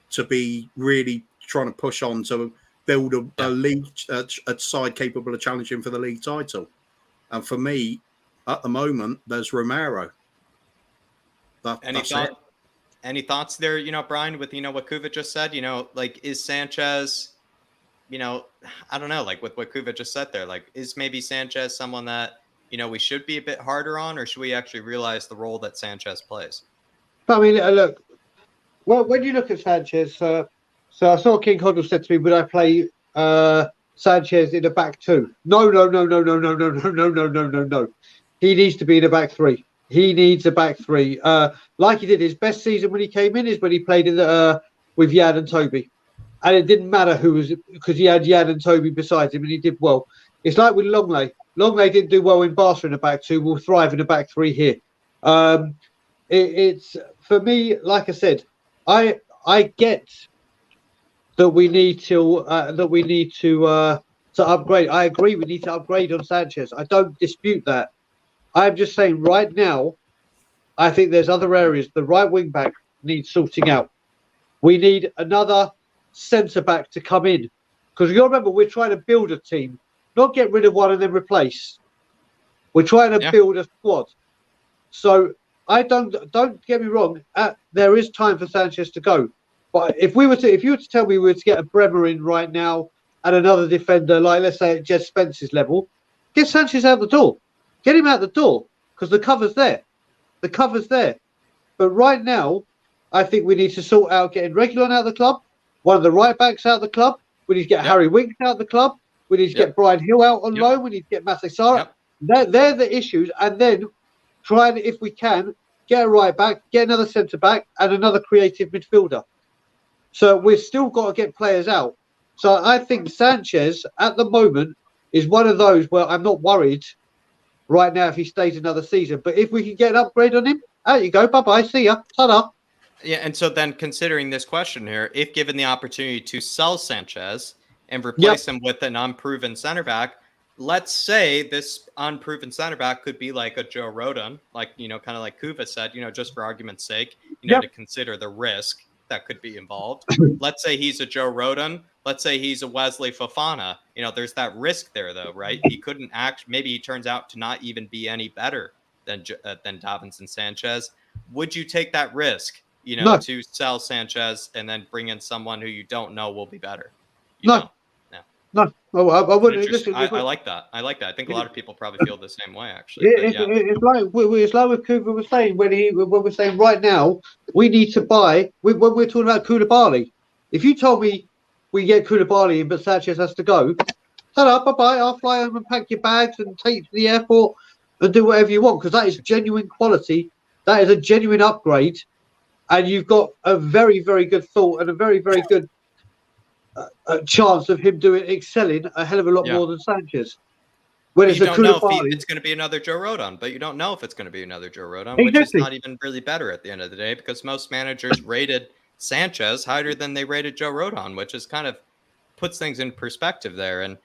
to be really trying to push on to build a league, a side capable of challenging for the league title. And for me, at the moment, there's Romero. Any thoughts there, Brian, with, what Kuva just said? Is Sanchez, I don't know, like with what Kuva just said there, like, is maybe Sanchez someone that, we should be a bit harder on, or should we actually realize the role that Sanchez plays? But I mean, look, well, when you look at Sanchez, so I saw King Hoddle said to me, would I play Sanchez in a back two? No. He needs to be in a back three. He needs a back three. Like he did his best season when he came in is when he played in with Jan and Toby. And it didn't matter who was, because he had Jan and Toby beside him and he did well. It's like with Longley. Longley didn't do well in Barca in a back two. Will thrive in a back three here. It's for me, like I said, I get that we need to upgrade. I agree, we need to upgrade on Sanchez. I don't dispute that. I'm just saying right now, I think there's other areas. The right wing back needs sorting out. We need another centre back to come in, because you remember we're trying to build a team, not get rid of one and then replace. We're trying to build a squad. So I don't get me wrong. There is time for Sanchez to go. But if you were to tell me we were to get a Bremer in right now and another defender, like let's say at Jed Spence's level, get Sanchez out the door. Get him out the door, because the cover's there. The cover's there. But right now, I think we need to sort out getting Reguilon out of the club, one of the right backs out of the club. We need to get Harry Winks out of the club. We need to get Brian Hill out on loan. We need to get Masai Sarr. They're the issues. And then try and, if we can, get a right back, get another centre back, and another creative midfielder. So we've still got to get players out. So I think Sanchez at the moment is one of those where I'm not worried right now if he stays another season. But if we can get an upgrade on him, out you go. Bye-bye. See ya. Ta-da. Yeah, and so then considering this question here, if given the opportunity to sell Sanchez and replace him with an unproven center back, let's say this unproven center back could be like a Joe Rodon, like, kind of like Kuva said, just for argument's sake, to consider the risk that could be involved. Let's say he's a Joe Rodon. Let's say he's a Wesley Fofana. There's that risk there, though, right? He couldn't act. Maybe he turns out to not even be any better than Davinson Sanchez. Would you take that risk, No. to sell Sanchez and then bring in someone who you don't know will be better? No. Oh, I wouldn't. I like that. I think a lot of people probably feel the same way, actually. It's like what Kuva was saying when we're saying right now we need to buy. When we're talking about Koulibaly, if you told me we get Koulibaly in but Sanchez has to go, ta-da, bye-bye. I'll fly home and pack your bags and take you to the airport and do whatever you want, because that is genuine quality. That is a genuine upgrade, and you've got a very, very good thought and a very, very good chance of him excelling a hell of a lot more than Sanchez. When you don't know if it's going to be another Joe Rodon, but you don't know if it's going to be another Joe Rodon, which is not even really better at the end of the day, because most managers rated Sanchez higher than they rated Joe Rodon, which is kind of puts things in perspective there. And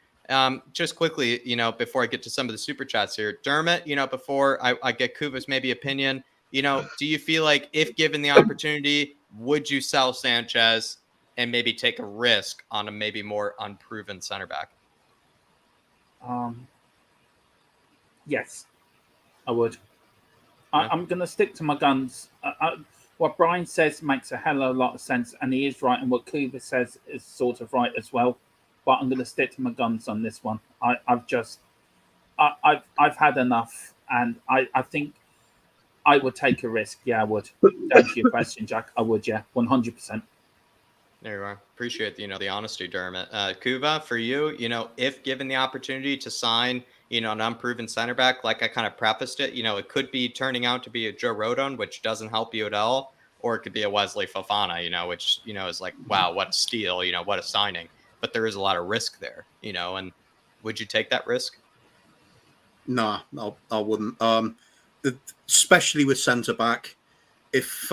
just quickly, before I get to some of the super chats here, Dermot, before I get Kuva's maybe opinion, do you feel like if given the opportunity, would you sell Sanchez and maybe take a risk on a maybe more unproven center back? Yes, I would. I'm going to stick to my guns. What Brian says makes a hell of a lot of sense, and he is right, and what Kuva says is sort of right as well. But I'm going to stick to my guns on this one. I've had enough, and I think I would take a risk. Yeah, I would. To answer your question, Jack, I would. Yeah, 100%. There you are. Appreciate the honesty, Dermot. Kuva, for you, if given the opportunity to sign, an unproven center back, like I kind of prefaced it, it could be turning out to be a Joe Rodon, which doesn't help you at all, or it could be a Wesley Fofana, which is like, wow, what a steal, what a signing. But there is a lot of risk there, and would you take that risk? No, I wouldn't. Especially with centre back. If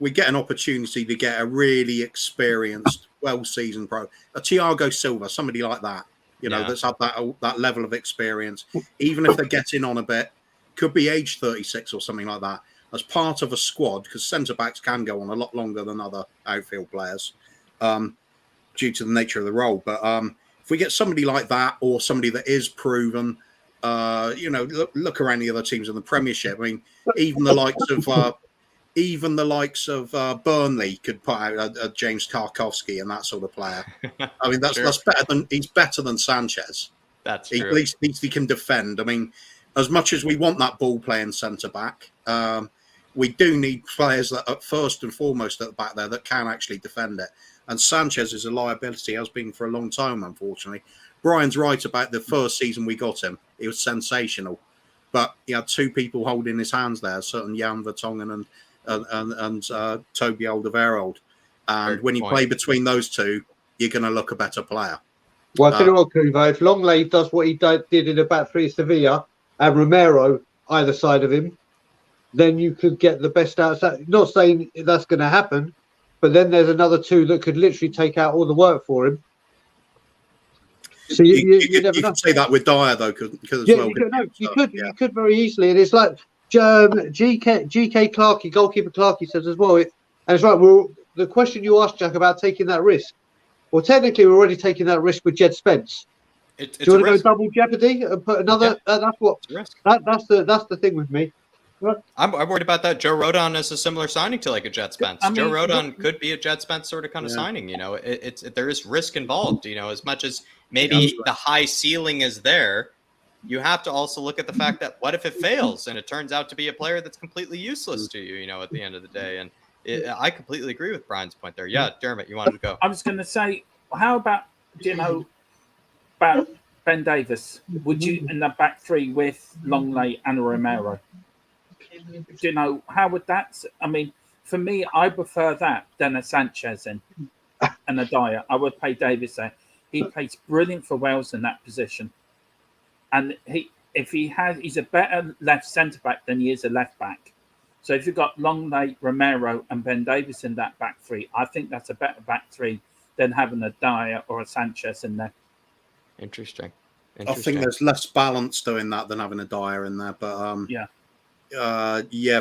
we get an opportunity to get a really experienced, well-seasoned pro, a Thiago Silva, somebody like that, that's had that level of experience, even if they're getting on a bit, could be age 36 or something like that, as part of a squad, because centre-backs can go on a lot longer than other outfield players due to the nature of the role. But if we get somebody like that, or somebody that is proven, look around the other teams in the Premiership. I mean, even the likes of Burnley could put out a James Tarkowski and that sort of player. I mean, that's he's better than Sanchez. That's true. At least he can defend. I mean, as much as we want that ball playing centre back, we do need players that are first and foremost at the back there that can actually defend it. And Sanchez is a liability, has been for a long time, unfortunately. Brian's right about the first season we got him. It was sensational. But he had two people holding his hands there, certain Jan Vertonghen and Toby Alderweireld. And when you play between those two, you're going to look a better player. Well, I tell you what, Kuva, if Longley does what he did in the back three of Sevilla and Romero either side of him, then you could get the best out of that. Not saying that's going to happen, but then there's another two that could literally take out all the work for him. So you could say that with Dyer though, because you could very easily, and it's like GK Clarkey, goalkeeper Clarkey says as well. And it's right. Well, the question you asked, Jack, about taking that risk. Well, technically, we're already taking that risk with Jed Spence. Do you want to go double jeopardy and put another? Yeah. That's the thing with me. Right. I'm worried about that. Joe Rodon is a similar signing to like a Jed Spence. Joe Rodon could be a Jed Spence sort of kind of signing. There is risk involved. As much as maybe the high ceiling is there, you have to also look at the fact that what if it fails and it turns out to be a player that's completely useless to you? At the end of the day, and I completely agree with Brian's point there. Yeah, Dermot, you wanted to go. I was going to say, how about about Ben Davis? Would you in the back three with Longley and Romero? How would that? I mean, for me, I prefer that than a Sanchez and a Dyer. I would play Davis there. He plays brilliant for Wales in that position, and he's a better left centre back than he is a left back. So if you've got Longley, Romero, and Ben Davis in that back three, I think that's a better back three than having a Dyer or a Sanchez in there. Interesting. I think there's less balance doing that than having a Dyer in there, but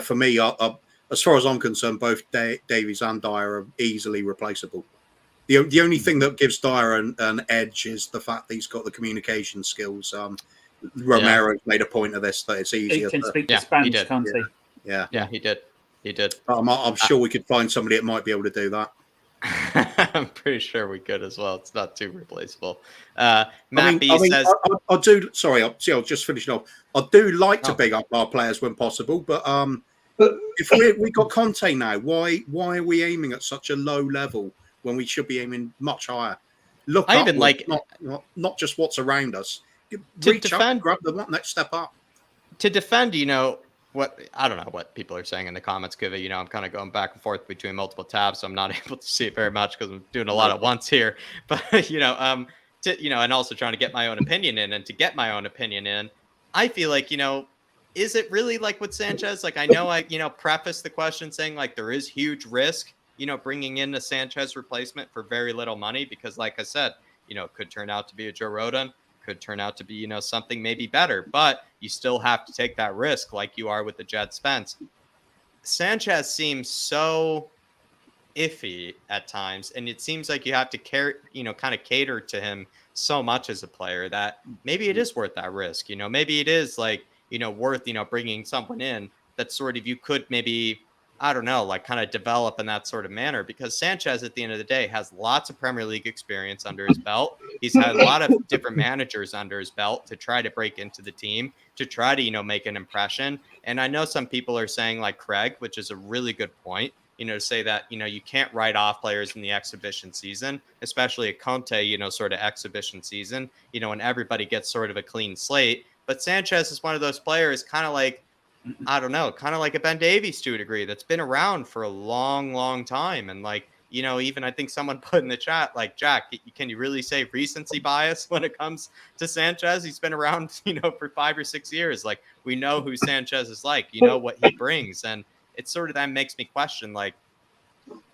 for me, as far as I'm concerned, both Davies and Dyer are easily replaceable. The only thing that gives Dyer an edge is the fact that he's got the communication skills. Romero's made a point of this, that it's easier. He can speak Spanish, can't he? Yeah, he did. I'm sure we could find somebody that might be able to do that. I'm pretty sure we could as well. It's not too replaceable. Matt B says, I do. Sorry, I'll just finish it off. I do like to big up our players when possible, but if we got Conte now, why are we aiming at such a low level when we should be aiming much higher? Look, I even like not just what's around us. Reach up, grab the next step up. To defend, what I don't know what people are saying in the comments, Kiva. I'm kind of going back and forth between multiple tabs, so I'm not able to see it very much because I'm doing a lot at once here. But and also trying to get my own opinion in, and to get my own opinion in, I feel like is it really like with Sanchez? Like I know I prefaced the question saying like there is huge risk, bringing in a Sanchez replacement for very little money, because like I said, it could turn out to be a Joe Rodon, could turn out to be, something maybe better, but you still have to take that risk like you are with the Jed Spence. Sanchez seems so iffy at times, and it seems like you have to kind of cater to him so much as a player that maybe it is worth that risk. Maybe it is like, worth, bringing someone in that sort of you could maybe, I don't know, like kind of develop in that sort of manner, because Sanchez at the end of the day has lots of Premier League experience under his belt. He's had a lot of different managers under his belt to try to break into the team, to try to, make an impression. And I know some people are saying like Craig, which is a really good point, to say that, you can't write off players in the exhibition season, especially a Conte, sort of exhibition season, when everybody gets sort of a clean slate. But Sanchez is one of those players, kind of like, I don't know, kind of like a Ben Davies to a degree, that's been around for a long, long time. And like, even I think someone put in the chat, like, Jack, can you really say recency bias when it comes to Sanchez? He's been around, for 5 or 6 years. Like, we know who Sanchez is like, what he brings. And it sort of that makes me question, like,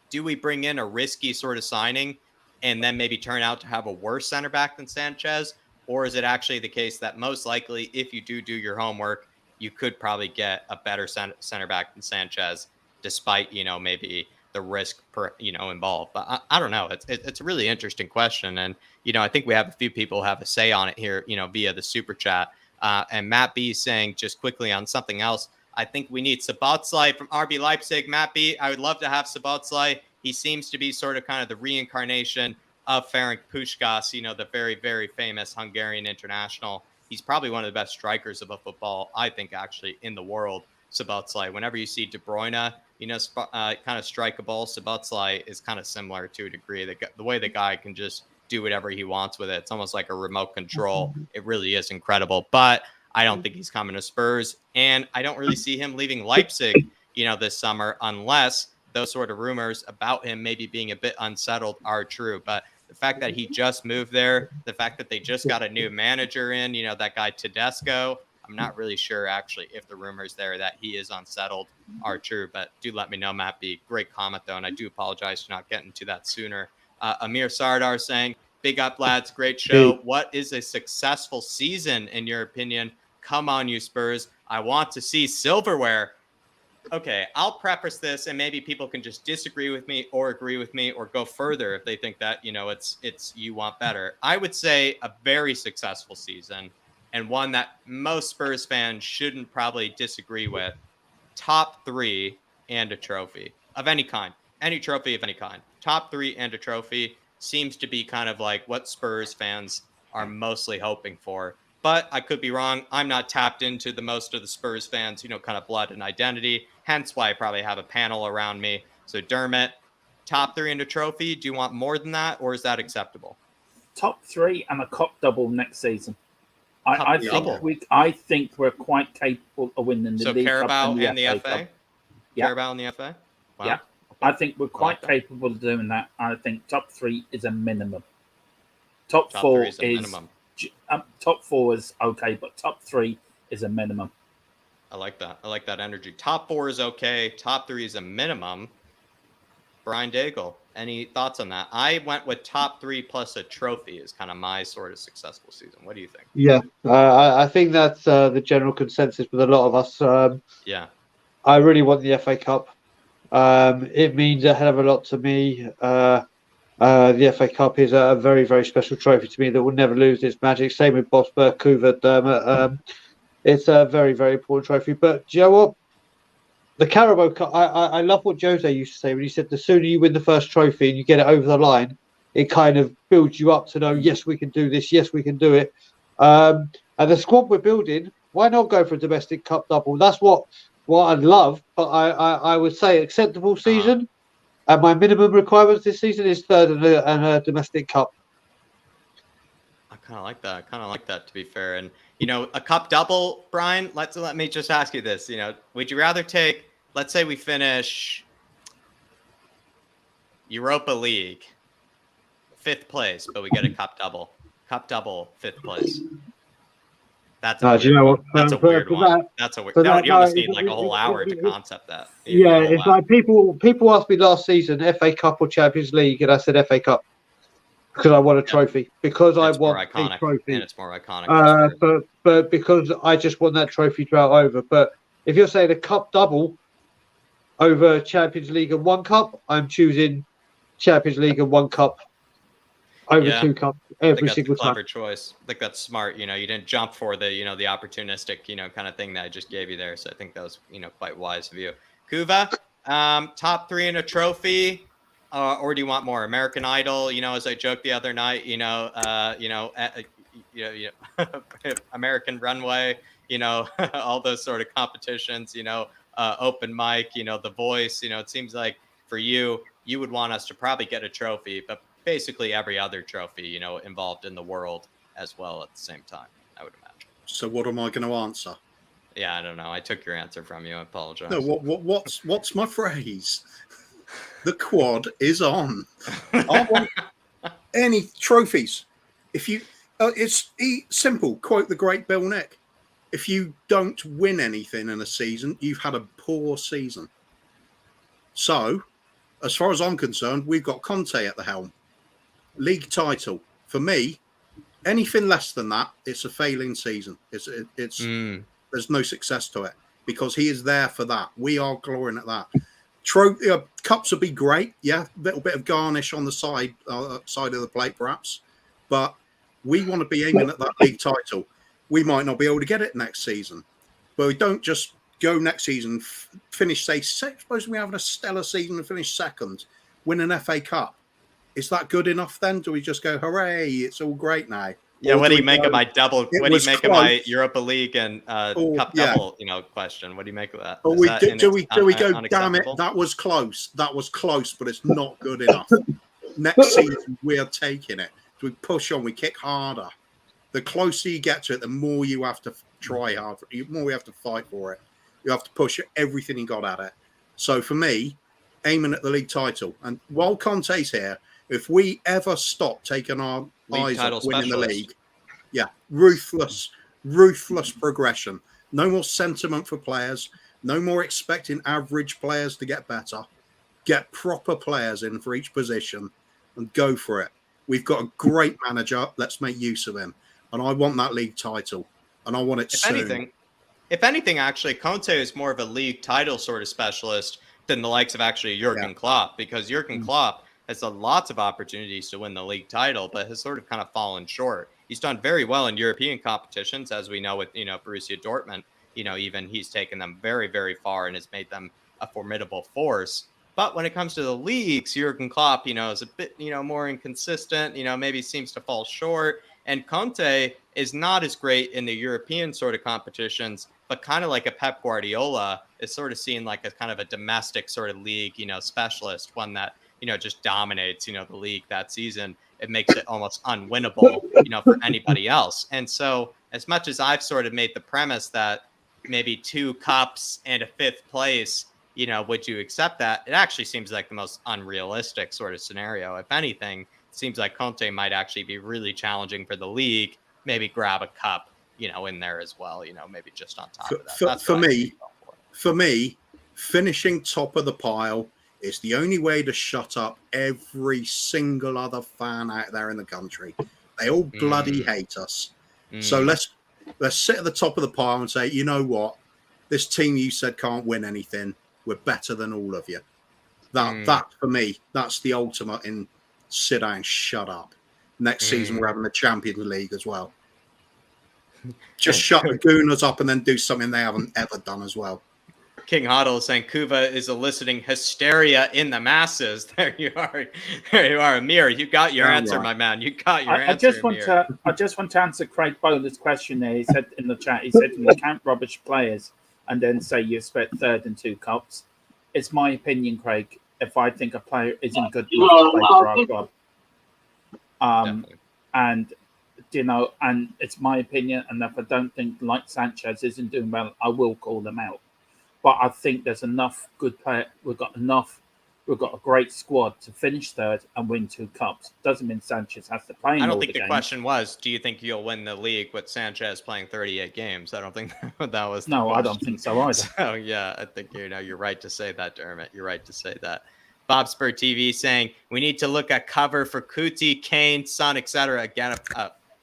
do we bring in a risky sort of signing and then maybe turn out to have a worse center back than Sanchez? Or is it actually the case that most likely, if you do your homework, you could probably get a better center back than Sanchez, despite, maybe the risk involved? But I don't know. It's a really interesting question. And, I think we have a few people who have a say on it here, via the super chat. And Matt B saying, just quickly on something else, I think we need Szoboszlai from RB Leipzig. Matt B, I would love to have Szoboszlai. He seems to be sort of kind of the reincarnation of Ferenc Puskás, the very, very famous Hungarian international. He's probably one of the best strikers of a football, I think, actually, in the world, Szoboszlai. Whenever you see De Bruyne, kind of strike a ball, Szoboszlai is kind of similar to a degree. The way the guy can just do whatever he wants with it. It's almost like a remote control. It really is incredible. But I don't think he's coming to Spurs. And I don't really see him leaving Leipzig, this summer, unless those sort of rumors about him maybe being a bit unsettled are true. But the fact that he just moved there, the fact that they just got a new manager in, that guy Tedesco, I'm not really sure actually if the rumors there that he is unsettled are true. But do let me know, Matt B. Great comment, though. And I do apologize for not getting to that sooner. Amir Sardar saying, big up, lads. Great show. What is a successful season, in your opinion? Come on, you Spurs. I want to see silverware. Okay, I'll preface this, and maybe people can just disagree with me or agree with me or go further if they think that, it's you want better. I would say a very successful season, and one that most Spurs fans shouldn't probably disagree with. Top 3 and a trophy of any kind. Any trophy of any kind. Top 3 and a trophy seems to be kind of like what Spurs fans are mostly hoping for. But I could be wrong. I'm not tapped into the most of the Spurs fans, kind of blood and identity. Hence why I probably have a panel around me. So Dermot, top 3 and a trophy. Do you want more than that, or is that acceptable? Top 3 and a cup double next season. I think we're quite capable of winning the League Cup and the FA. Yeah. Carabao and the FA? Wow. Yeah. I think we're quite capable of doing that. I think top 3 is a minimum. Top 4 is a minimum. Top 4 is okay, but top 3 is a minimum. I like that. I like that energy. Top 4 is okay. Top 3 is a minimum. Brian Daigle, any thoughts on that? I went with top 3 plus a trophy is kind of my sort of successful season. What do you think? Yeah, I think that's the general consensus with a lot of us. Yeah. I really want the FA Cup. It means a hell of a lot to me. The FA Cup is a very, very special trophy to me that will never lose its magic. Same with Bosberg, Kuva, Dermot. It's a very, very important trophy. But do you know what? The Carabao Cup, I love what Jose used to say when he said the sooner you win the first trophy and you get it over the line, it kind of builds you up to know, yes, we can do this. Yes, we can do it. And the squad we're building, why not go for a domestic cup double? That's what I'd love. But I would say acceptable season. And my minimum requirements this season is 3rd and a domestic cup. I kind of like that. To be fair. And, a cup double, Brian, let me just ask you this. Would you rather take, let's say we finish Europa League 5th place, but we get a cup double, 5th place. That's do you know what? That's a For weird one. that, That's a weird. for That, that, you no, almost need like a whole hour to concept that. Yeah, it's like people asked me last season, FA Cup or Champions League, and I said FA Cup because I won a trophy, because I won a trophy, and it's more iconic. but because I just won that trophy drought over. But if you're saying a cup double over Champions League and one cup, I'm choosing Champions League and one cup over two cups every single time. Clever choice. I think that's smart. You didn't jump for the the opportunistic kind of thing that I just gave you there. So I think that was quite wise of you. Kuva, top 3 in a trophy, or do you want more? American Idol, as I joked the other night, American Runway, all those sort of competitions, open mic, The Voice, it seems like for you would want us to probably get a trophy, but basically every other trophy, involved in the world as well at the same time, I would imagine. So what am I going to answer? Yeah, I don't know. I took your answer from you. I apologize. No, what's my phrase? The quad is on. I want any trophies. If you, it's simple. Quote the great Bill Nick. If you don't win anything in a season, you've had a poor season. So, as far as I'm concerned, we've got Conte at the helm. League title. For me, anything less than that, it's a failing season. There's no success to it because he is there for that. We are glorying at that. Cups would be great. Yeah, a little bit of garnish on the side of the plate, perhaps. But we want to be aiming at that league title. We might not be able to get it next season, but we don't just go next season, finish, suppose we're having a stellar season and finish second, win an FA Cup. Is that good enough then? Do we just go, hooray, it's all great now? Yeah, what do you make of my double? What do you make of my Europa League and Cup double? Question. What do you make of that? Do we go? Damn it, that was close. That was close, but it's not good enough. Next season, we're taking it. So we push on. We kick harder. The closer you get to it, the more you have to try hard. The more we have to fight for it. You have to push everything you got at it. So for me, aiming at the league title. And while Conte's here, if we ever stop taking our eyes off winning the league, ruthless progression. No more sentiment for players. No more expecting average players to get better. Get proper players in for each position and go for it. We've got a great manager. Let's make use of him. And I want that league title. And I want it soon. If anything, actually, Conte is more of a league title sort of specialist than the likes of actually Jurgen Klopp, because Jurgen Klopp has had lots of opportunities to win the league title, but has sort of kind of fallen short. He's done very well in European competitions, as we know with, Borussia Dortmund. Even he's taken them very, very far and has made them a formidable force. But when it comes to the leagues, Jurgen Klopp, is a bit, more inconsistent, maybe seems to fall short. And Conte is not as great in the European sort of competitions, but kind of like a Pep Guardiola is sort of seen like a kind of a domestic sort of league, specialist, one that, just dominates, the league that season. It makes it almost unwinnable, for anybody else. And so as much as I've sort of made the premise that maybe 2 cups and a 5th place, would you accept that? It actually seems like the most unrealistic sort of scenario. If anything, it seems like Conte might actually be really challenging for the league, maybe grab a cup, in there as well, maybe just on top of that. For me, finishing top of the pile is the only way to shut up every single other fan out there in the country. They all bloody hate us. So let's sit at the top of the pile and say, you know what? This team you said can't win anything. We're better than all of you. That for me, that's the ultimate in sit down, shut up. Next season, we're having the Champions League as well. Just shut the Gooners up and then do something they haven't ever done as well. King Hoddle is saying Kuva is eliciting hysteria in the masses. There you are. There you are, Amir. You got your answer, my man. You got your answer. I just want to answer Craig Bowler's question there. He said in the chat, he said, you count rubbish players and then say you expect 3rd and 2 cups. It's my opinion, Craig, if I think a player isn't good enough to play for our club. And and it's my opinion, and if I don't think like Sanchez isn't doing well, I will call them out. But I think there's enough good players. We've got enough We've got a great squad to finish third and win 2 cups. Doesn't mean Sanchez has to play in I don't all think the games. question was, do you think you'll win the league with Sanchez playing 38 games? I don't think that was the No, question. I don't think so either. So, yeah, I think, you're right to say that, Dermot. You're right to say that. Bob Spur TV saying, we need to look at cover for Kuti, Kane, Son, etc. Again,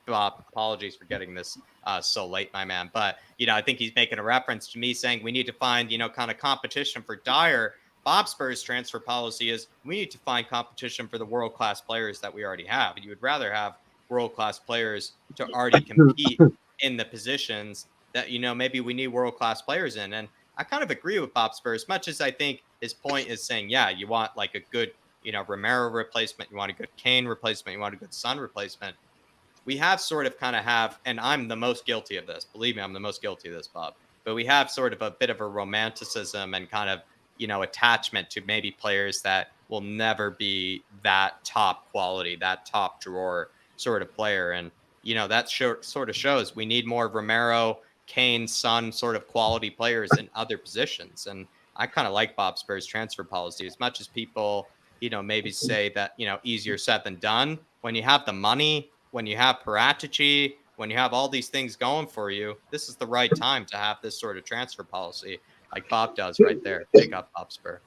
Bob, apologies for getting this so late, my man. But, I think he's making a reference to me saying we need to find, kind of competition for Dyer. Bob Spur's transfer policy is we need to find competition for the world-class players that we already have. You would rather have world-class players to already compete in the positions that, maybe we need world-class players in. And I kind of agree with Bob Spur as much as I think his point is saying, yeah, you want like a good, Romero replacement. You want a good Kane replacement. You want a good Son replacement. We have sort of and I'm the most guilty of this. Believe me, I'm the most guilty of this, Bob. But we have sort of a bit of a romanticism and kind of, attachment to maybe players that will never be that top quality, that top drawer sort of player. And, that sort of shows we need more Romero, Kane, Son sort of quality players in other positions. And I kind of like Bob Spur's transfer policy as much as people, maybe say that, easier said than done. When you have the money, when you have Paratici, when you have all these things going for you, this is the right time to have this sort of transfer policy. Like Bob does right there. Big up, Bob Spur.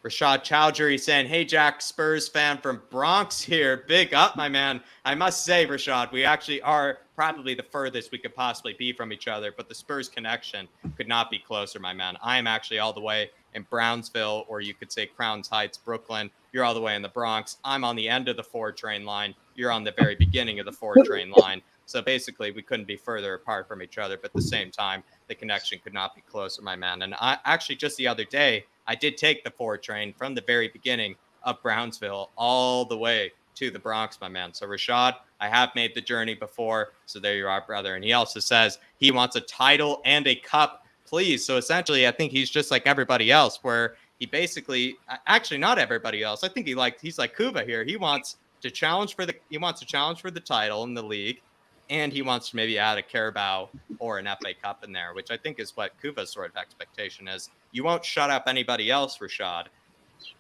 Rashad Chowdhury saying, hey, Jack, Spurs fan from Bronx here. Big up, my man. I must say, Rashad, we actually are probably the furthest we could possibly be from each other, but the Spurs connection could not be closer, my man. I am actually all the way in Brownsville, or you could say Crowns Heights, Brooklyn. You're all the way in the Bronx. I'm on the end of the 4 train line. You're on the very beginning of the 4 train line. So basically, we couldn't be further apart from each other, but at the same time, the connection could not be closer, my man. And I actually just the other day, I did take the 4 train from the very beginning of Brownsville all the way to the Bronx, my man. So Rashad, I have made the journey before. So there you are, brother. And he also says he wants a title and a cup, please. So essentially, I think he's just like everybody else, where he basically, actually not everybody else. I think he's like Kuva here. He wants to challenge for the title in the league. And he wants to maybe add a Carabao or an FA Cup in there, which I think is what Kuva's sort of expectation is. You won't shut up anybody else, Rashad,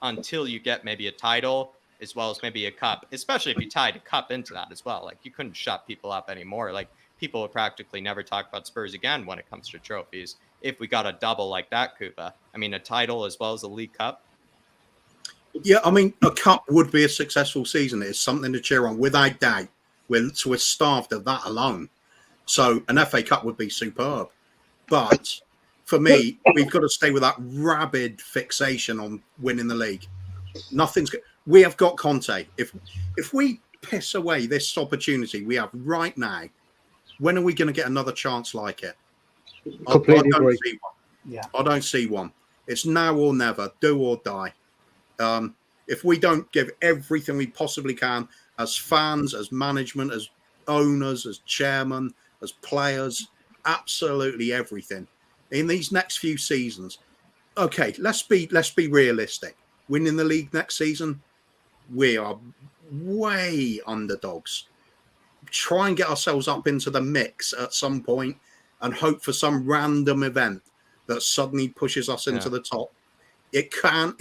until you get maybe a title as well as maybe a cup, especially if you tied a cup into that as well. Like, you couldn't shut people up anymore. Like, people would practically never talk about Spurs again when it comes to trophies if we got a double like that, Kuva. I mean, a title as well as a League Cup. Yeah, I mean, a cup would be a successful season. It's something to cheer on, without doubt. We're starved of that alone. So an FA Cup would be superb. But for me, we've got to stay with that rabid fixation on winning the league. Nothing's good. We have got Conte. If we piss away this opportunity we have right now, when are we going to get another chance like it? I don't see one. Yeah, I don't see one. It's now or never, do or die. If we don't give everything we possibly can, as fans, as management, as owners, as chairman, as players, absolutely everything in these next few seasons. Okay, let's be realistic. Winning the league next season, we are way underdogs. Try and get ourselves up into the mix at some point and hope for some random event that suddenly pushes us into the top. It can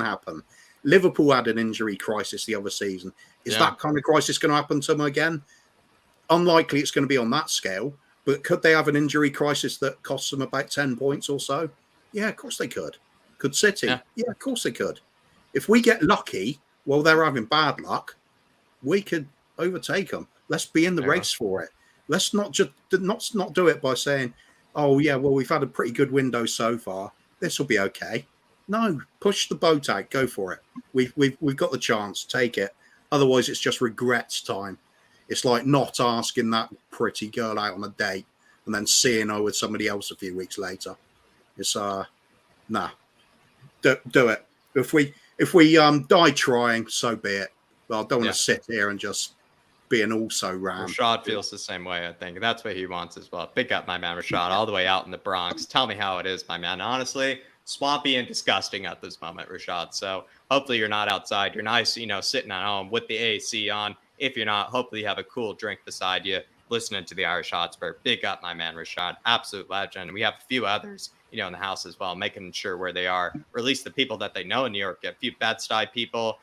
happen. Liverpool had an injury crisis the other season. Is that kind of crisis going to happen to them again? Unlikely it's going to be on that scale, but could they have an injury crisis that costs them about 10 points or so? Yeah, of course they could. Could City? Yeah, of course they could. If we get lucky while they're having bad luck, we could overtake them. Let's be in the race for it. Let's not do it by saying, oh, yeah, well, we've had a pretty good window so far. This will be okay. No, push the boat out. Go for it. We've got the chance. Take it. Otherwise, it's just regrets time. It's like not asking that pretty girl out on a date and then seeing her with somebody else a few weeks later. It's nah. Do it. If we die trying, so be it. But I don't want to sit here and just be an also ram. Rashad feels the same way, I think. That's what he wants as well. Big up, my man, Rashad, all the way out in the Bronx. Tell me how it is, my man. Honestly, swampy and disgusting at this moment, Rashad. So hopefully you're not outside. You're nice, sitting at home with the AC on. If you're not, hopefully you have a cool drink beside you, listening to the Irish Hotspur. Big up, my man, Rashad. Absolute legend. We have a few others in the house as well, making sure where they are, or at least the people that they know in New York. A few Bed-Stuy people,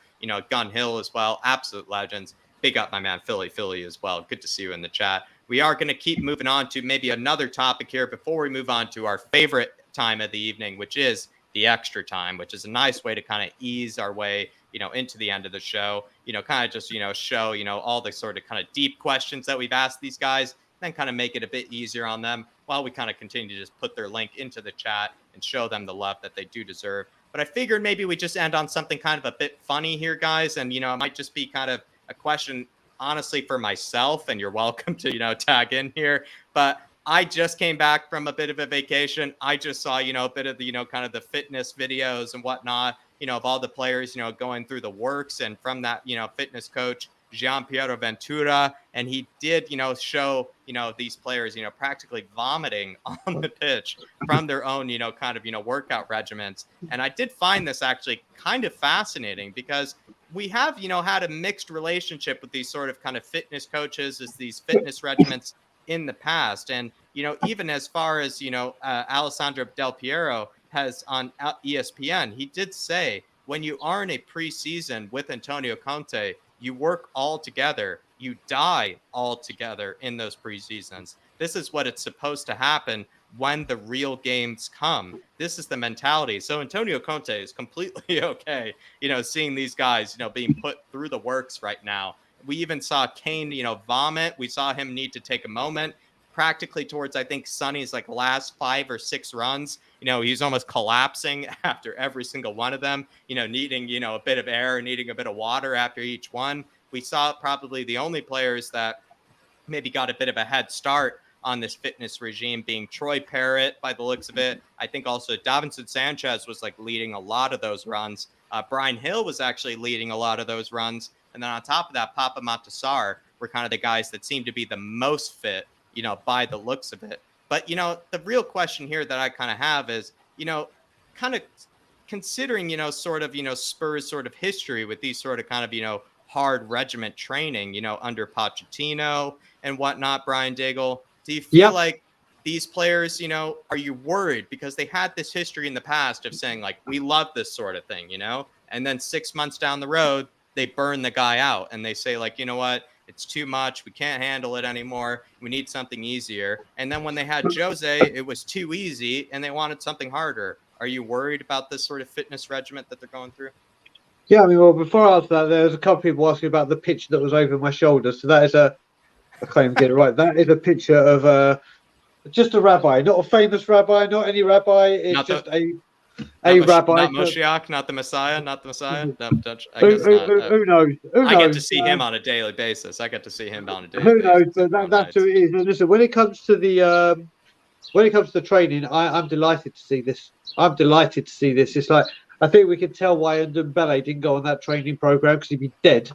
Gun Hill as well, absolute legends. Big up my man Philly as well. Good to see you in the chat. We are going to keep moving on to maybe another topic here before we move on to our favorite time of the evening, which is the extra time, which is a nice way to kind of ease our way, into the end of the show, kind of just, show, all the sort of kind of deep questions that we've asked these guys, then kind of make it a bit easier on them while we kind of continue to just put their link into the chat and show them the love that they do deserve. But I figured maybe we just end on something kind of a bit funny here, guys. And, it might just be kind of a question, honestly, for myself, and you're welcome to, tag in here. But I just came back from a bit of a vacation. I just saw, a bit of the, kind of the fitness videos and whatnot, of all the players, going through the works, and from that, fitness coach, Gian Piero Ventura, and he did, show, these players, practically vomiting on the pitch from their own, kind of, workout regimens. And I did find this actually kind of fascinating, because we have, had a mixed relationship with these sort of kind of fitness coaches, as these fitness regimens in the past. And, even as far as, Alessandro Del Piero has on ESPN, he did say, when you are in a preseason with Antonio Conte, you work all together. You die all together in those preseasons. This is what it's supposed to happen when the real games come. This is the mentality. So Antonio Conte is completely okay, seeing these guys, being put through the works right now. We even saw Kane, vomit. We saw him need to take a moment practically towards, I think, Sonny's last 5 or 6 runs. He's almost collapsing after every single one of them, needing, a bit of air, needing a bit of water after each one. We saw probably the only players that maybe got a bit of a head start on this fitness regime being Troy Parrott, by the looks of it. I think also Davinson Sanchez was leading a lot of those runs. Brian Hill was actually leading a lot of those runs. And then on top of that, Papa Matasar were kind of the guys that seemed to be the most fit, by the looks of it. But, the real question here that I kind of have is, kind of considering, sort of, Spurs sort of history with these sort of kind of, hard regiment training, under Pochettino and whatnot, Brian Daigle, do you feel like these players, are you worried because they had this history in the past of saying we love this sort of thing, and then 6 months down the road, they burn the guy out and they say you know what? It's too much. We can't handle it anymore. We need something easier. And then when they had Jose, it was too easy and they wanted something harder. Are you worried about this sort of fitness regiment that they're going through? Yeah, I mean, well, before I answer that, there's a couple of people asking about the picture that was over my shoulder. So that is I can't even get it right. That is a picture of just a rabbi, not a famous rabbi, not any rabbi. It's not just a rabbi. Not Moshiach, not the Messiah, not the Messiah. No, who knows? I get to see him on a daily basis. Who knows? But that's who it is. And listen, when it comes to the training, I'm delighted to see this. It's I think we can tell why Ndombele didn't go on that training program, because he'd be dead.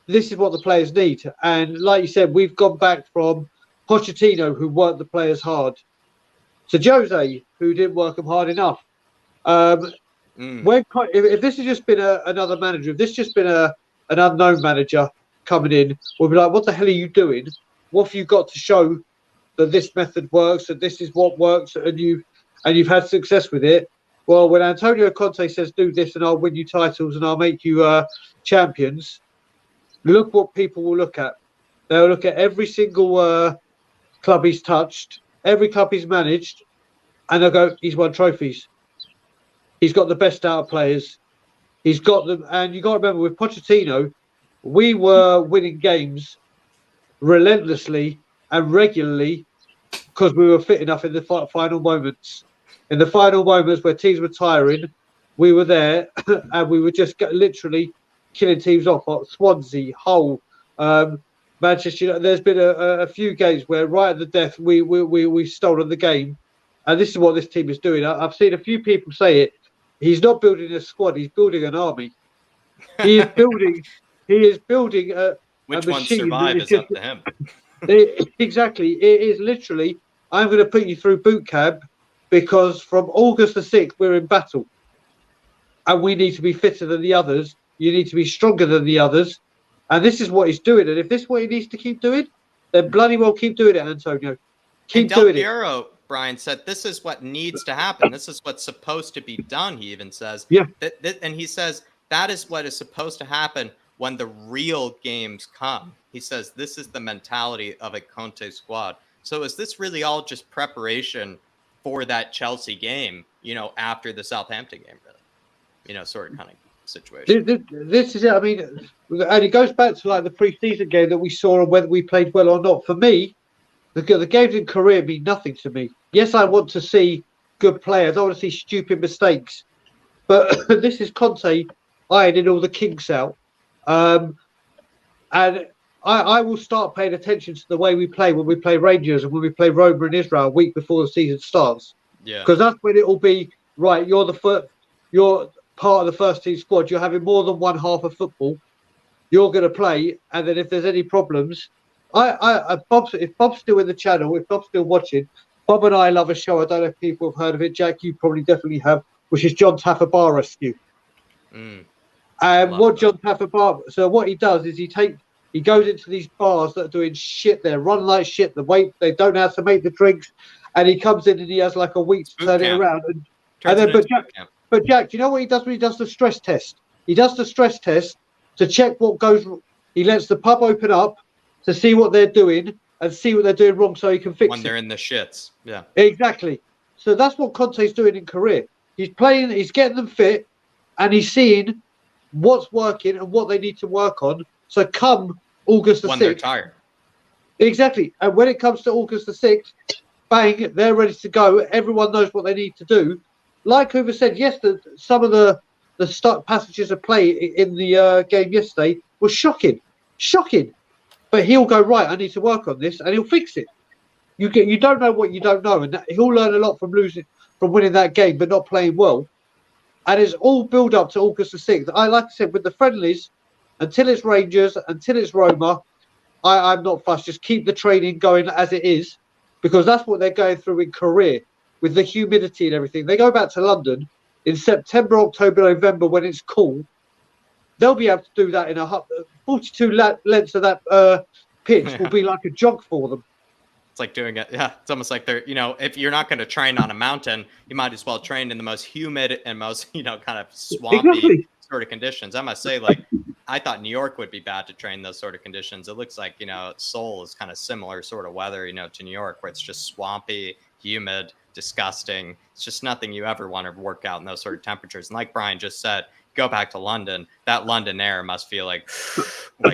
This is what the players need. And like you said, we've gone back from Pochettino, who worked the players hard, to Jose, who didn't work them hard enough. If this has just been another manager, if this has just been an unknown manager coming in, we'll be like, what the hell are you doing? What have you got to show that this method works, that this is what works, and you've had success with it? Well, when Antonio Conte says, do this and I'll win you titles and I'll make you champions, look what people will look at. They'll look at every single club he's touched, every club he's managed, and they'll go, he's won trophies. He's got the best out of players. He's got them. And you got to remember, with Pochettino, we were winning games relentlessly and regularly because we were fit enough in the final moments. In the final moments where teams were tiring, we were there and we were just literally killing teams off. Like Swansea, Hull, Manchester. There's been a few games where right at the death we've stolen the game, and this is what this team is doing. I've seen a few people say it. He's not building a squad; he's building an army. He is building a which a one machine survives is up to him. Exactly. It is literally, I'm going to put you through boot camp because from August the 6th, we're in battle. And we need to be fitter than the others. You need to be stronger than the others. And this is what he's doing. And if this is what he needs to keep doing, then bloody well keep doing it, Antonio. Keep doing Piero, Brian said, this is what needs to happen. This is what's supposed to be done. He even says, Yeah. And he says, that is what is supposed to happen when the real games come. He says, this is the mentality of a Conte squad. So is this really all just preparation for that Chelsea game, after the Southampton game, really? Sort of kind of situation. This is it. I mean, and it goes back to like the pre-season game that we saw and whether we played well or not. For me, the games in Korea mean nothing to me. Yes, I want to see good players. I want to see stupid mistakes. But this is Conte ironing all the kinks out. And I will start paying attention to the way we play when we play Rangers and when we play Roma in Israel a week before the season starts. Yeah. Because that's when it will be, right, you're part of the first team squad. You're having more than one half of football. You're going to play. And then if there's any problems, if Bob's still in the channel, if Bob's still watching, Bob and I love a show. I don't know if people have heard of it. Jack, you probably definitely have, which is John Taffer Bar Rescue. What John Taffer Bar, so what he does is he goes into these bars that are doing shit there, run like shit, they don't know how to make the drinks, and he comes in and he has like a week to turn it around. But Jack, do you know what he does when he does the stress test? He does the stress test to check what goes wrong. He lets the pub open up to see what they're doing and see what they're doing wrong so he can fix it. When they're in the shits. Yeah. Exactly. So that's what Conte's doing in Korea. He's getting them fit, and he's seeing what's working and what they need to work on. So come August the 6th. When they're tired. Exactly. And when it comes to August the 6th, bang, they're ready to go. Everyone knows what they need to do. Like Hoover said, yes, some of the passages of play in the game yesterday was shocking. But he'll go, right, I need to work on this, and he'll fix it. You don't know what you don't know, and he'll learn a lot from winning that game, but not playing well. And it's all build up to August the 6th. Like I said, with the friendlies, until it's Rangers, until it's Roma, I'm not fussed. Just keep the training going as it is, because that's what they're going through in Korea with the humidity and everything. They go back to London in September, October, November when it's cool. They'll be able to do that in 42 lengths of that pitch will be like a jog for them. It's like doing it. Yeah, it's almost like they're, if you're not going to train on a mountain, you might as well train in the most humid and most, kind of swampy sort of conditions. I must say, I thought New York would be bad to train those sort of conditions. It looks like, Seoul is kind of similar sort of weather, to New York, where it's just swampy, humid, disgusting. It's just nothing you ever want to work out in those sort of temperatures. And like Brian just said, go back to London, that London air must feel like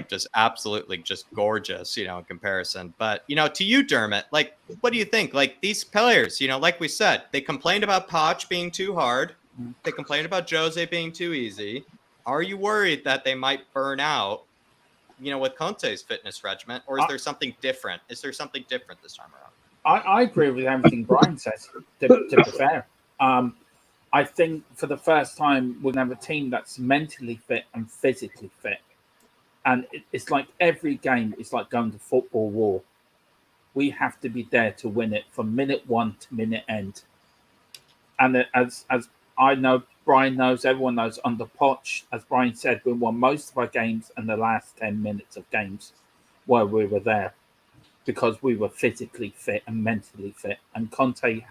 just absolutely just gorgeous, in comparison. But, to you, Dermot, what do you think? These players, like we said, they complained about Poch being too hard. They complained about Jose being too easy. Are you worried that they might burn out, with Conte's fitness regimen, or is there something different? Is there something different this time around? I agree with everything Brian says, to be fair. I think for the first time, we're going to have a team that's mentally fit and physically fit. And it's like every game is like going to football war. We have to be there to win it from minute one to minute end. And as I know, Brian knows, everyone knows, under Poch, as Brian said, we won most of our games in the last 10 minutes of games where we were there because we were physically fit and mentally fit. And Conte,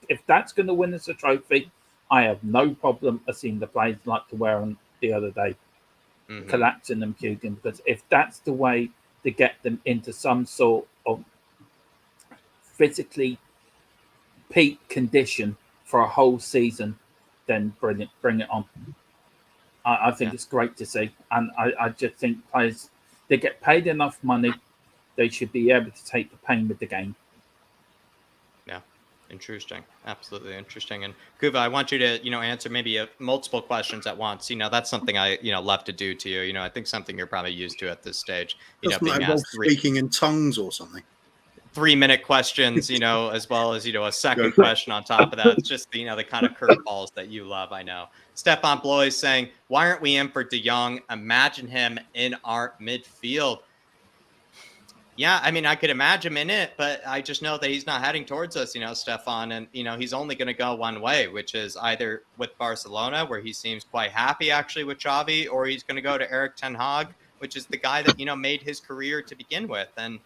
if that's going to win us a trophy, I have no problem of seeing the players like to wear on the other day, collapsing and puking, because if that's the way to get them into some sort of physically peak condition for a whole season, then brilliant, bring it on. I think it's great to see. And I just think players, they get paid enough money, they should be able to take the pain with the game. Yeah, interesting. Absolutely interesting. And Kuva, I want you to, answer maybe multiple questions at once. That's something I, love to do to you. I think something you're probably used to at this stage. Being asked speaking in tongues or something. 3-minute questions, as well as, a second question on top of that. It's just, the kind of curveballs that you love, I know. Stefan Blois saying, why aren't we in for De Jong? Imagine him in our midfield. Yeah, I mean, I could imagine him in it, but I just know that he's not heading towards us, Stefan. And, he's only going to go one way, which is either with Barcelona, where he seems quite happy actually with Xavi, or he's going to go to Erik ten Hag, which is the guy that, made his career to begin with. And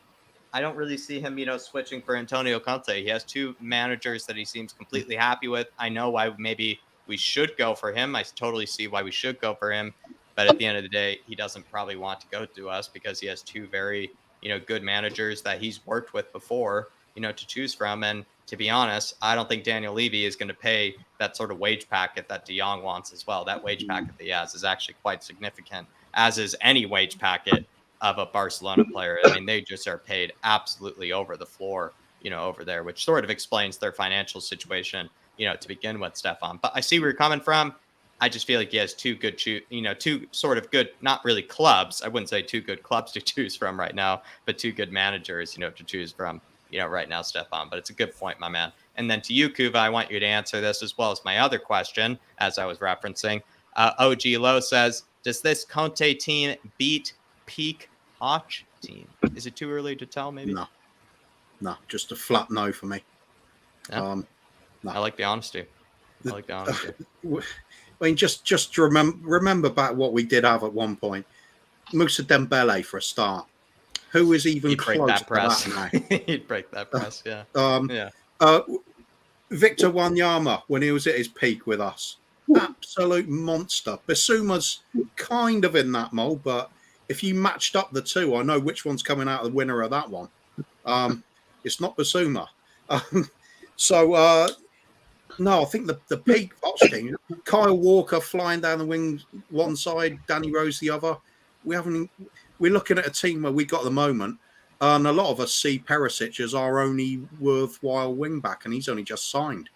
I don't really see him, switching for Antonio Conte. He has two managers that he seems completely happy with. I know why maybe we should go for him. I totally see why we should go for him. But at the end of the day, he doesn't probably want to go to us because he has two very, good managers that he's worked with before, to choose from. And to be honest, I don't think Daniel Levy is going to pay that sort of wage packet that De Jong wants as well. That wage packet that he has is actually quite significant, as is any wage packet of a Barcelona player. I mean, they just are paid absolutely over the floor, over there, which sort of explains their financial situation, to begin with, Stefan. But I see where you're coming from. I just feel like he has two sort of good, not really clubs. I wouldn't say two good clubs to choose from right now, but two good managers, to choose from, right now, Stefan. But it's a good point, my man. And then to you, Kuva, I want you to answer this as well as my other question, as I was referencing. OG Low says, does this Conte team beat peak Poch team? Is it too early to tell, maybe? No, just a flat no for me. Yeah. No. I like the honesty. I mean, just to remember back what we did have at one point. Moussa Dembele for a start. Who is even close to that now? He'd break that press, yeah. Victor Wanyama, when he was at his peak with us. Absolute monster. Basuma's kind of in that mold, but if you matched up the two, I know which one's coming out the winner of that one. It's not Basuma. No, I think the peak Poch team, Kyle Walker flying down the wing one side, Danny Rose the other. We're looking at a team where we got at the moment, and a lot of us see Perisic as our only worthwhile wing back, and he's only just signed.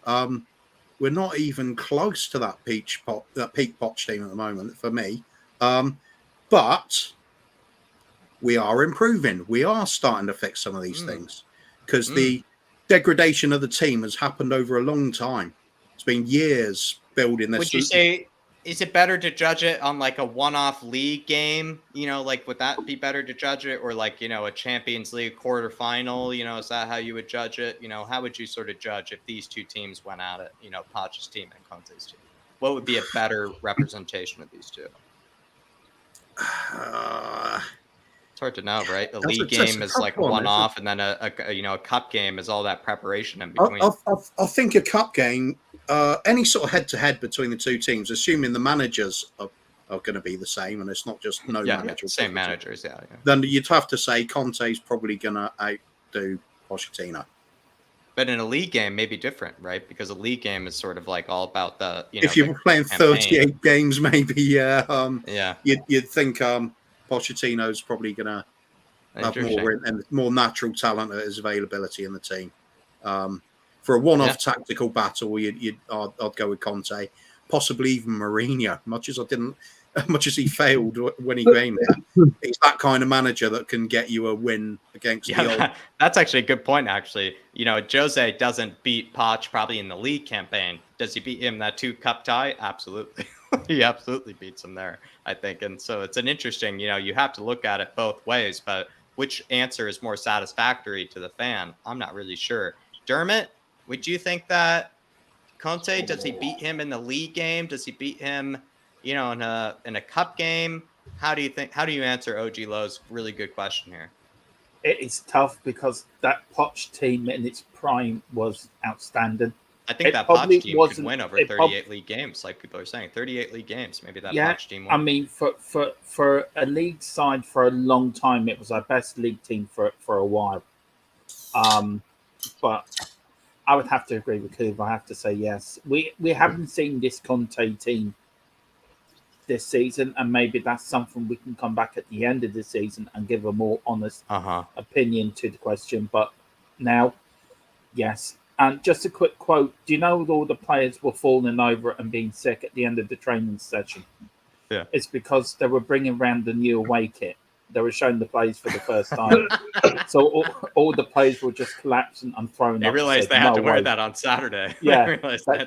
We're not even close to that peak Poch team at the moment for me. But we are improving. We are starting to fix some of these things because the degradation of the team has happened over a long time. It's been years building this. Would you say, is it better to judge it on like a one-off league game? Would that be better to judge it? Or like, a Champions League quarterfinal? Is that how you would judge it? How would you sort of judge if these two teams went at it, Poch's team and Conte's team? What would be a better representation of these two? It's hard to know, right? A league game is like one-off, and then a cup game is all that preparation in between. I think a cup game, any sort of head-to-head between the two teams, assuming the managers are going to be the same, and it's not just manager. Same managers, yeah. Then you'd have to say Conte's probably going to outdo Pochettino. But in a league game, maybe different, right? Because a league game is sort of like all about the. If you were playing 38 games, maybe, you'd think Pochettino's probably going to have more natural talent at his availability in the team. For a one-off tactical battle, I'd go with Conte, possibly even Mourinho. Much as he failed when he came there, he's that kind of manager that can get you a win against the old. That's actually a good point. Actually, Jose doesn't beat Poch probably in the league campaign. Does he beat him that 2-cup tie? Absolutely. He absolutely beats him there, I think. And so it's an interesting, you have to look at it both ways, but which answer is more satisfactory to the fan? I'm not really sure. Dermot, would you think that Conte, does he beat him in the league game? Does he beat him, in a cup game? How do you answer OG Lowe's really good question here? It is tough because that Poch team in its prime was outstanding. I think that Poch team could win over 38 league games, like people are saying. 38 league games, maybe that Poch team won. I mean, for a league side for a long time, it was our best league team for a while. But I would have to agree with Kuva. I have to say yes. We haven't seen this Conte team this season, and maybe that's something we can come back at the end of the season and give a more honest opinion to the question. But now, yes. And just a quick quote. Do you know all the players were falling over and being sick at the end of the training session? Yeah. It's because they were bringing around the new away kit. They were showing the players for the first time. So all the players were just collapsing and throwing up. They realized they had to wear that on Saturday. Yeah,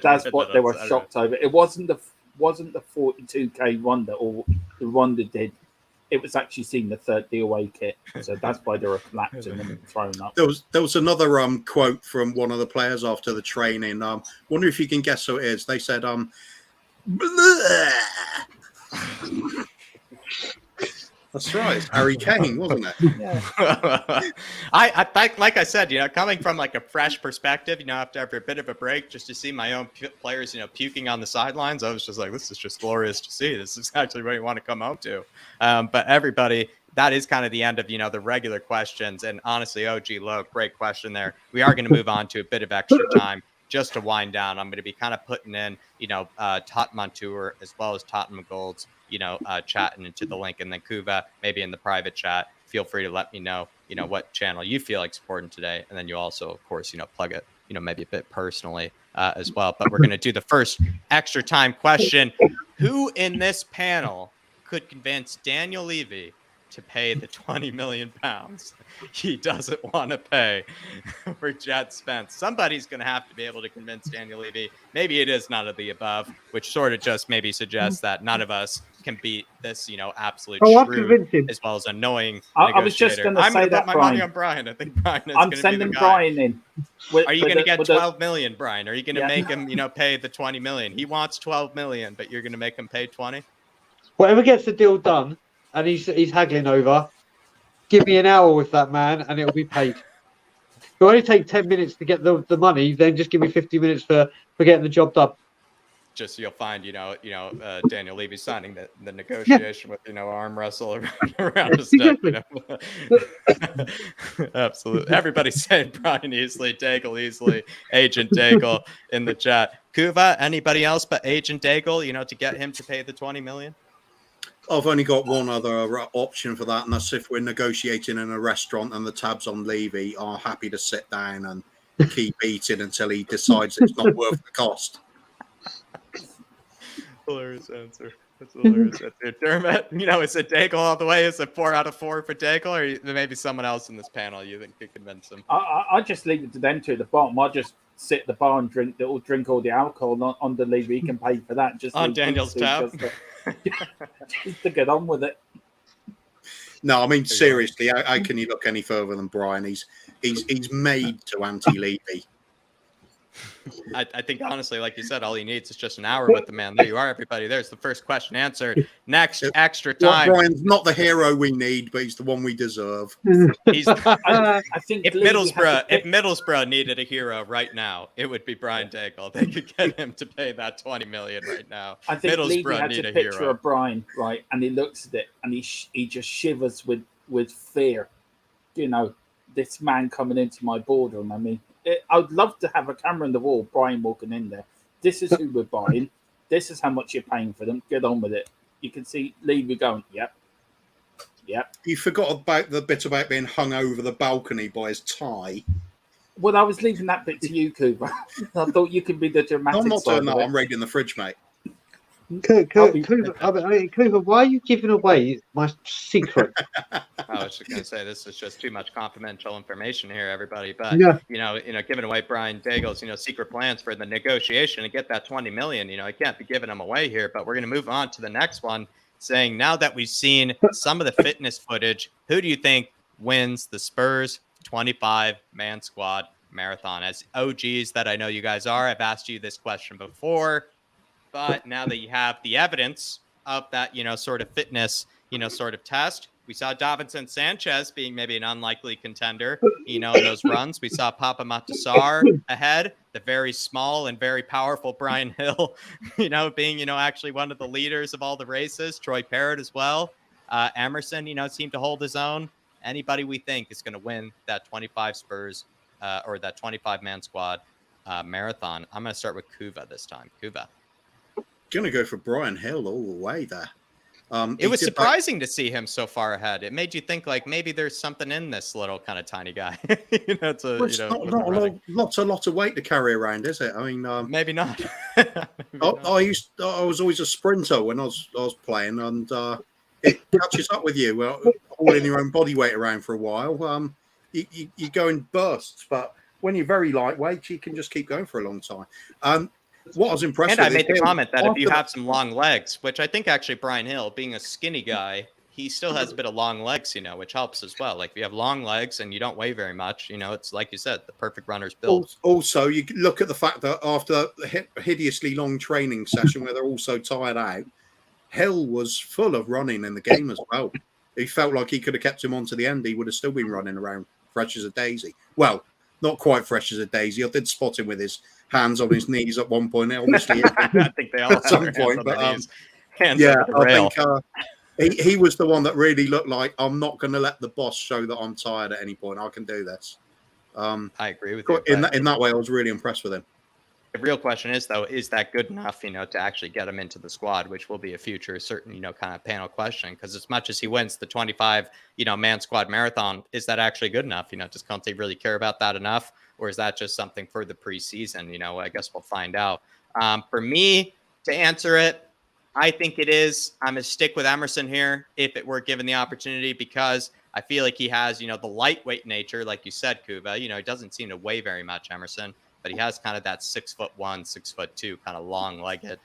that's what they were shocked over. It wasn't the 42K run that all the run that did. It was actually seeing the away kit. So that's why they were collapsing and throwing up. There was another quote from one of the players after the training. Wonder if you can guess who it is. They said, That's right. It's Harry Kane, wasn't it? Yeah. I think, like I said, coming from like a fresh perspective, after a bit of a break, just to see my own players, puking on the sidelines, I was just like, this is just glorious to see. This is actually what you want to come home to. But everybody, that is kind of the end of, the regular questions. And honestly, OG Low, great question there. We are going to move on to a bit of extra time. Just to wind down, I'm going to be kind of putting in, Tottenham Tour as well as Tottenham Gold's, chatting into the link. And then Kuva, maybe in the private chat, feel free to let me know, what channel you feel like supporting today. And then you also, of course, plug it, maybe a bit personally as well. But we're going to do the first extra time question. Who in this panel could convince Daniel Levy to pay the 20 million pounds he doesn't want to pay for Jed Spence? Somebody's going to have to be able to convince Daniel Levy. Maybe it is none of the above, which sort of just maybe suggests that none of us can beat this, absolute shrewd as well as annoying I was just going to say that, put my money on Brian. I think Brian is I'm sending Brian in. Are you going to get 12 million, Brian? Are you going to make him, pay the 20 million? He wants 12 million, but you're going to make him pay 20? Whatever gets the deal done, and he's haggling over, give me an hour with that man and it'll be paid. It'll only take 10 minutes to get the money, then just give me 50 minutes for getting the job done. Just so you'll find, Daniel Levy signing the negotiation with, arm wrestle around his neck. Absolutely. Everybody's saying Brian easily, Daigle easily, Agent Daigle in the chat. Kuva, anybody else but Agent Daigle, to get him to pay the 20 million? I've only got one other option for that, and that's if we're negotiating in a restaurant and the tabs on Levy are happy to sit down and keep eating until he decides it's not worth the cost. Hilarious answer. That's hilarious answer. Dermot, is it Daigle all the way? Is it 4 out of 4 for Daigle, or maybe someone else in this panel you think could convince him? I just leave it to them two at the bottom. I just sit at the bar and drink all the alcohol on the Levy. He can pay for that. Just on Daniel's tab. Just to get on with it. No, I mean seriously, how can you look any further than Brian? He's made to anti-Levy. I think honestly, like you said, all he needs is just an hour with the man. There you are, everybody. There's the first question answered. Next extra time. Well, Brian's not the hero we need, but he's the one we deserve. I think if Middlesbrough needed a hero right now, it would be Brian Daigle. They could get him to pay that 20 million right now. I think Middlesbrough had need a a picture hero. of Brian, right, and he looks at it and he just shivers with fear. This man coming into my boardroom. I mean, I'd love to have a camera in the wall, Brian walking in there. This is who we're buying. This is how much you're paying for them. Get on with it. You can see Levy going, yep. You forgot about the bit about being hung over the balcony by his tie. Well, I was leaving that bit to you, Cooper. I thought you could be the dramatic. I'm not side doing that. of it. I'm raiding the fridge, mate. Cooper, why are you giving away my secret? I was just going to say this is just too much confidential information here, everybody. But giving away Brian Daigle's secret plans for the negotiation to get that 20 million. I can't be giving them away here. But we're going to move on to the next one, saying now that we've seen some of the fitness footage, who do you think wins the Spurs 25-man squad marathon? As OGs that I know you guys are, I've asked you this question before. But now that you have the evidence of that, sort of fitness, sort of test, we saw Davinson Sanchez being maybe an unlikely contender, in those runs. We saw Papa Matasar ahead, the very small and very powerful Brian Hill, being, actually one of the leaders of all the races. Troy Parrott as well. Emerson, seemed to hold his own. Anybody we think is going to win that 25 Spurs or that 25-man squad marathon. I'm going to start with Kuva this time. Kuva. Going to go for Brian Hill all the way there. It was surprising to see him so far ahead. It made you think like maybe there's something in this little kind of tiny guy. It's not a lot of weight to carry around, is it? I mean, maybe not. I was always a sprinter when I was playing, and it catches up with you. Well, hauling your own body weight around for a while. You go in bursts, but when you're very lightweight, you can just keep going for a long time. What I was impressed with, and I made the comment that if you have some long legs, which I think actually Brian Hill, being a skinny guy, he still has a bit of long legs, which helps as well. Like if you have long legs and you don't weigh very much, it's like you said, the perfect runner's build. Also, you look at the fact that after a hideously long training session where they're all so tired out, Hill was full of running in the game as well. he felt like he could have kept him on to the end. He would have still been running around fresh as a daisy. Well, not quite fresh as a daisy. I did spot him with his hands on his knees at one point. Obviously, I think they all at some have their hands point, on but their knees, hands yeah, over the I rail. think he was the one that really looked like, I'm not going to let the boss show that I'm tired at any point. I can do this. I agree with you. In that way, I was really impressed with him. The real question is, though, is that good enough, to actually get him into the squad, which will be a future certain, kind of panel question. Because as much as he wins the 25, man squad marathon, is that actually good enough? Does Conte really care about that enough? Or is that just something for the preseason? I guess we'll find out. For me, to answer it, I think it is. I'm going to stick with Emerson here if it were given the opportunity, because I feel like he has, the lightweight nature, like you said, Kuba. He doesn't seem to weigh very much, Emerson. But he has kind of that 6'1", 6'2", kind of long-legged,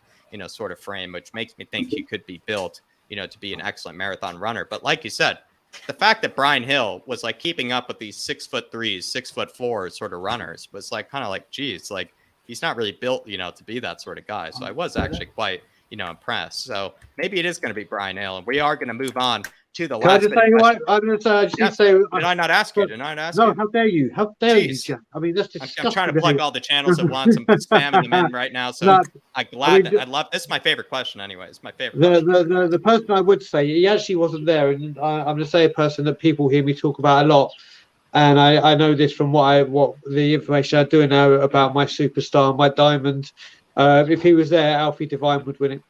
sort of frame, which makes me think he could be built, to be an excellent marathon runner. But like you said, the fact that Brian Hill was like keeping up with these 6'3", 6'4" sort of runners was like kind of like, geez, like he's not really built, to be that sort of guy. So I was actually quite, impressed. So maybe it is going to be Brian Hill, and we are going to move on to the last. Can I just say what I'm going to say? I just need to say. Did I not ask you? Did I not ask you? No, how dare you? How dare you, Jeez. Jack? I mean, that's disgusting. I'm trying to plug all the channels at once. I'm spamming them in right now. So I love this. Is my favorite question, anyway. It's my favorite. The person I would say, he actually wasn't there, and I'm going to say a person that people hear me talk about a lot, and I know this from what the information I do know about my superstar, my diamond. If he was there, Alfie Devine would win it.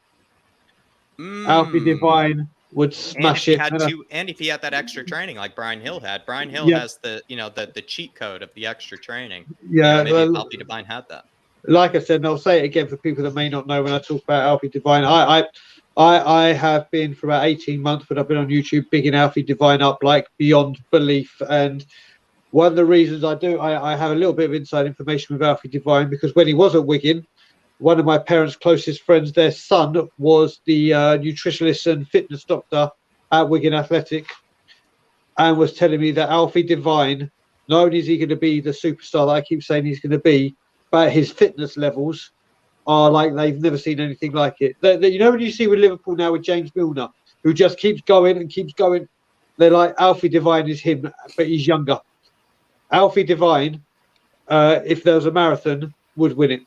Alfie Devine would smash it. And if he had that extra training like Brian Hill had, Brian Hill has the the cheat code of the extra training. Yeah, maybe Alfie Devine had that. Like I said, and I'll say it again for people that may not know when I talk about Alfie Devine. I have been for about 18 months, but I've been on YouTube bigging Alfie Devine up like beyond belief. And one of the reasons I have a little bit of inside information with Alfie Devine, because when he was at Wigan, one of my parents' closest friends, their son, was the nutritionist and fitness doctor at Wigan Athletic, and was telling me that Alfie Devine, not only is he going to be the superstar that I keep saying he's going to be, but his fitness levels are like they've never seen anything like it. When you see with Liverpool now with James Milner, who just keeps going and keeps going, they're like Alfie Devine is him, but he's younger. Alfie Devine, if there was a marathon, would win it.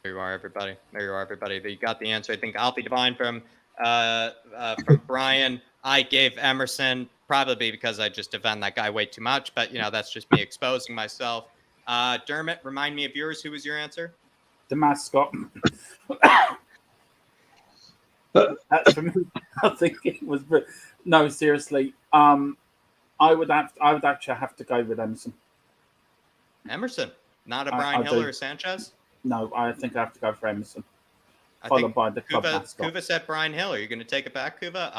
There you are, everybody. You got the answer. I think Alfie Devine from Brian. I gave Emerson, probably because I just defend that guy way too much. But, that's just me exposing myself. Dermot, remind me of yours. Who was your answer? The mascot. For me, I think it was. No, seriously. I would actually have to go with Emerson. Emerson, not a Brian Hill or Sanchez. No, I think I have to go for Emerson. Followed by the club mascot. Kuva said Brian Hill. Are you going to take it back, Kuva?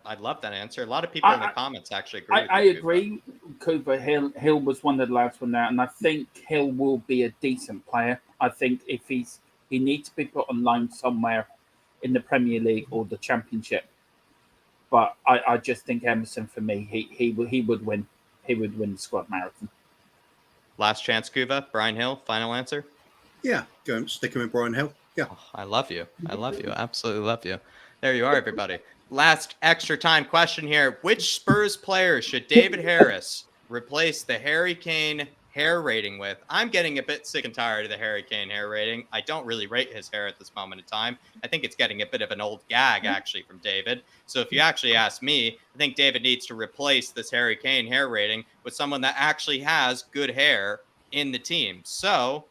I love that answer. A lot of people in the comments actually agree. I agree. Kuva Hill was one of the lads from there, and I think Hill will be a decent player. I think if he needs to be put on loan somewhere in the Premier League or the Championship. But I just think Emerson, for me, he would win. He would win the squad marathon. Last chance, Kuva. Brian Hill. Final answer. Yeah, go sticking with Brian Hill. Yeah. Oh, I love you. Absolutely love you. There you are, everybody. Last extra time question here. Which Spurs player should David Harris replace the Harry Kane hair rating with? I'm getting a bit sick and tired of the Harry Kane hair rating. I don't really rate his hair at this moment in time. I think it's getting a bit of an old gag, actually, from David. So if you actually ask me, I think David needs to replace this Harry Kane hair rating with someone that actually has good hair in the team. So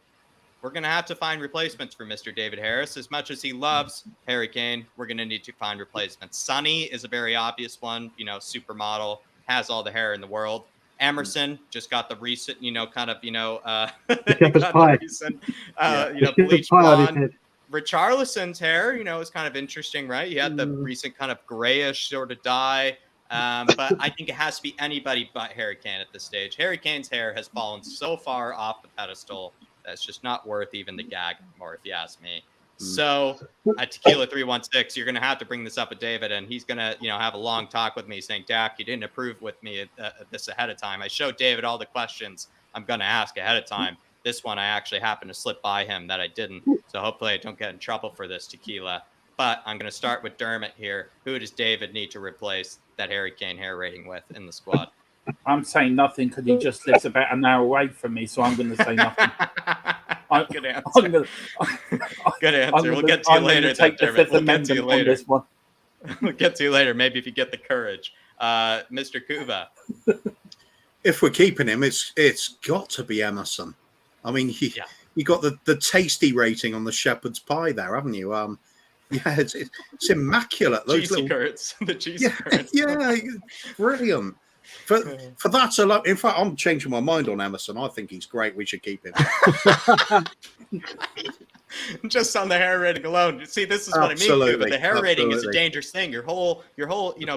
we're going to have to find replacements for Mr. David Harris. As much as he loves Harry Kane, we're going to need to find replacements. Sonny is a very obvious one, supermodel, has all the hair in the world. Emerson just got the recent, bleach blonde. Richarlison's hair, is kind of interesting, right? He had the recent kind of grayish sort of dye. But I think it has to be anybody but Harry Kane at this stage. Harry Kane's hair has fallen so far off the pedestal that's just not worth even the gag anymore, if you ask me. So at Tequila 316, you're going to have to bring this up with David, and he's going to, have a long talk with me saying, Dak, you didn't approve with me this ahead of time. I showed David all the questions I'm going to ask ahead of time. This one, I actually happened to slip by him that I didn't. So hopefully I don't get in trouble for this, Tequila. But I'm going to start with Dermot here. Who does David need to replace that Harry Kane hair rating with in the squad. I'm saying nothing because he just lives about an hour away from me, so I'm going to say nothing. Good answer. Good answer. We'll get to you later. Take the Fifth We'll get to you Amendment on later. this one. We'll get to you later. Maybe if you get the courage, Mr. Kuva. If we're keeping him, it's got to be Emerson. I mean, you got the tasty rating on the shepherd's pie there, haven't you? Yeah, it's immaculate. Those Cheesy curds, the cheesy curds. Yeah, brilliant. For that alone, in fact, I'm changing my mind on Emerson. I think he's great. We should keep him. Just on the hair rating alone. See, this is what I mean. But the hair rating is a dangerous thing. Your whole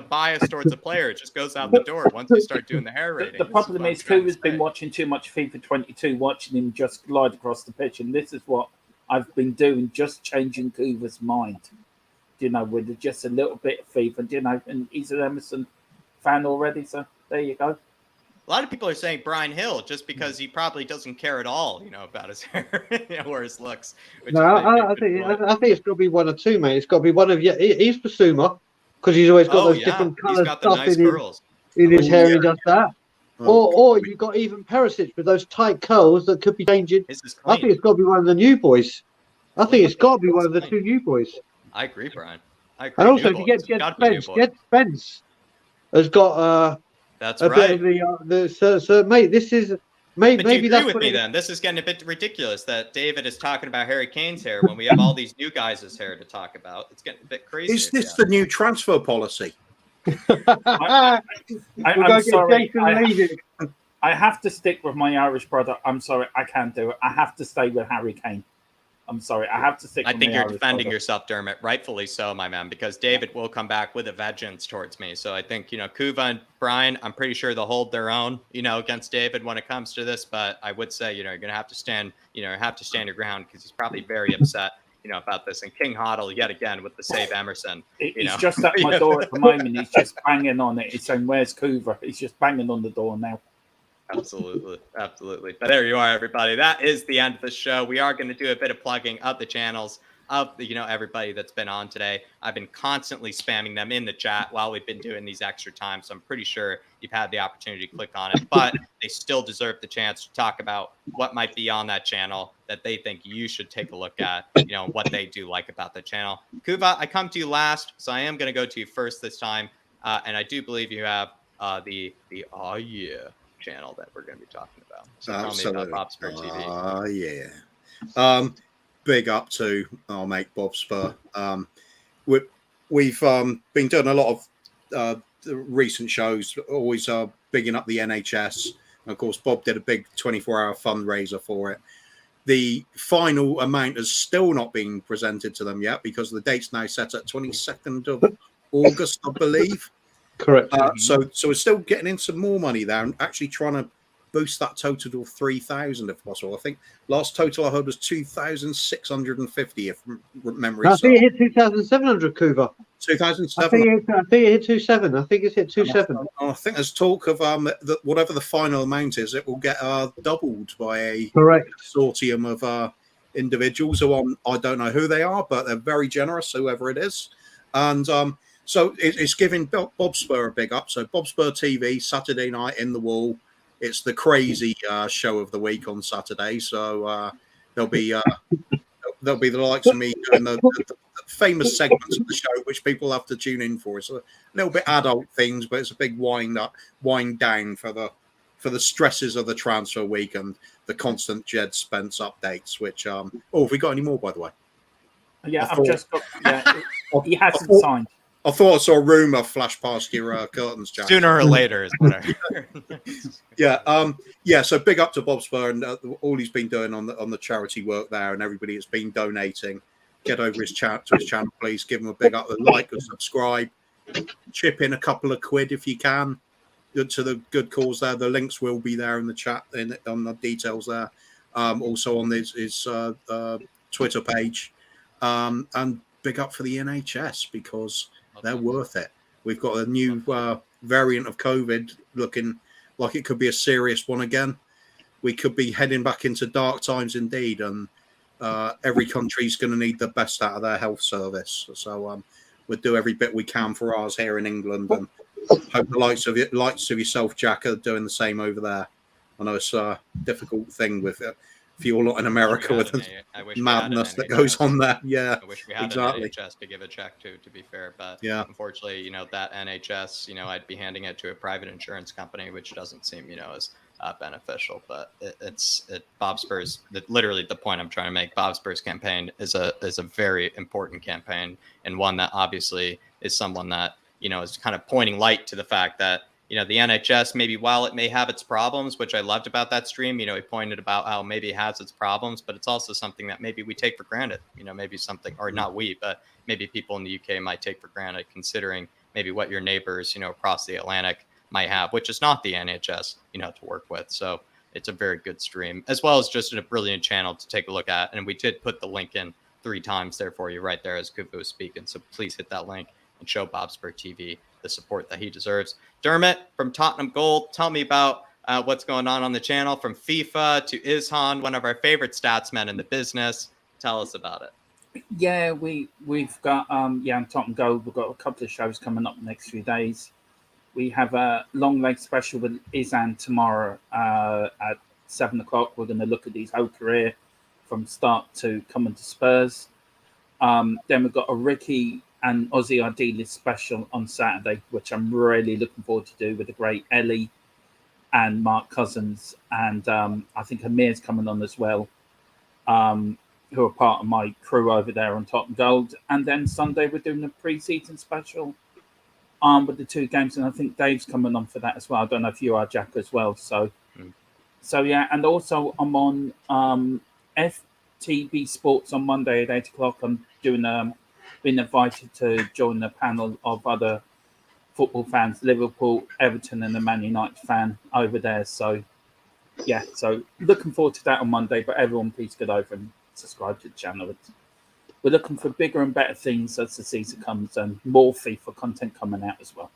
bias towards a player, it just goes out the door once you start doing the hair rating. The problem is Kuva's been watching too much FIFA 22, watching him just glide across the pitch, and this is what I've been doing, just changing Kuva's mind. With just a little bit of FIFA, and he's an Emerson fan already, so there you go. A lot of people are saying Brian Hill just because he probably doesn't care at all, about his hair or his looks. No, I think it's got to be one or two, mate. It's got to be one of he's Basuma because he's always got those different colours. He's got the nice curls in his hair. He does that. Or you've got even Perisic with those tight curls that could be changing. I think it's got to be one of the new boys. I think it's got to be one of the two new boys. I agree, Brian. I agree. And also, if you get Jed Spence has got that's a right. bit of so mate, this is maybe But do you that's agree with me then? This is getting a bit ridiculous that David is talking about Harry Kane's hair when we have all these new guys' hair to talk about. It's getting a bit crazy. Is this the new transfer policy? I'm sorry. I have to stick with my Irish brother. I'm sorry, I can't do it. I have to stay with Harry Kane. I'm sorry, I have to stick with my Irish brother. I think you're defending yourself, Dermot, rightfully so, my man, because David will come back with a vengeance towards me. So I think, Kuva and Brian, I'm pretty sure they'll hold their own, against David when it comes to this. But I would say, you're going to have to stand, your ground because he's probably very upset, about this. And King Hoddle, yet again, with the save Emerson. He's just at my door at the moment. He's just banging on it. He's saying, where's Kuva? He's just banging on the door now. Absolutely. But there you are, everybody. That is the end of the show. We are going to do a bit of plugging of the channels of everybody that's been on today. I've been constantly spamming them in the chat while we've been doing these extra times. So I'm pretty sure you've had the opportunity to click on it, but they still deserve the chance to talk about what might be on that channel that they think you should take a look at, what they do like about the channel. Kuva, I come to you last, so I am going to go to you first this time. And I do believe you have the Oh Yeah channel that we're going to be talking about. So tell me about HotSpur TV. Oh yeah. Big up to our mate Bob Spur. We've been doing a lot of recent shows, always bigging up the NHS. And of course, Bob did a big 24-hour fundraiser for it. The final amount has still not been presented to them yet because the date's now set at 22nd of August, I believe. Correct. So we're still getting in some more money there and actually trying to boost that total to 3,000 if possible. I think last total I heard was 2,650 if memory serves. I think it hit 2,700, Kuva. 2007. I think it hit 2,700. I think it's hit 2,700. I think there's talk of that whatever the final amount is, it will get doubled by a consortium of individuals who I don't know who they are, but they're very generous, whoever it is. And so it's giving Bob Spur a big up. So Bob Spur TV, Saturday night in the wall. It's the crazy show of the week on Saturday. So there'll be the likes of me doing the famous segments of the show, which people have to tune in for. It's a little bit adult things, but it's a big wind down for the stresses of the transfer week and the constant Jed Spence updates. Which have we got any more, by the way? Yeah, I've just got. Yeah, he hasn't signed. I thought I saw a rumor flash past your curtains, Jack. Sooner or later is what I heard. Yeah. So big up to Bob Spur and all he's been doing on the charity work there, and everybody that's been donating. Get over to his channel, please. Give him a big up, like and subscribe. Chip in a couple of quid if you can to the good cause there. The links will be there in the chat on the details there. Also on his Twitter page, and big up for the NHS because they're worth it. We've got a new variant of COVID looking like it could be a serious one again. We could be heading back into dark times indeed, and every country's going to need the best out of their health service. So we'll do every bit we can for ours here in England, and hope the likes of yourself, Jack, are doing the same over there. I know it's a difficult thing with for you all lot in America with the madness that goes on there. Yeah, I wish we had exactly. an NHS to give a check to be fair. But yeah, unfortunately, you know, that NHS, you know, I'd be handing it to a private insurance company, which doesn't seem, you know, as beneficial. But it's Bob Spur's, literally the point I'm trying to make. Bob Spur's campaign is a very important campaign, and one that obviously is someone that, you know, is kind of pointing light to the fact that, you know, the NHS, maybe while it may have its problems, which I loved about that stream, you know, he pointed about how maybe it has its problems, but it's also something that maybe we take for granted, you know, maybe something, or not we, but maybe people in the UK might take for granted, considering maybe what your neighbors, you know, across the Atlantic might have, which is not the NHS, you know, to work with. So it's a very good stream, as well as just a brilliant channel to take a look at. And we did put the link in 3 times there for you right there as Kufu was speaking. So please hit that link and show Bob Spur TV the support that he deserves. Dermot from Tottenham Gold, tell me about what's going on the channel, from FIFA to Izhan, one of our favorite statsmen in the business. Tell us about it. Yeah, we've got on Tottenham Gold, we've got a couple of shows coming up the next few days. We have a long leg special with Izhan tomorrow at 7 o'clock. We're going to look at his whole career from start to coming to Spurs. Then we've got a Ricky and Aussie ID list special on Saturday, which I'm really looking forward to do with the great Ellie and Mark Cousins. And I think Amir's coming on as well, who are part of my crew over there on Tottenham Gold. And then Sunday, we're doing a pre-season special with the 2 games. And I think Dave's coming on for that as well. I don't know if you are, Jack, as well. So yeah. And also I'm on FTB Sports on Monday at 8 o'clock. I'm doing been invited to join a panel of other football fans, Liverpool, Everton, and a Man United fan over there. So, yeah, so looking forward to that on Monday. But everyone, please get over and subscribe to the channel. We're looking for bigger and better things as the season comes, and more FIFA content coming out as well.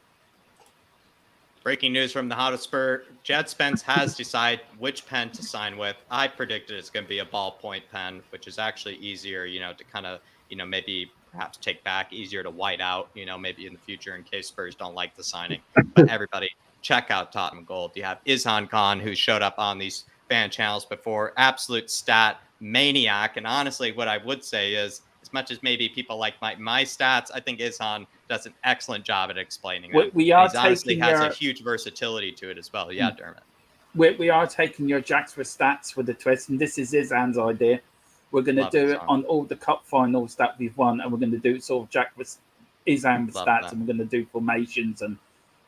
Breaking news from the IrishHotspur: Jed Spence has decided which pen to sign with. I predicted it's going to be a ballpoint pen, which is actually easier, you know, to kind of, you know, maybe perhaps take back, easier to white out, you know, maybe in the future in case Spurs don't like the signing. But everybody, check out Tottenham Gold. You have Izhan Khan, who showed up on these fan channels before, absolute stat maniac. And honestly, what I would say is, as much as maybe people like my stats, I think Izhan does an excellent job at explaining them. We are honestly has a huge versatility to it as well. Yeah, Dermot. We are taking your Jacks for stats with the twist, and this is Izhan's idea. We're going to do it on all the cup finals that we've won, and we're going to do sort of Jack with Izhan with stats, and we're going to do formations and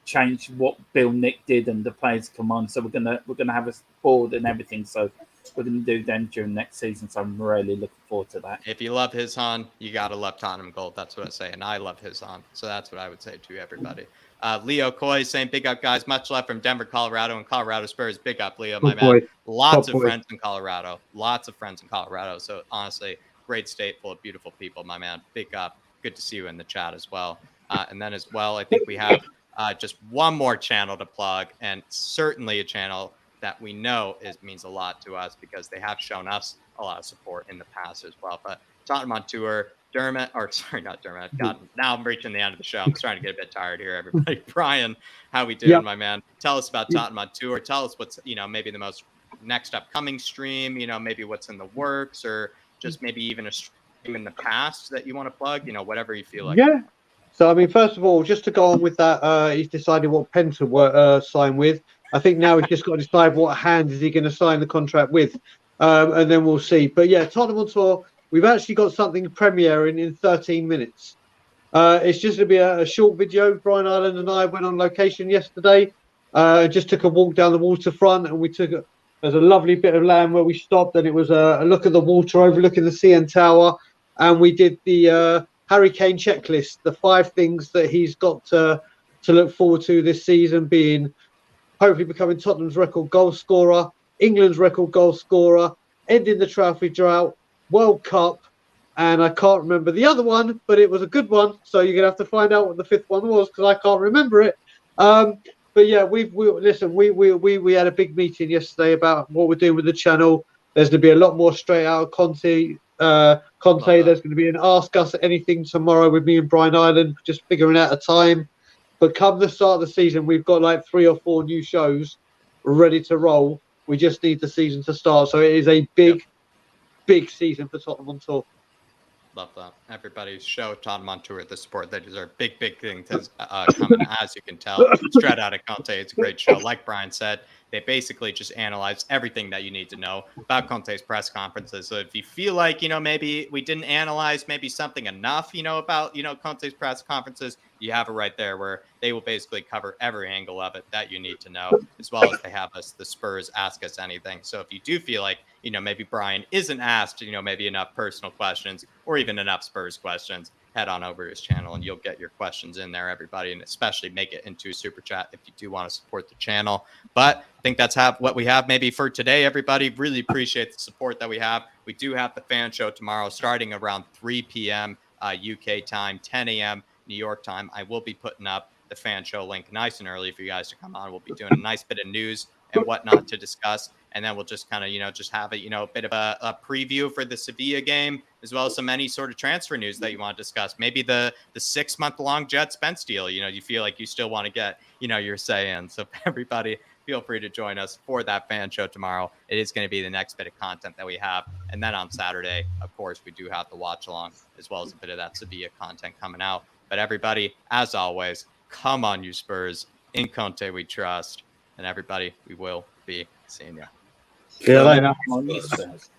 change what Bill Nick did, and the players come on. So we're gonna have a board and everything. So we're going to do them during next season. So I'm really looking forward to that. If you love Izhan, you got to love Tottenham Gold. That's what I say, and I love Izhan. So that's what I would say to everybody. Leo Coy saying, big up, guys. Much love from Denver, Colorado, and Colorado Spurs. Big up, Leo, my man. Lots of friends in Colorado. Lots of friends in Colorado. So honestly, great state full of beautiful people, my man. Big up. Good to see you in the chat as well. And then as well, I think we have just one more channel to plug, and certainly a channel that we know means a lot to us because they have shown us a lot of support in the past as well. But Tottenham on Tour, Dermot, or sorry, not Dermot. God, now I'm reaching the end of the show. I'm starting to get a bit tired here, everybody. Brian, how we doing, my man? Tell us about Tottenham on Tour. Tell us what's, you know, maybe the most next upcoming stream, you know, maybe what's in the works, or just maybe even a stream in the past that you want to plug, you know, whatever you feel like. Yeah. So, I mean, first of all, just to go on with that, he's decided what pen to sign with. I think now he's just got to decide what hand is he going to sign the contract with, and then we'll see. But yeah, Tottenham on Tour, we've actually got something premiering in 13 minutes. It's just going to be a short video. Brian Ireland and I went on location yesterday, just took a walk down the waterfront, and there's a lovely bit of land where we stopped, and it was a look at the water overlooking the CN Tower, and we did the Harry Kane checklist, the 5 things that he's got to look forward to this season, being hopefully becoming Tottenham's record goal scorer, England's record goal scorer, ending the trophy drought, World Cup, and I can't remember the other one, but it was a good one. So you're gonna have to find out what the 5th one was because I can't remember it. But yeah, we had a big meeting yesterday about what we're doing with the channel. There's going to be a lot more straight out of Conte. There's going to be an Ask Us Anything tomorrow with me and Brian Ireland, just figuring out a time. But come the start of the season, we've got like 3 or 4 new shows ready to roll. We just need the season to start. So it is a big season for Tottenham on tour. Love that. Everybody show Tottenham on tour the support they deserve. Big thing coming, as you can tell. Straight out of Conte. It's a great show. Like Brian said, they basically just analyze everything that you need to know about Conte's press conferences. So if you feel like, maybe we didn't analyze maybe something enough, about, Conte's press conferences, you have it right there where they will basically cover every angle of it that you need to know, as well as they have us, the Spurs, ask us anything. So if you do feel like, maybe Brian isn't asked, maybe enough personal questions or even enough Spurs questions, head on over to his channel and you'll get your questions in there, everybody, and especially make it into a super chat if you do want to support the channel. But I think that's what we have maybe for today, everybody. Really appreciate the support that we have. We do have the fan show tomorrow starting around 3 p.m. UK time, 10 a.m. New York time. I will be putting up the fan show link nice and early for you guys to come on. We'll be doing a nice bit of news and whatnot to discuss. And then we'll just kind of, just have a bit of a preview for the Sevilla game, as well as any sort of transfer news that you want to discuss. Maybe the 6-month-long Jed Spence deal, you feel like you still want to get, your say in. So everybody, feel free to join us for that fan show tomorrow. It is going to be the next bit of content that we have. And then on Saturday, of course, we do have the watch along, as well as a bit of that Sevilla content coming out. But everybody, as always, come on, you Spurs. In Conte we trust. And everybody, we will be seeing you. See you later. Come on, you Spurs.